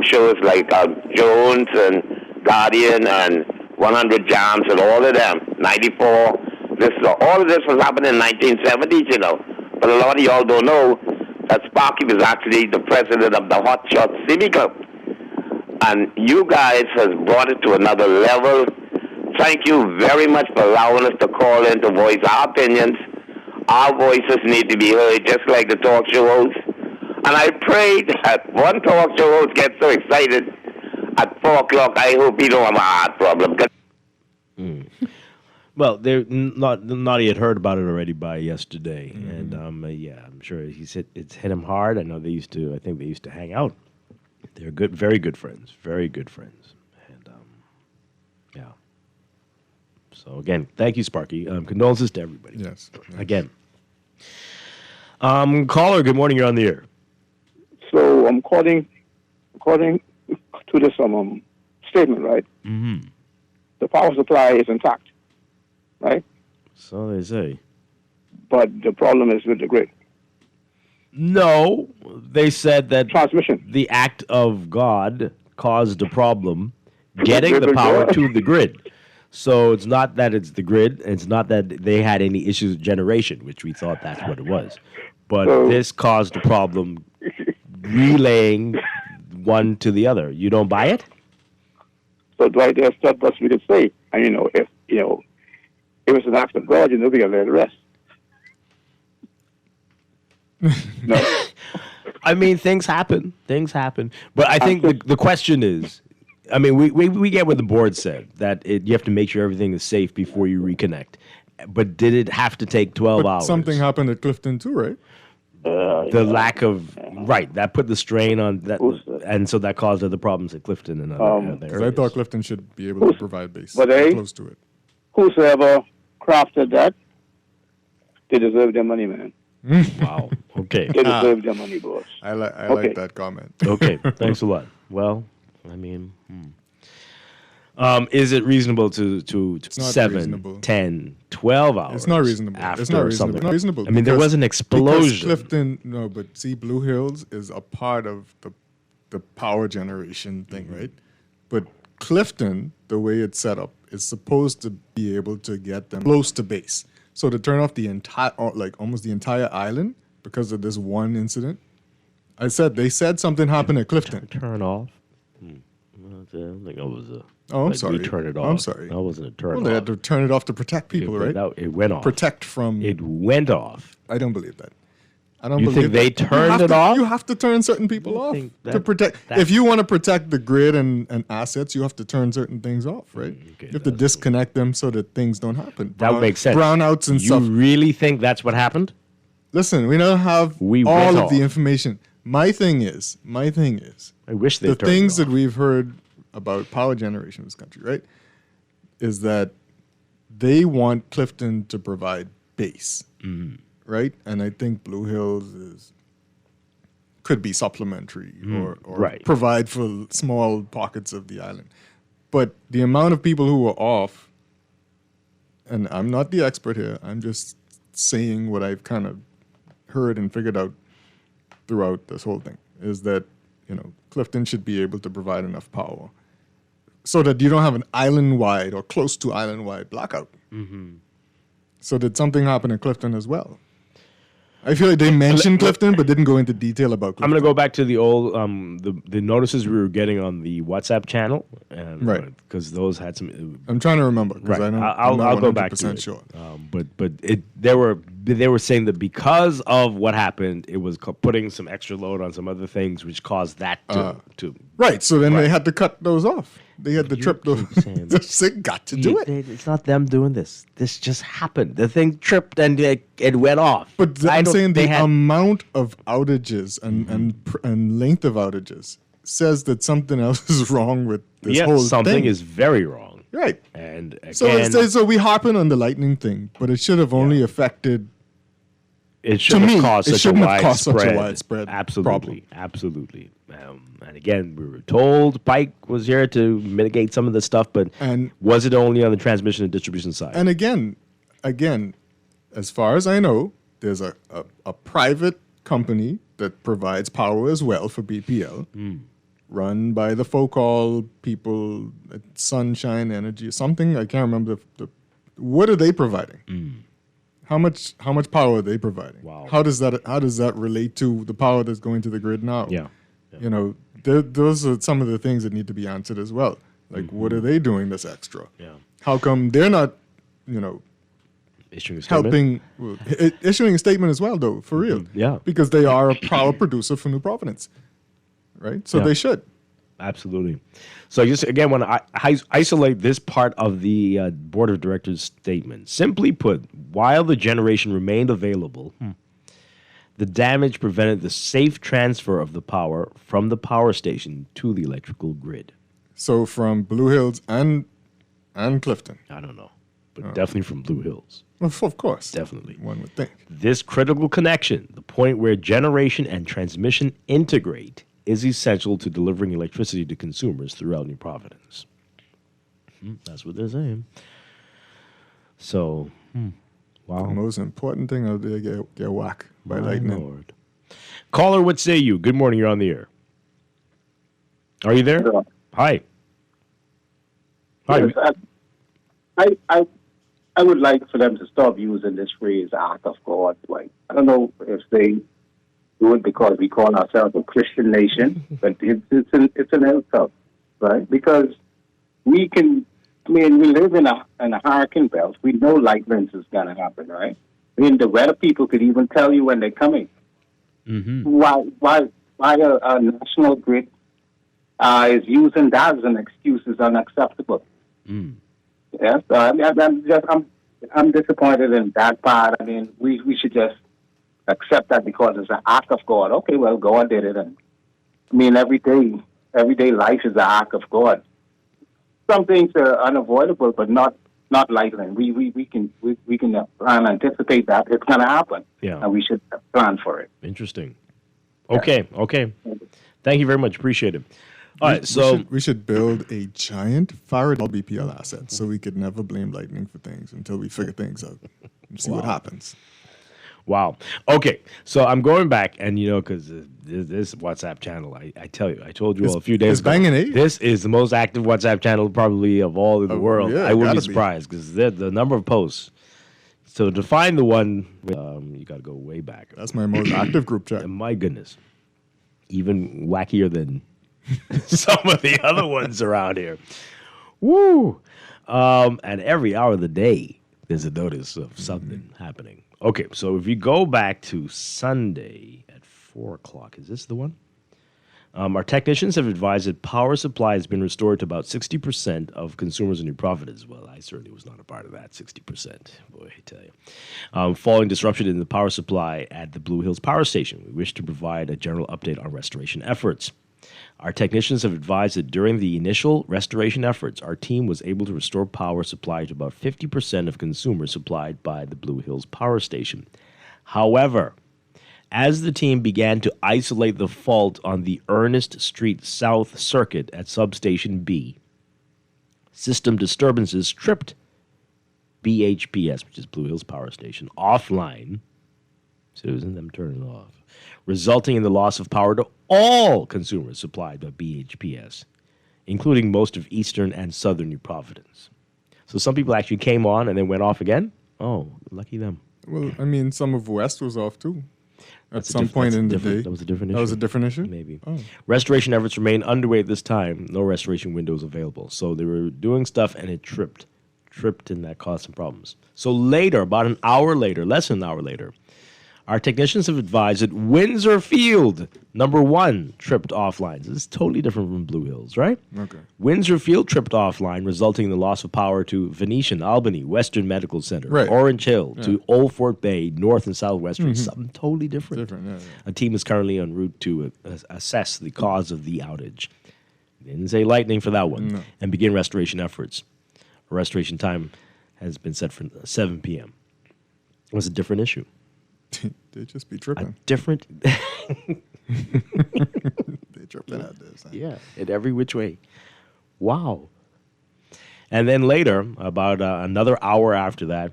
shows like Jones and Guardian and 100 Jams and all of them, 94. All of this was happening in 1970s, you know. But a lot of y'all don't know that Sparky was actually the president of the Hot Shot CB Club. And you guys has brought it to another level. Thank you very much for allowing us to call in to voice our opinions. Our voices need to be heard just like the talk show hosts. And I pray that one talk show host gets so excited at 4 o'clock, I hope he don't have a heart problem. Well, Naughty had heard about it already by yesterday, and yeah, I'm sure it's hit him hard. I know I think they used to hang out. They're very good friends, and yeah. So again, thank you, Sparky. Condolences to everybody. Yes. Again. Caller, good morning. You're on the air. So according to this statement, right? Mm-hmm. The power supply is intact, right? So they say. But the problem is with the grid. No, they said that transmission. The act of God caused a problem getting the power to the grid. So it's not that it's the grid. It's not that they had any issues with generation, which we thought that's what it was. But this caused a problem relaying one to the other. You don't buy it? So Dwight, there's not much we could say. And if it's an act of God, we gotta let it rest. No. I mean, things happen. But I think the question is, I mean, we get what the board said, that you have to make sure everything is safe before you reconnect. But did it have to take 12 hours? Something happened at Clifton too, right? The lack of that put the strain on that, and so that caused other problems at Clifton and other areas. I thought Clifton should be able to provide base close to it. Whosoever crafted that, they deserve their money, man. Wow. Okay. They deserve their money, boss. I like that comment. Okay. Thanks a lot. Well, I mean, is it reasonable to 7, reasonable. 10, 12 hours? It's not reasonable. It's not reasonable. I mean, there was an Because explosion. Clifton, no, but see, Blue Hills is a part of the power generation thing, right? But Clifton, the way it's set up, is supposed to be able to get them close to base. So to turn off the entire, almost the entire island because of this one incident, they said something happened at Clifton. Turn off? I think it was I'm sorry. We turned it off. I'm sorry. That wasn't a turn Well, off. they had to turn it off to protect people, right? It went off. Protect from. It went off. I don't believe that. I don't You believe think they that. turned it off? You have to turn certain people off to protect. that- If you want to protect the grid and assets, you have to turn certain things off, right? You have to disconnect them so that things don't happen. That would make sense. Brownouts and you stuff. You really think that's what happened? Listen, we don't have went all of off. the information. My thing is, I wish they the turned things it off. that we've heard about power generation in this country, right, is that they want Clifton to provide base, right? And I think Blue Hills could be supplementary or right. provide for small pockets of the island. But the amount of people who were off, and I'm not the expert here, I'm just saying what I've kind of heard and figured out throughout this whole thing, is that, Clifton should be able to provide enough power so that you don't have an island-wide or close to island-wide blackout. So did something happen in Clifton as well? I feel like they mentioned Clifton, but didn't go into detail about Clifton. I'm going to go back to the old the notices we were getting on the WhatsApp channel, Right. Because those had some. I'm trying to remember because Right. I know I'll go back to it. sure. They were saying that because of what happened, it was putting some extra load on some other things, which caused that to Right. So then they had to cut those off. They had to trip those. They got to do it. It's not them doing this. This just happened. The thing tripped and it went off. But I'm saying the amount of outages and length of outages says that something else is wrong with this whole thing. Something is very wrong. Right. And again, so we harping on the lightning thing, but it should have only affected. It shouldn't have caused such a widespread Absolutely. Absolutely. And again, we were told Pike was here to mitigate some of this stuff, but was it only on the transmission and distribution side? And again, as far as I know, there's a private company that provides power as well for BPL, run by the Focal people at Sunshine Energy or something. I can't remember. What are they providing? How much power are they providing? Wow. How does that relate to the power that's going to the grid now? Yeah. You know, those are some of the things that need to be answered as well. Like, what are they doing this extra? Yeah. How come they're not, issuing a statement? Issuing a statement as well, though, for real. Yeah. Because they are a power producer for New Providence, right? So Yeah. they should. Absolutely. So I just, again, want to isolate this part of the Board of Directors statement. Simply put, while the generation remained available, the damage prevented the safe transfer of the power from the power station to the electrical grid. So from Blue Hills and Clifton. I don't know, but definitely from Blue Hills. Well, of course. Definitely. One would think. This critical connection, the point where generation and transmission integrate, is essential to delivering electricity to consumers throughout New Providence. That's what they're saying. So, wow. The most important thing out there get whacked by lightning. Lord. Caller, what say you? Good morning, you're on the air. Are you there? Yeah. Hi. Hi. Yes, I would like for them to stop using this phrase "act of God." Like, I don't know if they do it because we call ourselves a Christian nation, but it's an insult, right? Because we live in a hurricane belt. We know lightning is going to happen, right? I mean, the weather people could even tell you when they're coming. Why a national grid is using that as an excuse is unacceptable. Yes, I'm disappointed in that part. I mean, we should just accept that because it's an act of God. Okay, well, God did it, and I mean, everyday life is an act of God. Some things are unavoidable, but not lightning. We can anticipate that it's going to happen, and we should plan for it. Interesting. Okay. Thank you very much. Appreciate it. All right, so we should build a giant Faraday BPL asset so we could never blame lightning for things until we figure things out and see what happens. Wow. Okay, so I'm going back, and because this WhatsApp channel, I told you all a few days ago. Banging, eh? This is the most active WhatsApp channel probably of all in the world. yeah, I wouldn't be gotta be. surprised because the number of posts. So to find the one, you got to go way back. That's my most active group chat. And my goodness, even wackier than some of the other ones around here. Woo! And every hour of the day, there's a notice of something happening. Okay, so if you go back to Sunday at 4 o'clock, is this the one? Our technicians have advised that power supply has been restored to about 60% of consumers in New Providence. Well, I certainly was not a part of that 60%. Boy, I tell you. Following disruption in the power supply at the Blue Hills Power Station, we wish to provide a general update on restoration efforts. Our technicians have advised that during the initial restoration efforts, our team was able to restore power supply to about 50% of consumers supplied by the Blue Hills Power Station. However, as the team began to isolate the fault on the Ernest Street South circuit at Substation B, system disturbances tripped BHPS, which is Blue Hills Power Station, offline. So it was in them turning it off, resulting in the loss of power to all consumers supplied by BHPS, including most of eastern and southern New Providence. So some people actually came on and then went off again? Oh, lucky them. Well, I mean, some of West was off too. That's a Some point in the day. That was a different issue. That was a different issue? Maybe. Oh. Restoration efforts remain underway at this time. No restoration windows available. So they were doing stuff and it tripped. And that caused some problems. So later, about an hour later, less than an hour later, our technicians have advised that Windsor Field, number 1, tripped offline. This is totally different from Blue Hills, right? Okay. Windsor Field tripped offline, resulting in the loss of power to Venetian, Albany, Western Medical Center, Right. Orange Hill, Yeah. to Old Fort Bay, North and Southwestern. Mhm. Something totally different. Different, yeah. A team is currently en route to assess the cause of the outage. They didn't say lightning for that one. No. And begin restoration efforts. Restoration time has been set for 7 p.m. It was a different issue. They just be tripping. Different. They tripping out there. Son. Yeah, in every which way. Wow. And then later, about another hour after that,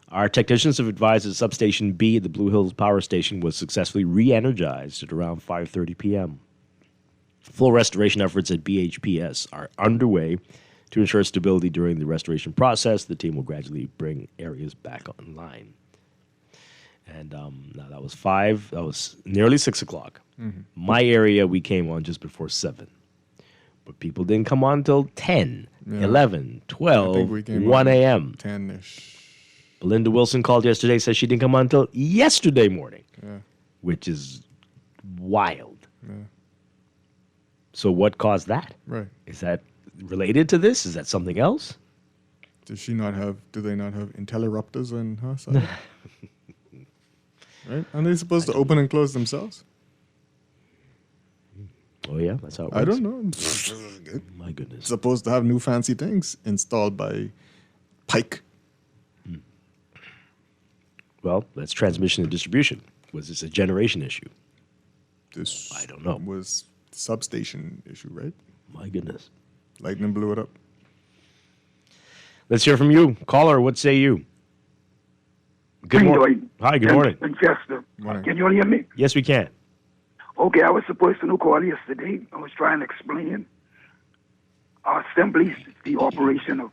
our technicians have advised that Substation B at the Blue Hills Power Station was successfully re-energized at around 5:30 p.m. Full restoration efforts at BHPS are underway to ensure stability during the restoration process. The team will gradually bring areas back online. And now that was nearly 6 o'clock. Mhm. My area, we came on just before 7. But people didn't come on until 10, Yeah. 11, I 12, think we came 1 on a.m. 10-ish. Belinda Wilson called yesterday, said she didn't come on until yesterday morning, Yeah. which is wild. Yeah. So what caused that? Right. Is that related to this? Is that something else? Do they not have interrupters on her side? Right? Aren't they supposed to open and close themselves? Oh, yeah? That's how it works? I don't know. My goodness. Supposed to have new fancy things installed by Pike. Well, that's transmission and distribution. Was this a generation issue? This I don't know. Was substation issue, right? My goodness. Lightning blew it up. Let's hear from you. Caller, what say you? Good How you morning. doing? Hi, good morning. Chester. Morning. Can you all hear me? Yes, we can. Okay, I was supposed to call yesterday. I was trying to explain simply the operation of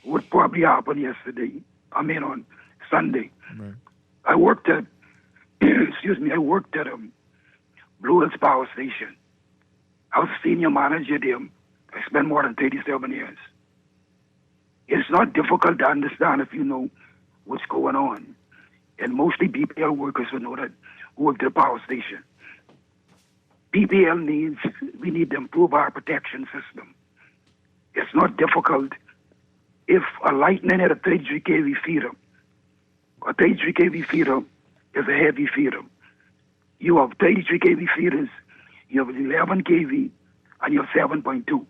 what probably happened yesterday. On Sunday. Right. I worked at, Blue Hills Power Station. I was a senior manager there. I spent more than 37 years. It's not difficult to understand if you know what's going on. And mostly BPL workers will know that who work at the power station. BPL we need to improve our protection system. It's not difficult. If a lightning at a 33 kV feeder, a 33 kV feeder is a heavy feeder. You have 33 kV feeders, you have 11 kV, and you have 7.2.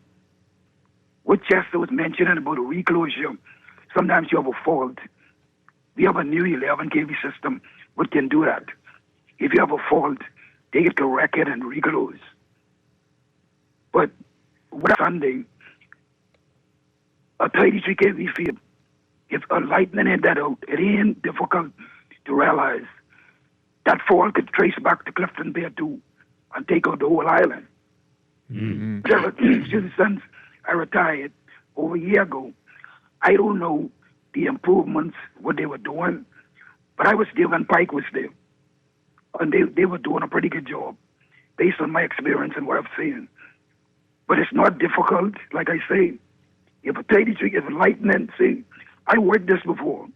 What Chester was mentioning about a reclosure, sometimes you have a fault. We have a new 11 kV system which can do that. If you have a fault, they get corrected and reclose. But what Sunday, a 33 kV feed, if a lightning hit that out, it ain't difficult to realize that fault could trace back to Clifton Bay too and take out the whole island. Since I retired over a year ago, I don't know the improvements, what they were doing, but I was there when Pike was there. And they were doing a pretty good job based on my experience and what I've seen. But it's not difficult, like I say. If a lightning, see, I worked this before.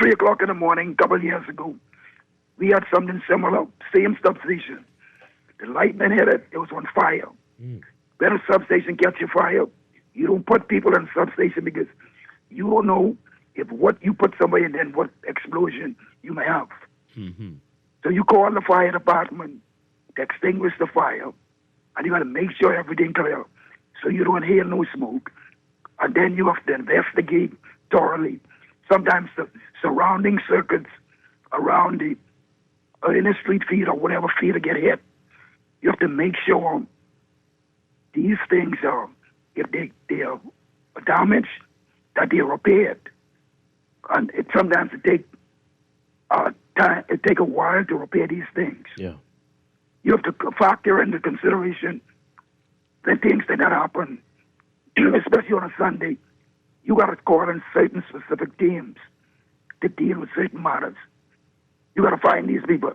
3 o'clock in the morning, a couple of years ago, we had something similar, same substation. The lightning hit it, it was on fire. When a substation catches fire, you don't put people in a substation because you don't know if what you put somebody in, then what explosion you may have. So you call the fire department to extinguish the fire, and you got to make sure everything clear so you don't hear no smoke. And then you have to investigate thoroughly. Sometimes the surrounding circuits around the in the street feed or whatever feeder get hit. You have to make sure these things are, if they are damaged, that they are repaired. And sometimes it take time. It take a while to repair these things. Yeah. You have to factor into consideration the things that happen, especially on a Sunday. You got to call in certain specific teams to deal with certain matters. You got to find these people.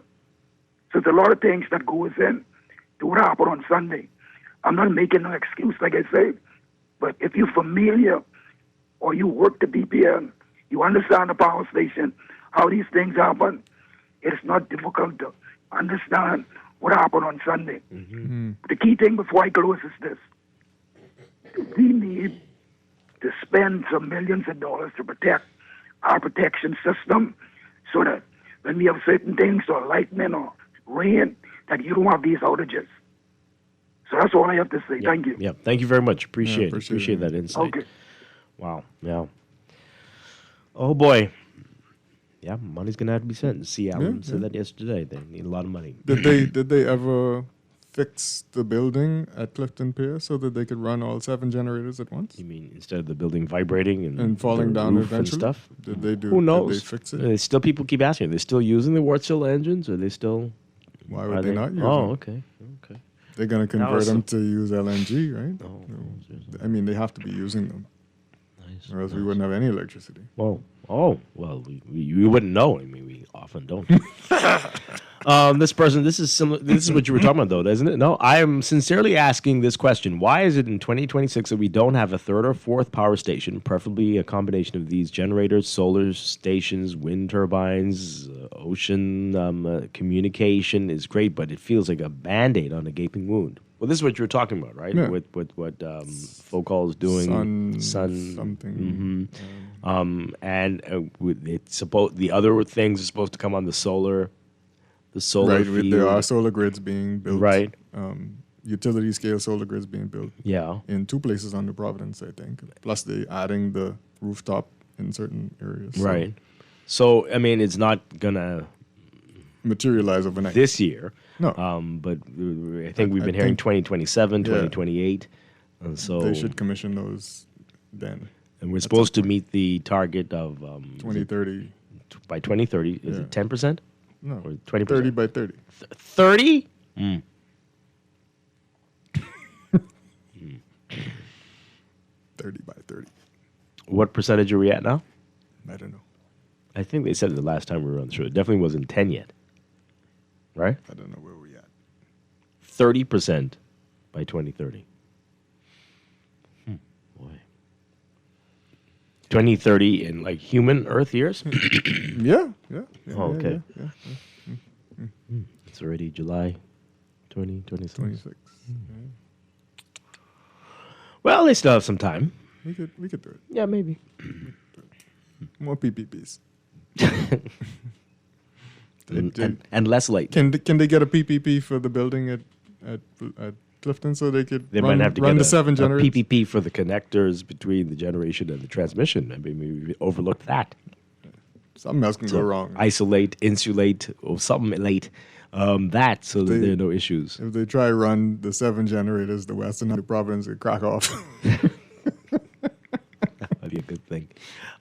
So there's a lot of things that goes in to what happened on Sunday. I'm not making no excuse, like I say, but if you're familiar or you work the BPL, you understand the power station, how these things happen, it's not difficult to understand what happened on Sunday. The key thing before I close is this. We need to spend some millions of dollars to protect our protection system so that when we have certain things or lightning or rain, that you don't have these outages. So that's all I have to say. Thank you. Yeah, thank you very much. Appreciate appreciate that insight. Okay. Wow. Yeah. Oh boy. Yeah, money's gonna have to be sent. See, Alan said that yesterday. They need a lot of money. Did they ever fix the building at Clifton Pier so that they could run all 7 generators at once? You mean instead of the building vibrating and falling the down roof eventually? and stuff? Did they do? Who knows? Did they fix it? Still, people keep asking. Are they still using the Wärtsilä engines? Are they still? Why would they not use Oh, them? okay. They're going to convert them to use LNG, right? Oh, I mean, they have to be using them. Or else we wouldn't have any electricity. Well, we wouldn't know. I mean, we often don't. This is similar. This is what you were talking about, though, isn't it? No, I am sincerely asking this question: why is it in 2026 that we don't have a third or fourth power station, preferably a combination of these generators, solar stations, wind turbines, ocean communication is great, but it feels like a Band-Aid on a gaping wound. Well, this is what you were talking about, right? Yeah. With what Focal's doing, sun something. and it's the other things are supposed to come on the solar. Right, field. there are solar grids being built. Right. Utility scale solar grids being built. Yeah. In 2 places under Providence, I think. Plus, they adding the rooftop in certain areas. Right. So, I mean, it's not gonna materialize overnight this year. No. But I think we've been hearing 2027, 2028. And so they should commission those then. And we're supposed to meet the target of 2030. By 2030, is it 10%? No. Or 20%? 30 by 30. 30? 30 by 30. What percentage are we at now? I don't know. I think they said it the last time we were on the show. It definitely wasn't 10 yet. Right? I don't know where we're at. 30% by 2030. Boy. 2030 in like human Earth years? Yeah. Oh, okay. Yeah. It's already July 2026. 26. Well, they still have some time. We could do it. Yeah, maybe. More PPPs. and less late. Can they get a PPP for the building at Clifton so they could might have to run get the 7 a generators? PPP for the connectors between the generation and the transmission. I mean, we overlooked that. Something else can go wrong. Isolate, insulate, or something late. That so that there are no issues. If they try run the 7 generators, the Western and the Providence would crack off. That'd be a good thing.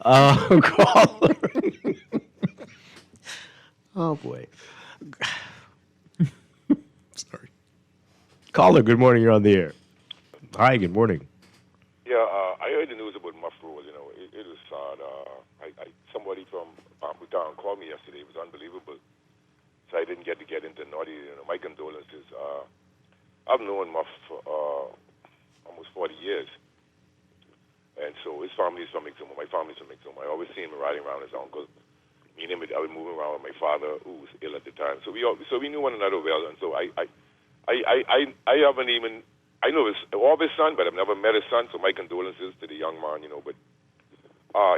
Caller. Oh boy. Sorry. Caller, good morning. You're on the air. Hi, good morning. Yeah, I heard the news about Muffroll. You know, it was sad. Somebody from Bhutan called me yesterday. It was unbelievable. So I didn't get into naughty. You know, my condolences. I've known Muff for almost 40 years. And so his family is from Mixoma. My family's from Mixoma. I always see him riding around his uncle. Me and him, I was moving around with my father, who was ill at the time. So we knew one another well. And so I haven't even, I know his son, but I've never met his son. So my condolences to the young man, you know. But I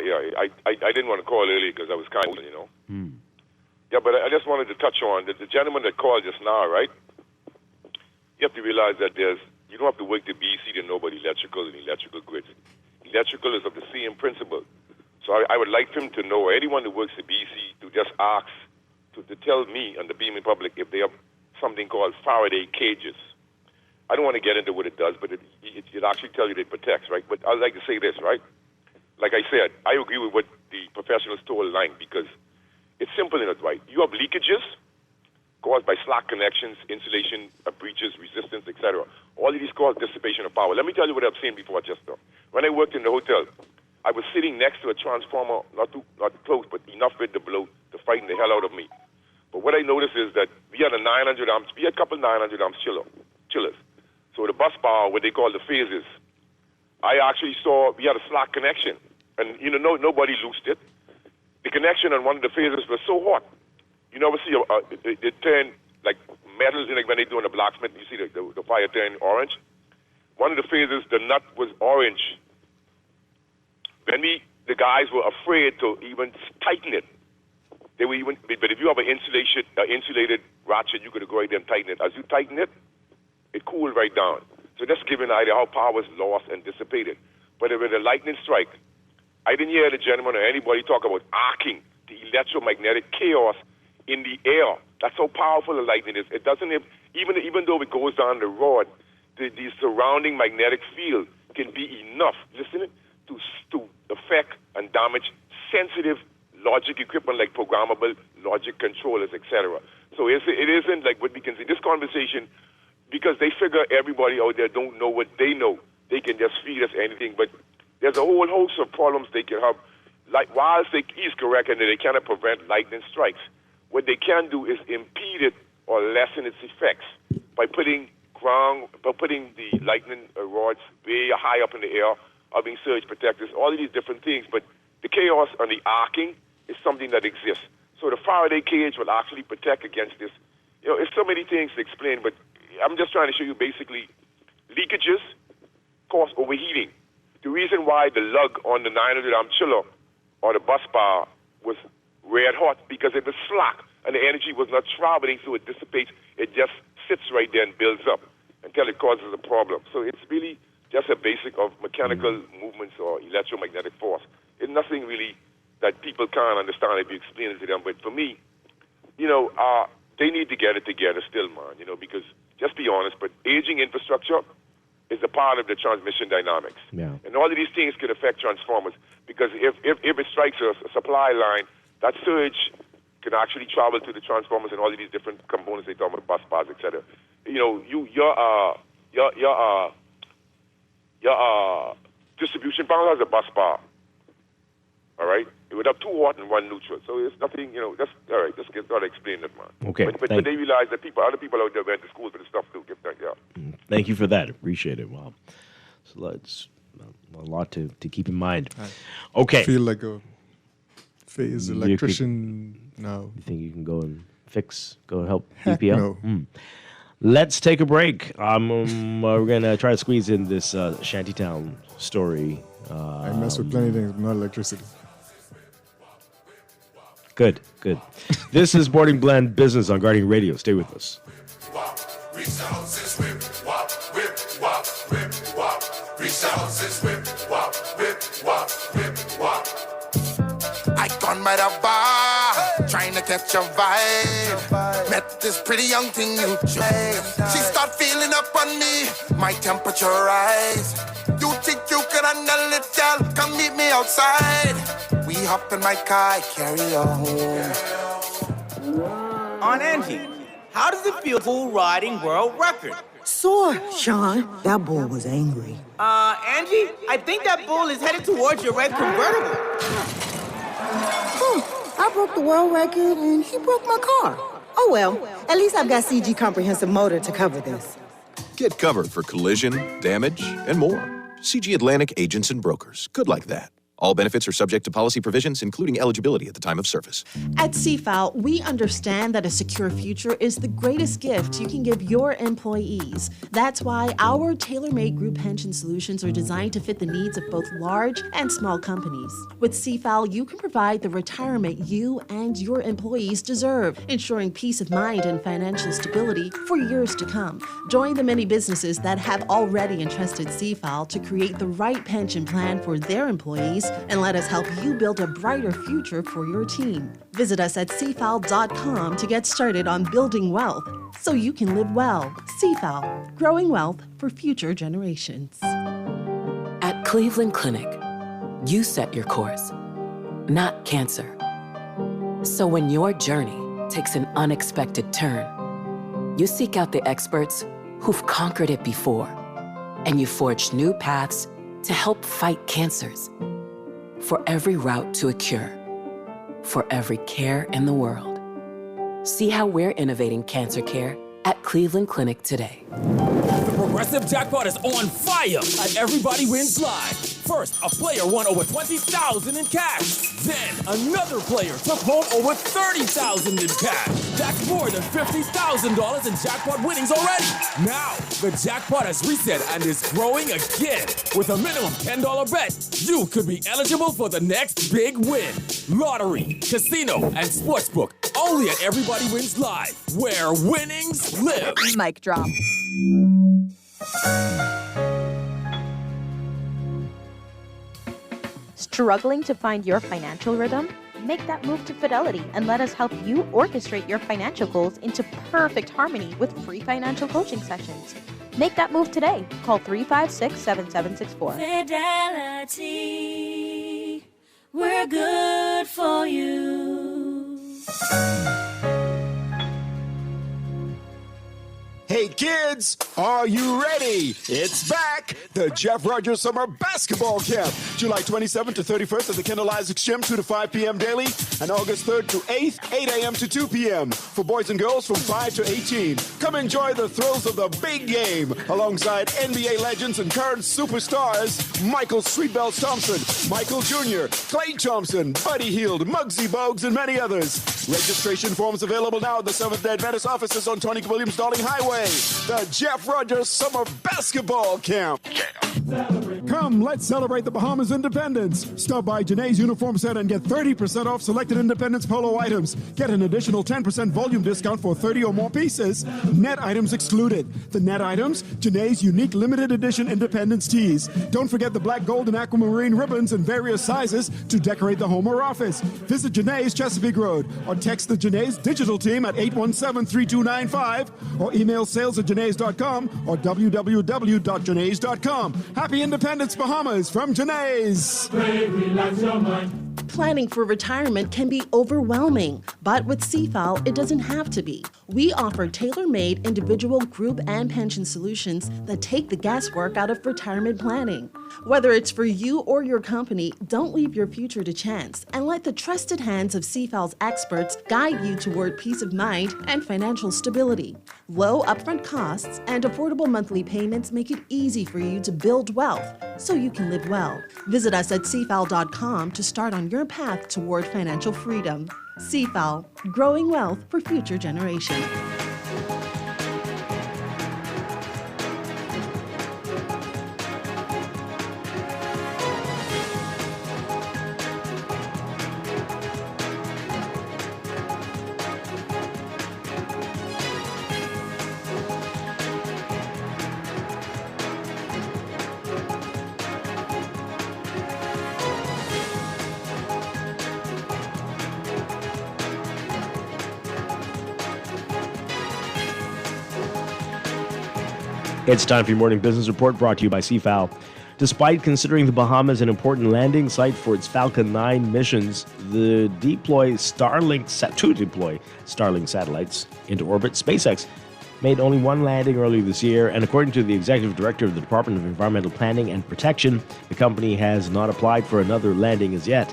didn't want to call early because I was kind of, you know. Yeah, but I just wanted to touch on the gentleman that called just now, right? You have to realize that you don't have to work the BC to know about electrical and electrical grids. Electrical is of the same principle. So I would like him to know, or anyone who works at BC, to just ask, to tell me and the Beaming public if they have something called Faraday cages. I don't want to get into what it does, but it actually tells you that it protects, right? But I'd like to say this, right? Like I said, I agree with what the professionals told Lang, because it's simple enough, right? You have leakages caused by slack connections, insulation breaches, resistance, etc. All of these cause dissipation of power. Let me tell you what I've seen before, Chester. When I worked in the hotel, I was sitting next to a transformer, not too close, but enough with the blow to frighten the hell out of me. But what I noticed is that we had a 900 amps, we had a couple 900 amps chillers. So the bus bar, what they call the phases, I actually saw we had a slack connection, and nobody loosed it. The connection on one of the phases was so hot. You never see it turn like metal, like when they do in a blacksmith, you see the fire turn orange. One of the phases, the nut was orange. When the guys were afraid to even tighten it. They were even, but if you have an insulated ratchet, you could go right there and tighten it. As you tighten it, it cooled right down. So that's giving an idea how power was lost and dissipated. But with a lightning strike, I didn't hear the gentleman or anybody talk about arcing, the electromagnetic chaos in the air. That's how powerful the lightning is. It doesn't even though it goes down the rod, the surrounding magnetic field can be enough, listen, to affect and damage sensitive logic equipment like programmable logic controllers, etc. So it isn't like what we can see. This conversation, because they figure everybody out there don't know what they know, they can just feed us anything. But there's a whole host of problems they can have. Like, whilst he's correct and they cannot prevent lightning strikes, what they can do is impede it or lessen its effects by putting the lightning rods way high up in the air, having surge protectors, all of these different things. But the chaos and the arcing is something that exists. So the Faraday cage will actually protect against this. It's so many things to explain, but I'm just trying to show you basically leakages cause overheating. The reason why the lug on the 900 amp chiller or the bus bar was red hot because it was slack and the energy was not traveling, so it dissipates. It just sits right there and builds up until it causes a problem. So it's really just a basic of mechanical movements or electromagnetic force. It's nothing really that people can't understand if you explain it to them. But for me, they need to get it together still, man, because just be honest, but aging infrastructure is a part of the transmission dynamics. Yeah. And all of these things could affect transformers because if it strikes a supply line, that surge can actually travel to the transformers and all of these different components they talk about, bus bars, etc. Your distribution panel has a bus bar. All right? It would have two hot and one neutral. So it's nothing, that's all right. Let's get to explain that, man. Okay. But they realize that other people out there went to school for this stuff too. Give that, yeah. Thank you for that. Appreciate it. Wow. So it's a lot to keep in mind. Okay. I feel like a phase electrician now. You think you can go and help Heck BPL? no. Let's take a break. We're going to try to squeeze in this Shantytown story. I mess with plenty of things, but not electricity. Good. This is Morning Blend Business on Guardian Radio. Stay with us. I gone by the bar, trying to catch a vibe. Met this pretty young thing, she start feeling up on me, my temperature rise. You think you can handle it, girl? Come meet me outside. We hop in my car, I carry her home. On Angie, how does it feel to riding world record? Sore, Sean. That bull was angry. Angie, I think that bull is headed towards your red convertible. I broke the world record and he broke my car. Oh well, at least I've got CG Comprehensive Motor to cover this. Get covered for collision, damage, and more. CG Atlantic Agents and Brokers. Good like that. All benefits are subject to policy provisions, including eligibility at the time of service. At CFAL, we understand that a secure future is the greatest gift you can give your employees. That's why our tailor-made group pension solutions are designed to fit the needs of both large and small companies. With CFAL, you can provide the retirement you and your employees deserve, ensuring peace of mind and financial stability for years to come. Join the many businesses that have already entrusted CFAL to create the right pension plan for their employees, and let us help you build a brighter future for your team. Visit us at cfal.com to get started on building wealth so you can live well. CFAL, growing wealth for future generations. At Cleveland Clinic, you set your course, not cancer. So when your journey takes an unexpected turn, you seek out the experts who've conquered it before, and you forge new paths to help fight cancers. For every route to a cure. For every care in the world. See how we're innovating cancer care at Cleveland Clinic today. The Progressive Jackpot is on fire at Everybody Wins Live. First, a player won over $20,000 in cash. Then, another player took home over $30,000 in cash. That's more than $50,000 in jackpot winnings already. Now, the jackpot has reset and is growing again. With a minimum $10 bet, you could be eligible for the next big win. Lottery, casino, and sportsbook. Only at Everybody Wins Live, where winnings live. Mic drop. Struggling to find your financial rhythm? Make that move to Fidelity and let us help you orchestrate your financial goals into perfect harmony with free financial coaching sessions. Make that move today. Call 356-7764. Fidelity, we're good for you. Hey kids, are you ready? It's back! The Jeff Rogers Summer Basketball Camp. July 27th to 31st at the Kendall Isaacs Gym, 2 to 5 p.m. daily, and August 3rd to 8th, 8 a.m. to 2 p.m. for boys and girls from 5 to 18. Come enjoy the thrills of the big game alongside NBA legends and current superstars Michael Sweetbells Thompson, Michael Jr., Klay Thompson, Buddy Hield, Muggsy Bogues, and many others. Registration forms available now at the Seventh-day Adventist offices on Tony Williams Darling Highway. The Jeff Rogers Summer Basketball Camp. Come, let's celebrate the Bahamas independence. Stop by Janae's Uniform Center and get 30% off selected Independence Polo items. Get an additional 10% volume discount for 30 or more pieces. Net items excluded. The net items, Janae's unique limited edition Independence tees. Don't forget the black, gold, and aquamarine ribbons in various sizes to decorate the home or office. Visit Janae's Chesapeake Road or text the Janae's digital team at 817-3295 or email sales@janae's.com or www.janae's.com. Happy Independence Bahamas from Janae's. Planning for retirement can be overwhelming, but with CFAL, it doesn't have to be. We offer tailor-made individual, group, and pension solutions that take the guesswork out of retirement planning. Whether it's for you or your company, don't leave your future to chance and let the trusted hands of CFAL's experts guide you toward peace of mind and financial stability. Low upfront costs and affordable monthly payments make it easy for you to build wealth so you can live well. Visit us at cfal.com to start on your path toward financial freedom. CFAL, growing wealth for future generations. It's time for your morning business report brought to you by CFAL. Despite considering the Bahamas an important landing site for its Falcon 9 missions, to deploy Starlink satellites into orbit, SpaceX made only one landing earlier this year, and according to the executive director of the Department of Environmental Planning and Protection, the company has not applied for another landing as yet.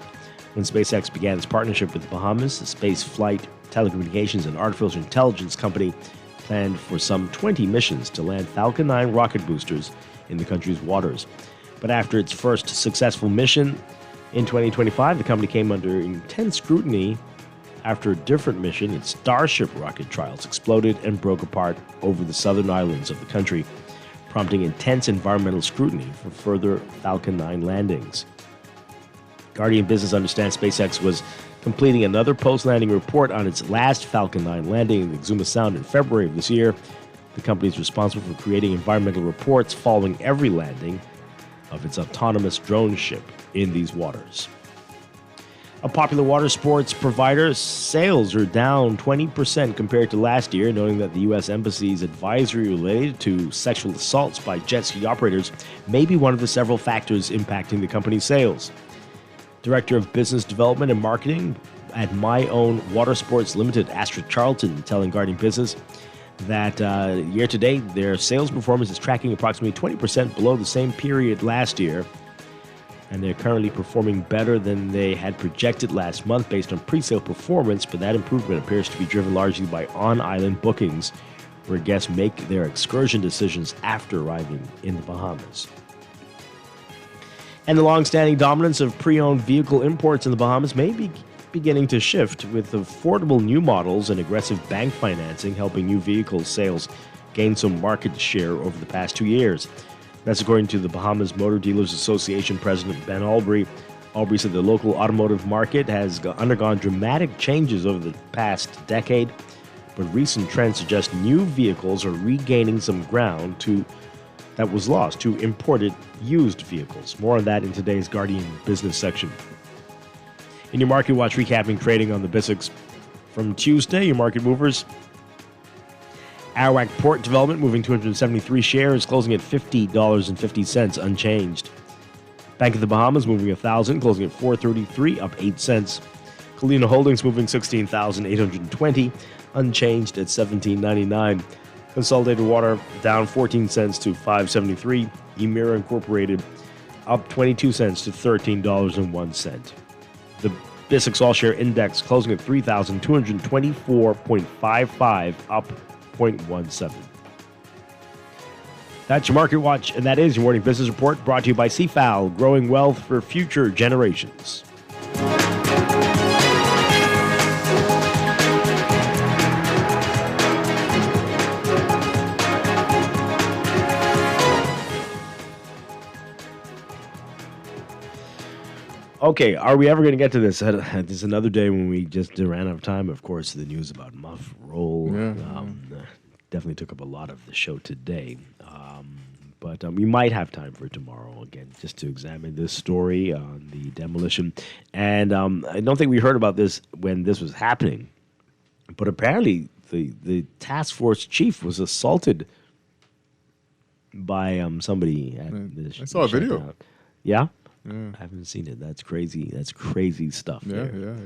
When SpaceX began its partnership with the Bahamas, the space flight, telecommunications, and artificial intelligence company planned for some 20 missions to land Falcon 9 rocket boosters in the country's waters. But after its first successful mission in 2025, the company came under intense scrutiny after a different mission, its Starship rocket trials exploded and broke apart over the southern islands of the country, prompting intense environmental scrutiny for further Falcon 9 landings. Guardian Business understands SpaceX was completing another post-landing report on its last Falcon 9 landing in Exuma Sound in February of this year. The company is responsible for creating environmental reports following every landing of its autonomous drone ship in these waters. A popular water sports provider, sales are down 20% compared to last year, noting that the U.S. Embassy's advisory related to sexual assaults by jet ski operators may be one of the several factors impacting the company's sales. Director of Business Development and Marketing at My Own Water Sports Limited, Astrid Charlton, telling Guardian Business that year to date, their sales performance is tracking approximately 20% below the same period last year. and they're currently performing better than they had projected last month based on pre-sale performance, but that improvement appears to be driven largely by on-island bookings, where guests make their excursion decisions after arriving in the Bahamas. And the long-standing dominance of pre-owned vehicle imports in the Bahamas may be beginning to shift, with affordable new models and aggressive bank financing helping new vehicle sales gain some market share over the past 2 years. That's according to the Bahamas Motor Dealers Association President Ben Albury. Albury said the local automotive market has undergone dramatic changes over the past decade, but recent trends suggest new vehicles are regaining some ground that was lost to imported used vehicles. More on that in today's Guardian Business section. In your Market Watch, recapping trading on the BISX from Tuesday, your market movers. Arawak Port Development moving 273 shares, closing at $50.50, unchanged. Bank of the Bahamas moving 1,000, closing at $4.33, up 8 cents. Colina Holdings moving 16,820, unchanged at $17.99. Consolidated Water down 14 cents to $5.73. Emira Incorporated up 22 cents to $13.01. The BISX All-Share Index closing at 3,224.55, up 0.17. That's your Market Watch, and that is your morning business report brought to you by CFAL, growing wealth for future generations. Okay, are we ever going to get to this? There's another day when we just ran out of time. Of course, the news about Muff Roll definitely took up a lot of the show today. But we might have time for tomorrow, again, just to examine this story on the demolition. And I don't think we heard about this when this was happening. But apparently, the task force chief was assaulted by somebody. I saw a video. Yeah? Yeah. I haven't seen it. That's crazy. That's crazy stuff. Yeah, there.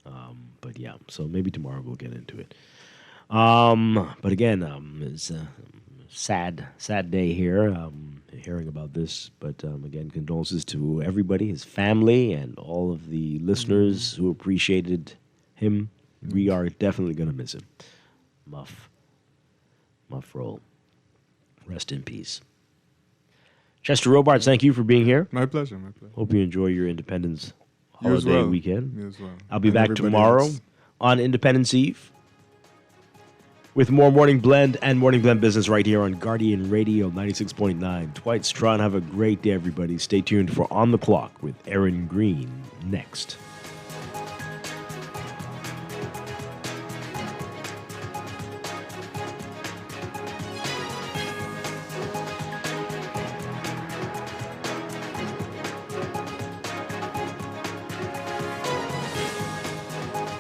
yeah. But yeah, so maybe tomorrow we'll get into it. But again, it's a sad day here, hearing about this. But again, condolences to everybody, his family, and all of the listeners who appreciated him. We are definitely going to miss him. Muff Roll. Rest in peace. Chester Robards, thank you for being here. My pleasure. Hope you enjoy your Independence You as holiday well. weekend. You as well. I'll be And back everybody tomorrow else. on Independence Eve with more Morning Blend and Morning Blend Business right here on Guardian Radio 96.9. Dwight, Strachan, have a great day, everybody. Stay tuned for On the Clock with Aaron Green next.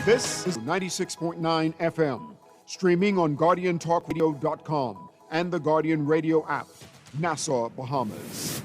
This is 96.9 FM, streaming on GuardianTalkRadio.com and the Guardian Radio app, Nassau, Bahamas.